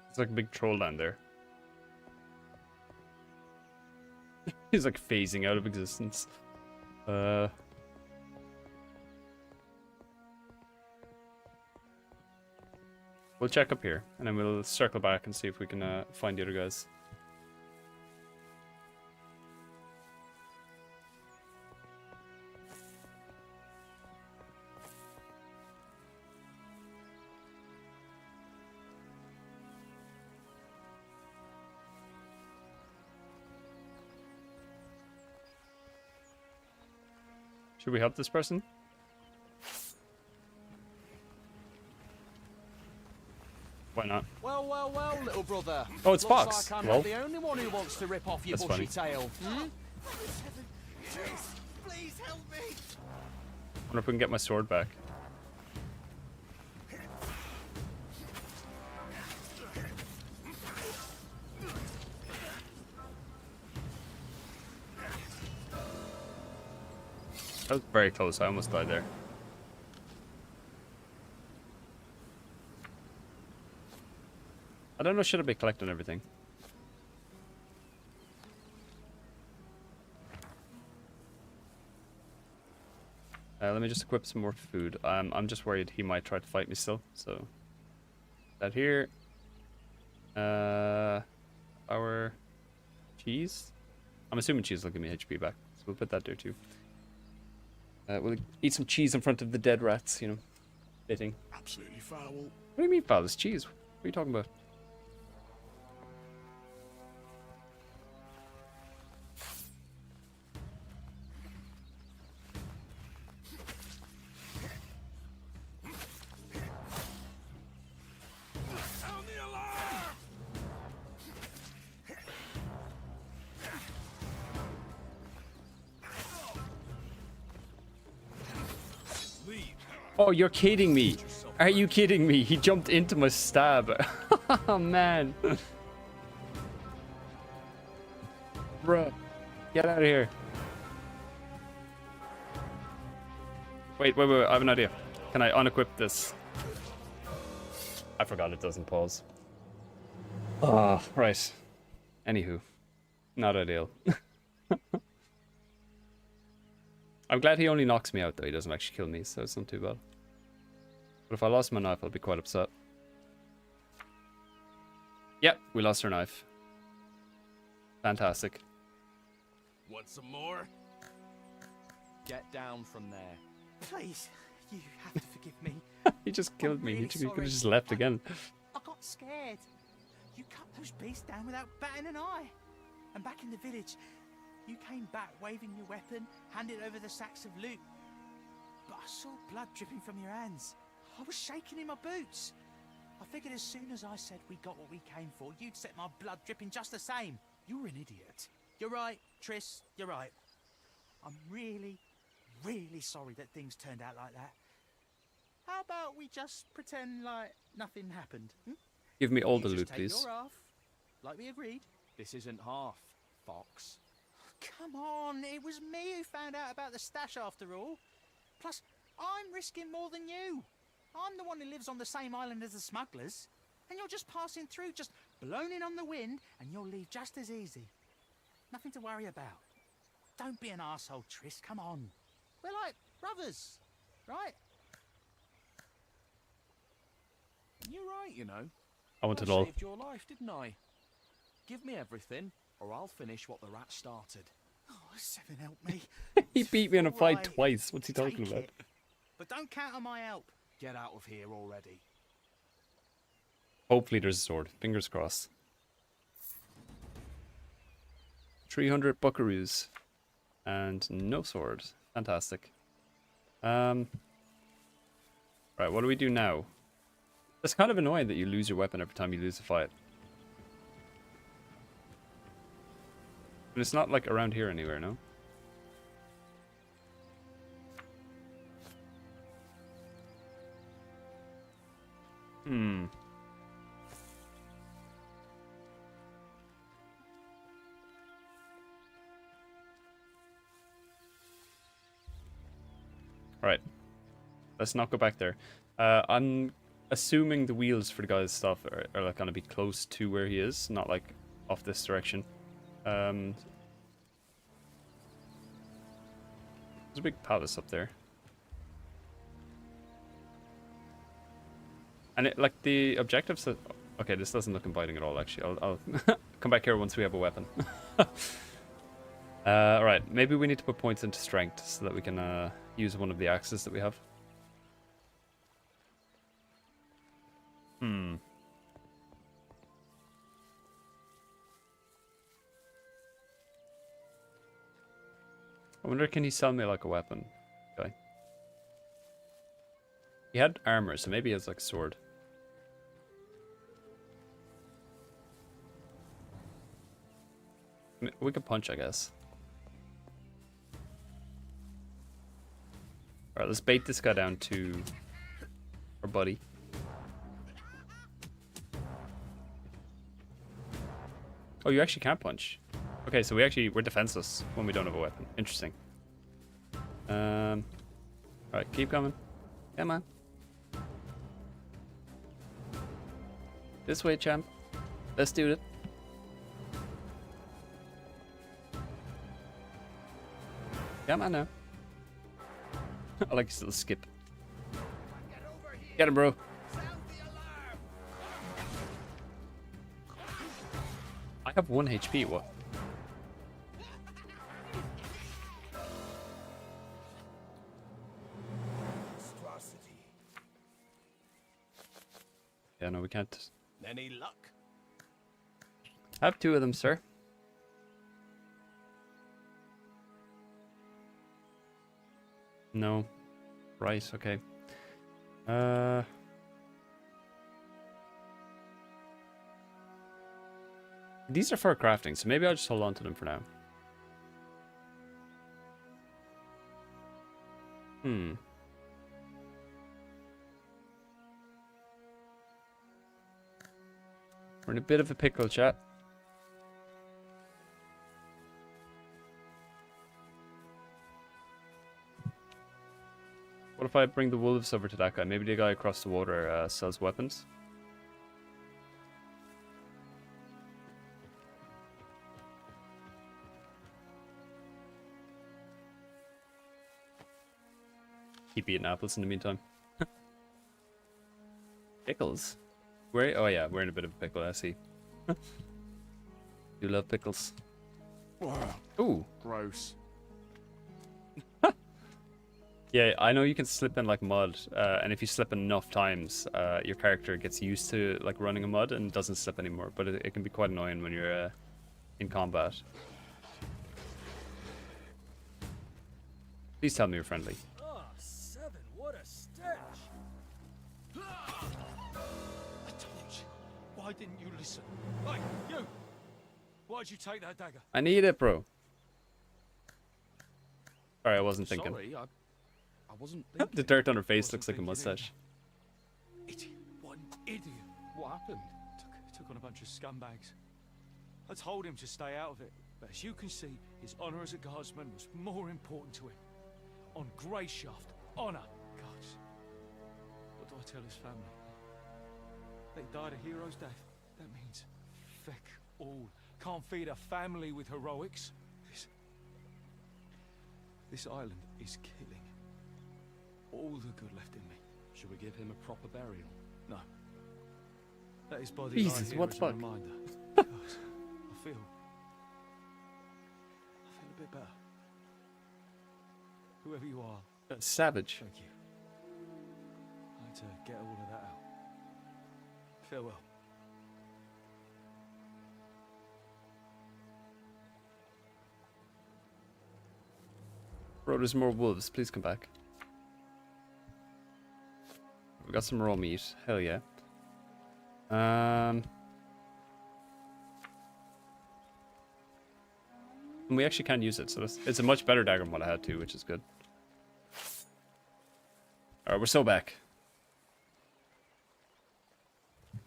It's like a big troll down there. He's like phasing out of existence. We'll check up here, and then we'll circle back and see if we can find the other guys. Should we help this person? Why not? Well, well, well, little brother. Oh, it's Looks Fox. like I'm Lol. not the only one who wants to rip off your That's bushy funny. tail. Hmm? Please help me! Wonder if we can get my sword back. That was very close. I almost died there. I don't know, should I be collecting everything? Let me just equip some more food. I'm just worried he might try to fight me still, so... That here. Our cheese? I'm assuming cheese will give me HP back, so we'll put that there too. We'll eat some cheese in front of the dead rats, you know. Fitting. Absolutely foul. What do you mean foul? It's cheese. What are you talking about? Sound the alarm! Leave. Oh, you're kidding me. Are you kidding me? He jumped into my stab. Oh, man. Bruh. Get out of here. Wait. I have an idea. Can I unequip this? I forgot it doesn't pause. Ah, right. Anywho. Not ideal. I'm glad he only knocks me out, though. He doesn't actually kill me, so it's not too bad. But if I lost my knife, I'll be quite upset. Yep, we lost our knife. Fantastic. Want some more? Get down from there. Please, you have to forgive me. He just killed me. really He could have sorry. just left again. I got scared. You cut those beasts down without batting an eye. And back in the village, you came back waving your weapon, handed over the sacks of loot. But I saw blood dripping from your hands. I was shaking in my boots. I figured as soon as I said we got what we came for, you'd set my blood dripping just the same. You're an idiot. You're right, Triss, you're right. I'm really, really sorry that things turned out like that. How about we just pretend like nothing happened? Give me all You the just loot, take please. your half, like we agreed. This isn't half, Fox. Come on, it was me who found out about the stash after all. Plus, I'm risking more than you. I'm the one who lives on the same island as the smugglers. And you're just passing through, just blown in on the wind, and you'll leave just as easy. Nothing to worry about. Don't be an arsehole, Triss, come on. We're like brothers, right? You're right, you know. I want it I all. saved your life, didn't I? Give me everything, or I'll finish what the rat started. Oh, Seven, help me. He beat me in a fight Alright, twice. What's he talking take about? it. But don't count on my help. Get out of here already. Hopefully there's a sword. Fingers crossed. 300 buckaroos. And no sword. Fantastic. Right, what do we do now? It's kind of annoying that you lose your weapon every time you lose a fight. But it's not like around here anywhere, no? Hmm. Right. Let's not go back there. I'm assuming the wheels for the guy's stuff are like gonna be close to where he is, not like off this direction. There's a big palace up there. And it, like the objectives that... Okay, this doesn't look inviting at all, actually. I'll come back here once we have a weapon. Alright, maybe we need to put points into strength so that we can use one of the axes that we have. Hmm. I wonder, can he sell me like a weapon? Okay. He had armor, so maybe he has like a sword. We could punch, I guess. Alright, let's bait this guy down to our buddy. Oh, you actually can't punch. Okay, so we're defenseless when we don't have a weapon. Interesting. Alright, keep coming. Come on. This way, champ. Let's do it. Come on now. I like his little skip. Get him, bro. have 1 HP. What? Yeah, no, we can't. Any luck? I have 2 of them, sir. No. Right, okay. These are for crafting, so maybe I'll just hold on to them for now. We're in a bit of a pickle, chat. What if I bring the wolves over to that guy? Maybe the guy across the water sells weapons. Keep eating apples in the meantime. Pickles? Oh yeah, we're in a bit of a pickle, I see. You love pickles. Ooh. Gross. Yeah, I know you can slip in like mud, and if you slip enough times, your character gets used to like running in mud and doesn't slip anymore. But it can be quite annoying when you're in combat. Please tell me you're friendly. Oh, Seven, what a stench! I told you. Why didn't you listen? Hey, you! Why'd you take that dagger? I need it, bro. Sorry, I wasn't thinking. Sorry, I wasn't thinking. The dirt on her face looks like a mustache. Idiot. What an idiot. What happened? Took on a bunch of scumbags. I told him to stay out of it, but as you can see, his honor as a guardsman was more important to him. On Greyshaft, honor. Gods. What do I tell his family? They died a hero's death. That means feck all. Can't feed a family with heroics. This island is killing all the good left in me. Should we give him a proper burial? No. Let his body Jesus, lie here what as the a fuck? reminder. God, I feel a bit better. Whoever you are, Savage. thank you. I had to get all of that out. Farewell. Bro, there's more wolves. Please come back. We got some raw meat. Hell yeah. And we actually can use it, so it's a much better dagger than what I had to, which is good. Alright, we're so back.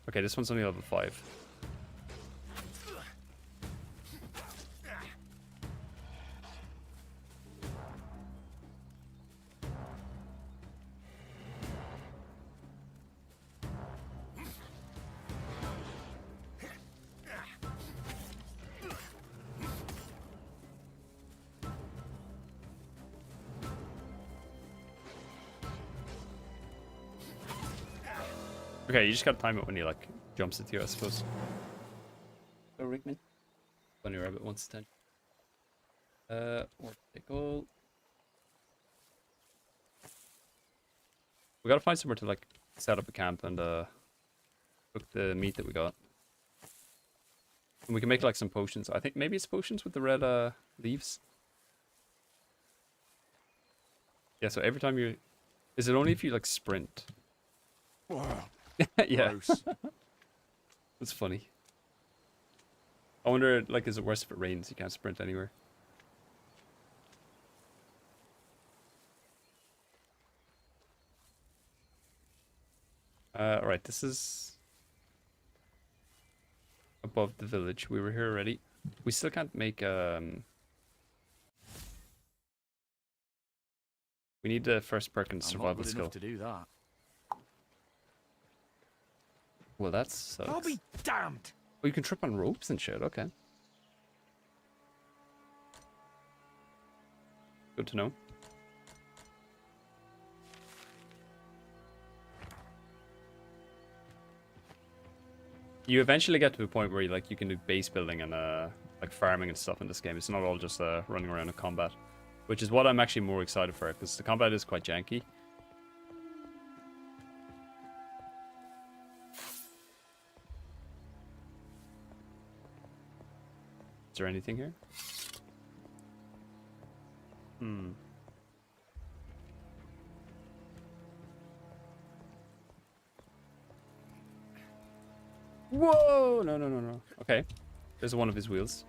Okay, this one's only level 5. Okay, you just gotta time it when he like jumps at you, I suppose. Go Rickman. Bunny rabbit wants attention. Or pickle. We gotta find somewhere to like set up a camp and cook the meat that we got. And we can make like some potions. I think maybe it's potions with the red leaves. Yeah, so every time you... Is it only if you like sprint? Yeah. That's funny. I wonder, like, is it worse if it rains? You can't sprint anywhere. Alright, this is above the village. We were here already. We still can't make, we need the first Perkins survival skill. To do that. Well, that sucks. I'll be damned! Oh, you can trip on ropes and shit. Okay. Good to know. You eventually get to a point where you can do base building and like farming and stuff in this game. It's not all just running around in combat, which is what I'm actually more excited for, because the combat is quite janky. Is there anything here? Hmm. Whoa! No, no, no, no. Okay. There's one of his wheels.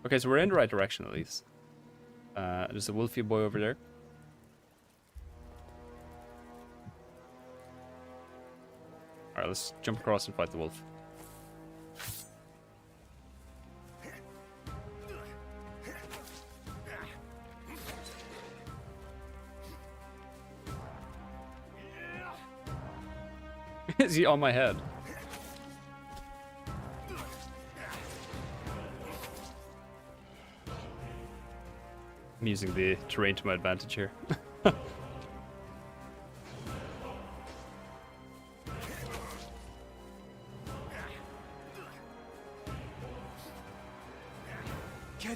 Okay, so we're in the right direction at least. There's a wolfy boy over there. Alright, let's jump across and fight the wolf. Is he on my head? I'm using the terrain to my advantage here. Get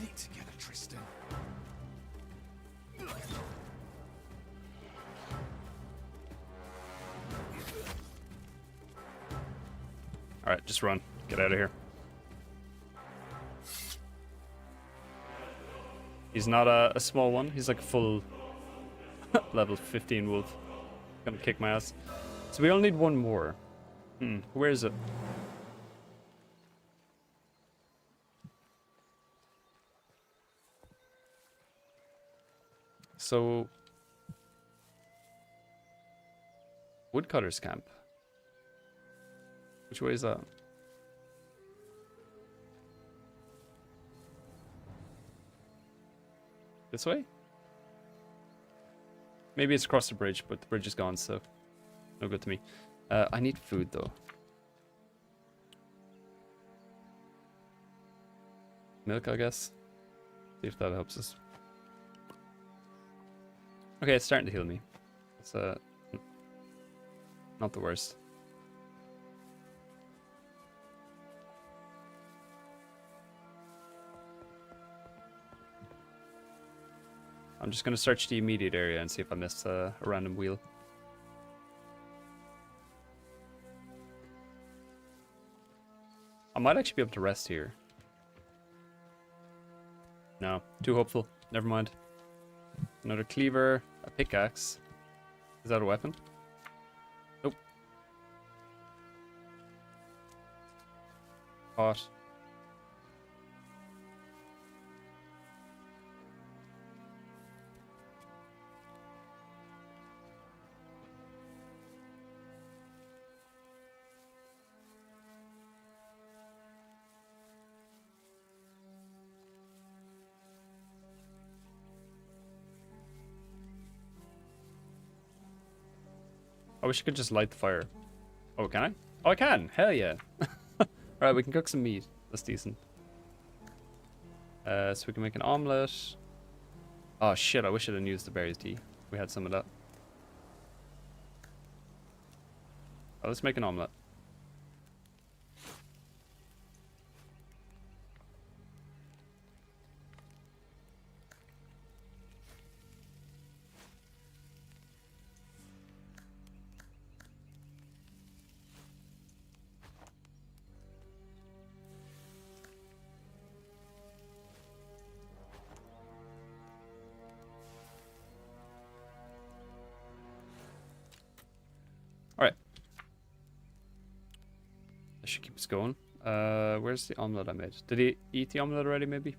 it together, Tristan. Alright, just run. Get out of here. He's not a small one. He's like a full level 15 wolf. Gonna kick my ass. So we only need one more. Where is it? So... Woodcutter's camp. Which way is that? This way? Maybe it's across the bridge, but the bridge is gone, so no good to me. I need food though. Milk, I guess. See if that helps us. Okay, it's starting to heal me. It's not the worst. I'm just going to search the immediate area and see if I missed a random wheel. I might actually be able to rest here. No, too hopeful. Never mind. Another cleaver, a pickaxe. Is that a weapon? Nope. Pot. I wish I could just light the fire. Oh, can I? Oh, I can! Hell yeah! Alright, we can cook some meat. That's decent. So we can make an omelette. Oh shit, I wish I didn't use the berries tea. We had some of that. Oh, let's make an omelette. Alright. That should keep us going. Where's the omelette I made? Did he eat the omelette already, maybe?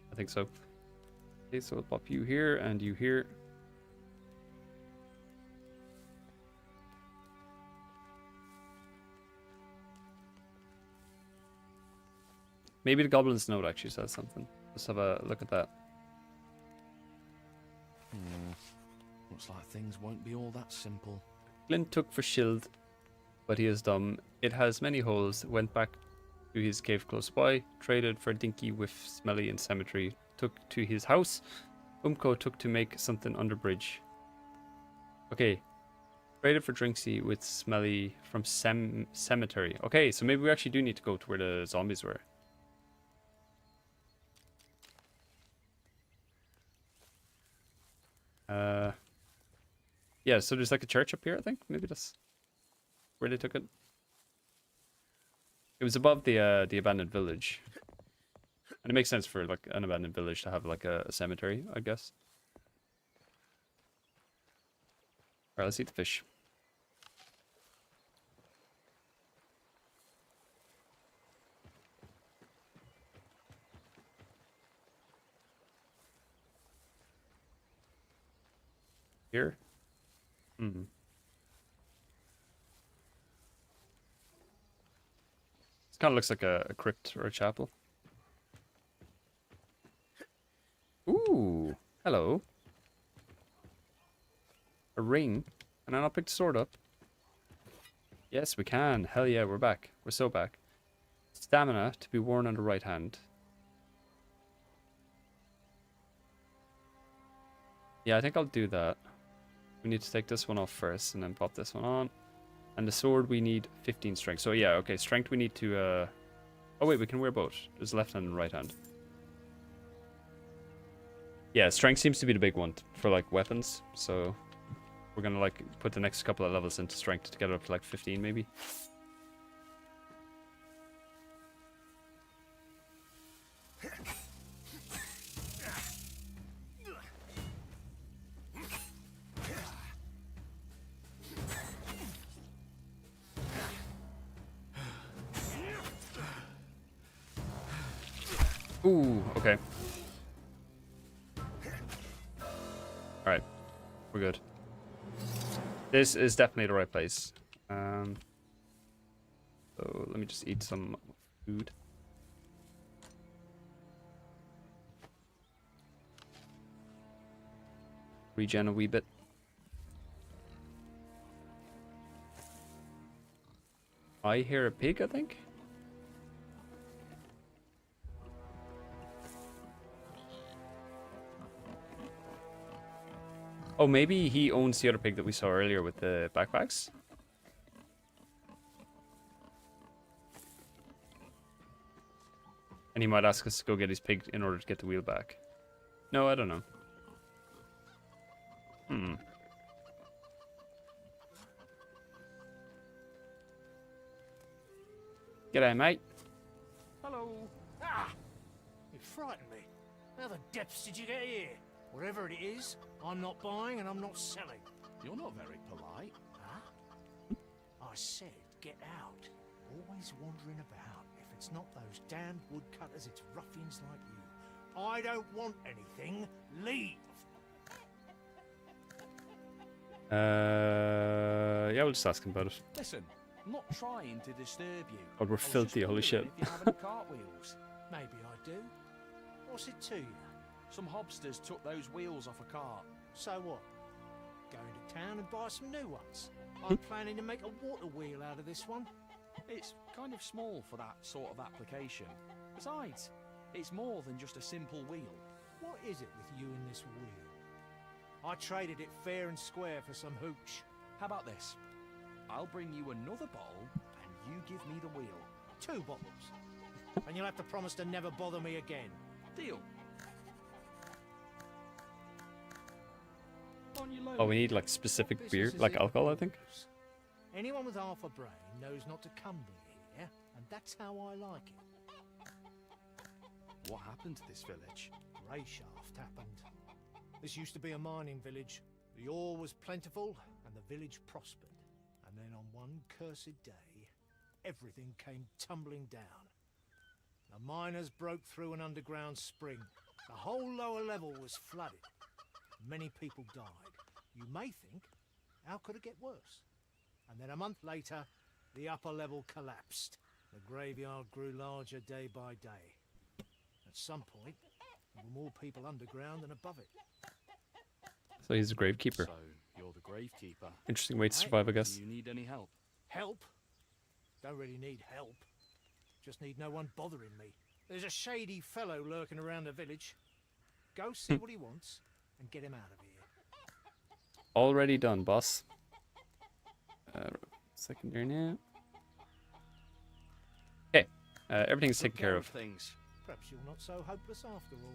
I think so. Okay, so we'll pop you here and you here. Maybe the Goblin's Note actually says something. Let's have a look at that. Looks like things won't be all that simple. Glint took for shield, but he is dumb. It has many holes. Went back to his cave close by. Traded for Dinky with Smelly in cemetery. Took to his house. Umko took to make something under bridge. Okay. Traded for Drinksy with Smelly from Cemetery. Okay, so maybe we actually do need to go to where the zombies were. Yeah, so there's like a church up here, I think. Maybe that's where they took it. It was above the abandoned village. And it makes sense for like an abandoned village to have like a cemetery, I guess. Alright, let's eat the fish. Here? Hmm. This kind of looks like a crypt or a chapel. Ooh, hello. A ring. Can I not pick the sword up? Yes, we can. Hell yeah, we're back. We're so back. Stamina to be worn on the right hand. Yeah, I think I'll do that. We need to take this one off first and then pop this one on. And the sword we need 15 strength. So yeah, okay, strength we need to... Oh wait, we can wear both. There's left hand and right hand. Yeah, strength seems to be the big one for like weapons. So we're gonna like put the next couple of levels into strength to get it up to like 15 maybe. Ooh, okay. Alright. We're good. This is definitely the right place. So let me just eat some food. Regen a wee bit. I hear a pig, I think. Oh, maybe he owns the other pig that we saw earlier with the backpacks. And he might ask us to go get his pig in order to get the wheel back. No, I don't know. G'day, mate. Hello. Ah! You frightened me. How the depths did you get here? Whatever it is, I'm not buying and I'm not selling. You're not very polite. Huh? I said get out. Always wandering about. If it's not those damned woodcutters, it's ruffians like you. I don't want anything. Leave. Yeah, we'll just ask him about it. Listen, I'm not trying to disturb you. Oh, we're filthy, holy shit. If you have any cartwheels. Maybe I do. What's it to you? Some hobsters took those wheels off a cart. So what? Going to town and buy some new ones. I'm planning to make a water wheel out of this one. It's kind of small for that sort of application. Besides, it's more than just a simple wheel. What is it with you and this wheel? I traded it fair and square for some hooch. How about this? I'll bring you another bottle, and you give me the wheel. 2 bottles. And you'll have to promise to never bother me again. Deal. On your load. Oh, we need like specific beer, like alcohol, I think. Anyone with half a brain knows not to come near here, and that's how I like it. What happened to this village? Grayshaft happened. This used to be a mining village. The ore was plentiful, and the village prospered. And then on one cursed day, everything came tumbling down. The miners broke through an underground spring. The whole lower level was flooded. Many people died. You may think, how could it get worse? And then a month later, the upper level collapsed. The graveyard grew larger day by day. At some point, there were more people underground than above it. So he's a gravekeeper. So, you're the gravekeeper. Interesting way to survive, I guess. Do you need any help? Help? Don't really need help. Just need no one bothering me. There's a shady fellow lurking around the village. Go see what he wants and get him out of here. Already done, boss. secondary now. Okay, everything's taken care of. Things. Perhaps you're not so hopeless after all.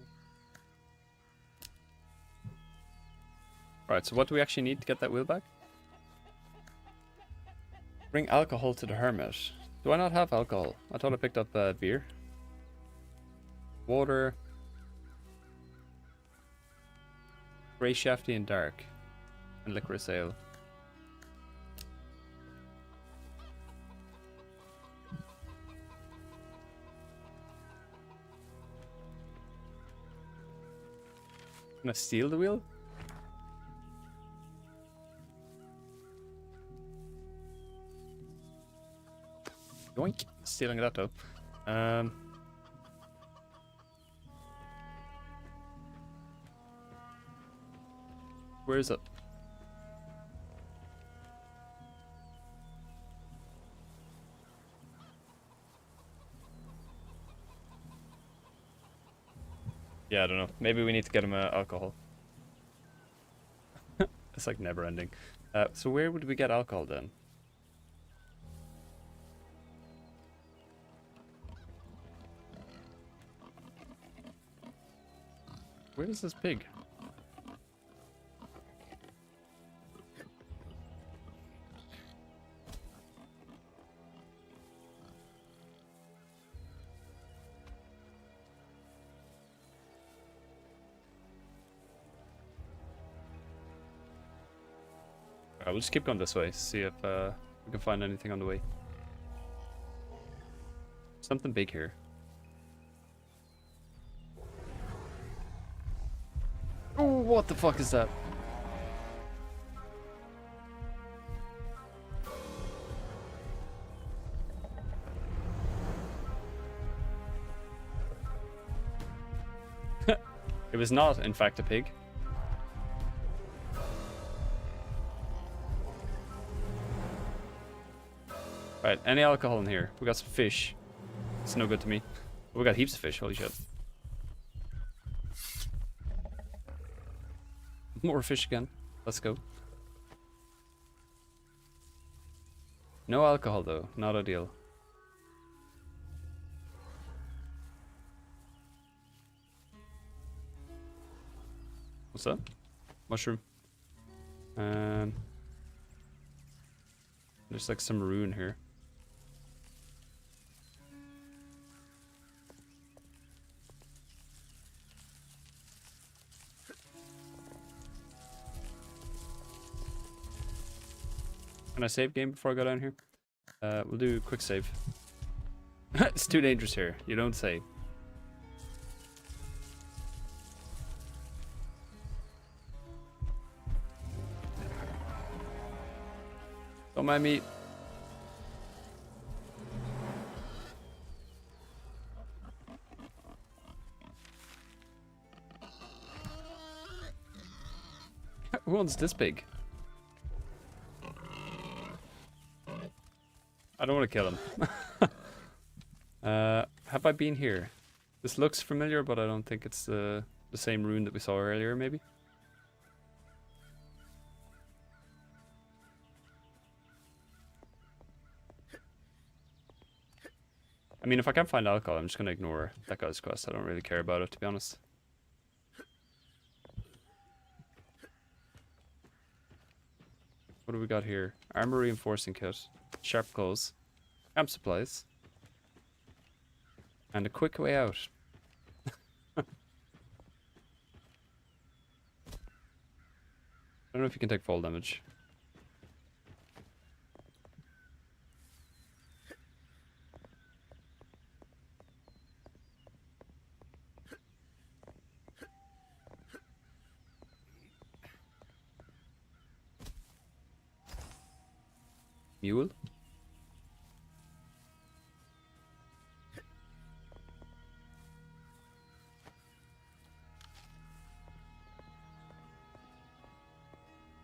Right, so what do we actually need to get that wheel back? Bring alcohol to the hermit. Do I not have alcohol? I thought I picked up beer. Water. Grey Shafty and Dark. And licorice ale. Gonna steal the wheel? Yoink. Stealing that though. Where is it? Yeah, I don't know. Maybe we need to get him alcohol. It's like never ending. So where would we get alcohol then? Where is this pig? We'll just keep going this way, see if we can find anything on the way. Something big here. Oh, what the fuck is that? It was not, in fact, a pig. Right, any alcohol in here? We got some fish. It's no good to me. We got heaps of fish, holy shit. More fish again. Let's go. No alcohol though, not ideal. What's that? Mushroom. There's like some rune here. Can I save game before I go down here? We'll do a quick save. It's too dangerous here. You don't save. Don't mind me. Who wants this big? I don't want to kill him. Have I been here? This looks familiar, but I don't think it's the same rune that we saw earlier, maybe? I mean, if I can't find alcohol, I'm just going to ignore that guy's quest. I don't really care about it, to be honest. What do we got here? Armor reinforcing kit. Sharp claws. Camp supplies. And a quick way out. I don't know if you can take fall damage. Mule?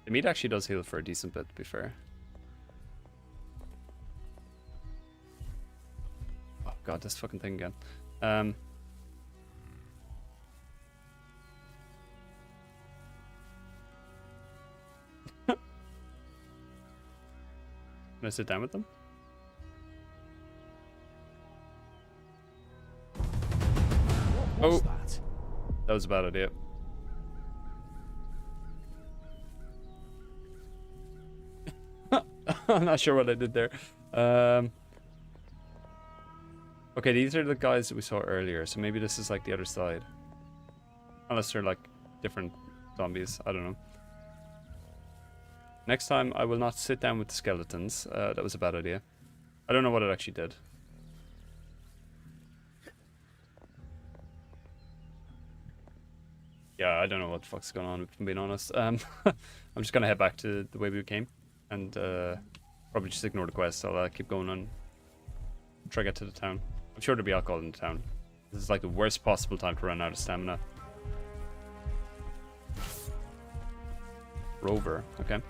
The meat actually does heal for a decent bit, to be fair. Oh god, this fucking thing again. Can I sit down with them? What was Oh. that? That was a bad idea. I'm not sure what I did there. Okay, these are the guys that we saw earlier, so maybe this is like the other side. Unless they're like different zombies, I don't know. Next time I will not sit down with the skeletons. That was a bad idea. I don't know what it actually did. Yeah, I don't know what the fuck's going on, if I'm being honest. I'm just gonna head back to the way we came. And probably just ignore the quest. I'll keep going on. Try to get to the town. I'm sure there'll be alcohol in the town. This is like the worst possible time to run out of stamina. Rover, okay.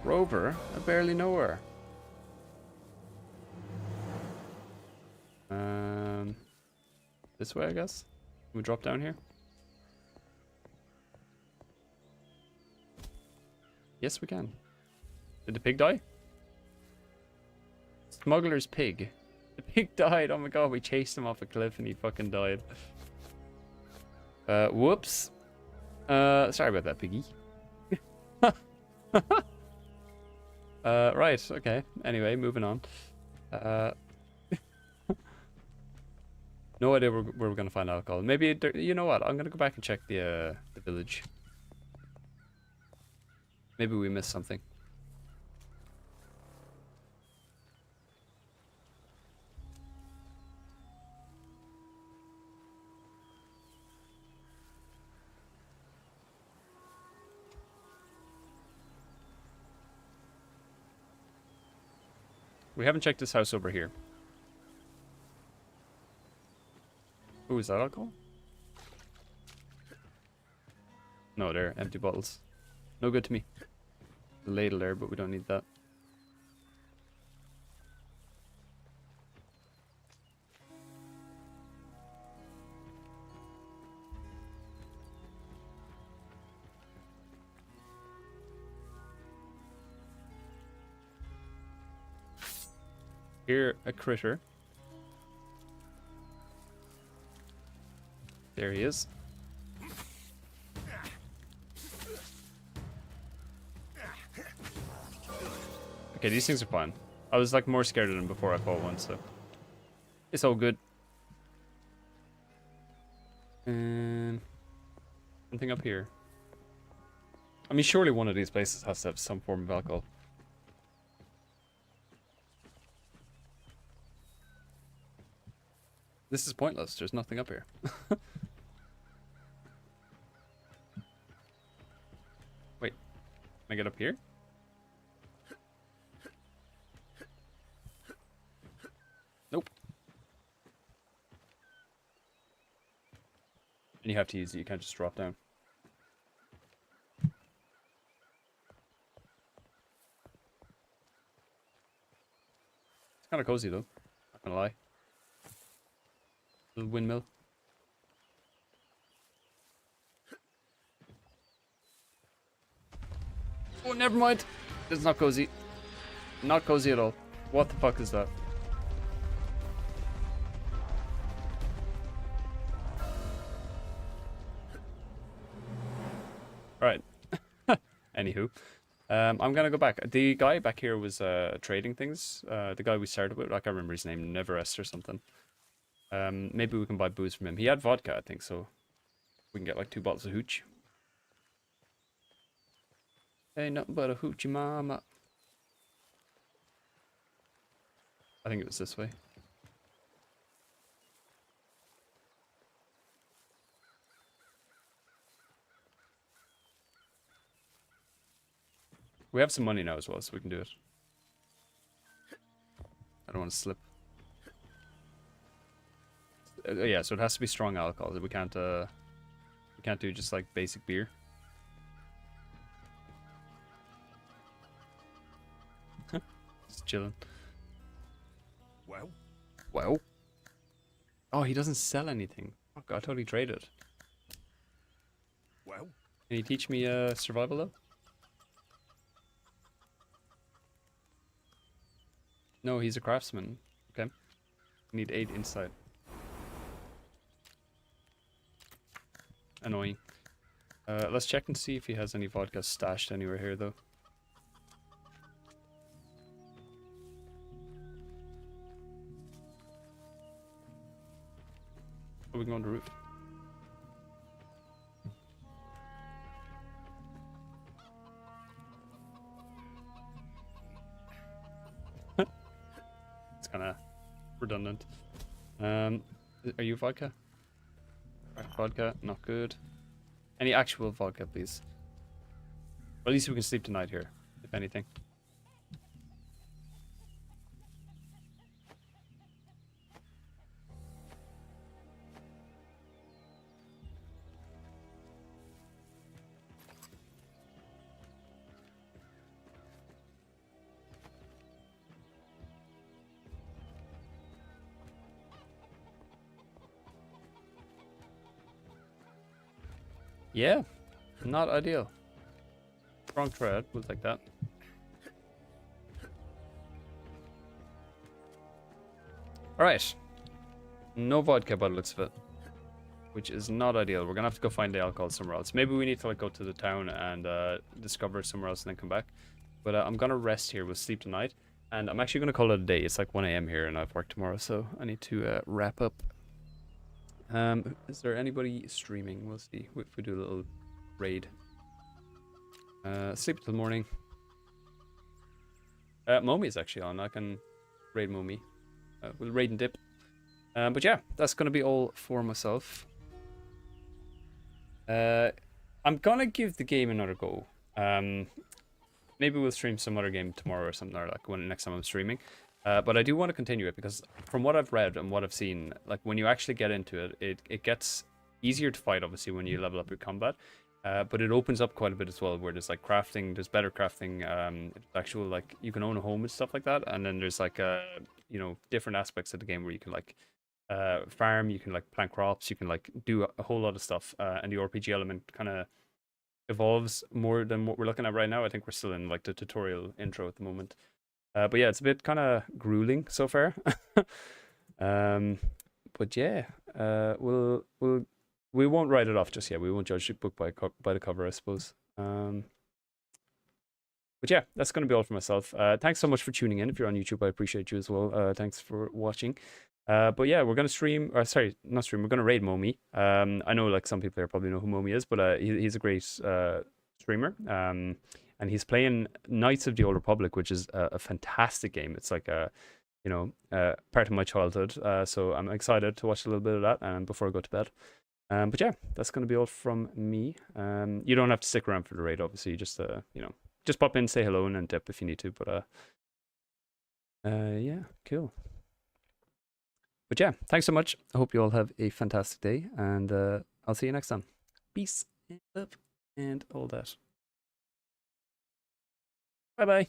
Rover? I barely know her. This way, I guess? Can we drop down here? Yes, we can. Did the pig die? Smuggler's pig. The pig died. Oh my god, we chased him off a cliff and he fucking died. Whoops. Sorry about that, piggy. Right, okay. Anyway, moving on. No idea where we're gonna find alcohol. Maybe, you know what? I'm gonna go back and check the village. Maybe we missed something. We haven't checked this house over here. Ooh, is that alcohol? No, they're empty bottles. No good to me. The ladle there, but we don't need that. Here, a critter. There he is. Okay, these things are fine. I was like more scared of them before I fought one, so it's all good. Something up here. I mean, surely one of these places has to have some form of alcohol. This is pointless. There's nothing up here. Wait, can I get up here? Nope. And you have to use it. You can't just drop down. It's kind of cozy though. Not gonna lie. Little windmill. Oh, never mind. It's not cozy. Not cozy at all. What the fuck is that? Right. Anywho. I'm gonna go back. The guy back here was trading things. The guy we started with, I can't remember his name, Neverest or something. Maybe we can buy booze from him. He had vodka, I think, so we can get like 2 bottles of hooch. Ain't nothing but a hoochie mama. I think it was this way. We have some money now as well, so we can do it. I don't want to slip. Yeah, so it has to be strong alcohol. We can't do just like basic beer. Just chilling. Well. Oh, he doesn't sell anything. Fuck, I totally traded. Can you teach me survival though? No, he's a craftsman. Okay. We need 8 insight. Annoying. Let's check and see if he has any vodka stashed anywhere here, though. Oh, we can go on the roof. It's kind of redundant. Are you vodka? Vodka, not good. Any actual vodka, please. Or at least we can sleep tonight here, if anything. Yeah, not ideal. Wrong tread, we'll take that. Alright. No vodka by the looks of it. Which is not ideal. We're gonna have to go find the alcohol somewhere else. Maybe we need to like go to the town and discover it somewhere else and then come back. But I'm gonna rest here, we'll sleep tonight. And I'm actually gonna call it a day. It's like 1 AM here and I've work tomorrow, so I need to wrap up. Is there anybody streaming? We'll see if we do a little raid. Sleep till morning. Momi is actually on. I can raid Momi. We'll raid and dip. But yeah, that's gonna be all for myself. I'm gonna give the game another go. Maybe we'll stream some other game tomorrow or something, or like when next time I'm streaming. But I do want to continue it because from what I've read and what I've seen, like when you actually get into it, it gets easier to fight, obviously, when you level up your combat. But it opens up quite a bit as well, where there's like crafting, there's better crafting, actual like you can own a home and stuff like that. And then there's like you know, different aspects of the game where you can like farm, you can like plant crops, you can like do a whole lot of stuff. And the RPG element kind of evolves more than what we're looking at right now. I think we're still in like the tutorial intro at the moment. But yeah, it's a bit kind of grueling so far. But yeah, we won't write it off just yet. We won't judge the book by the cover, I suppose. But yeah, that's going to be all for myself. Thanks so much for tuning in. If you're on YouTube, I appreciate you as well. Thanks for watching. But yeah, we're going to stream, or sorry, not stream, we're going to raid Momi. I know like some people here probably know who Momi is, but he's a great streamer. And he's playing Knights of the Old Republic, which is a fantastic game. It's like a, you know, part of my childhood. So I'm excited to watch a little bit of that before I go to bed. But yeah, that's going to be all from me. You don't have to stick around for the raid, obviously. You just, you know, just pop in, say hello, and then dip if you need to. But yeah, cool. But yeah, thanks so much. I hope you all have a fantastic day, and I'll see you next time. Peace and love and all that. Bye-bye.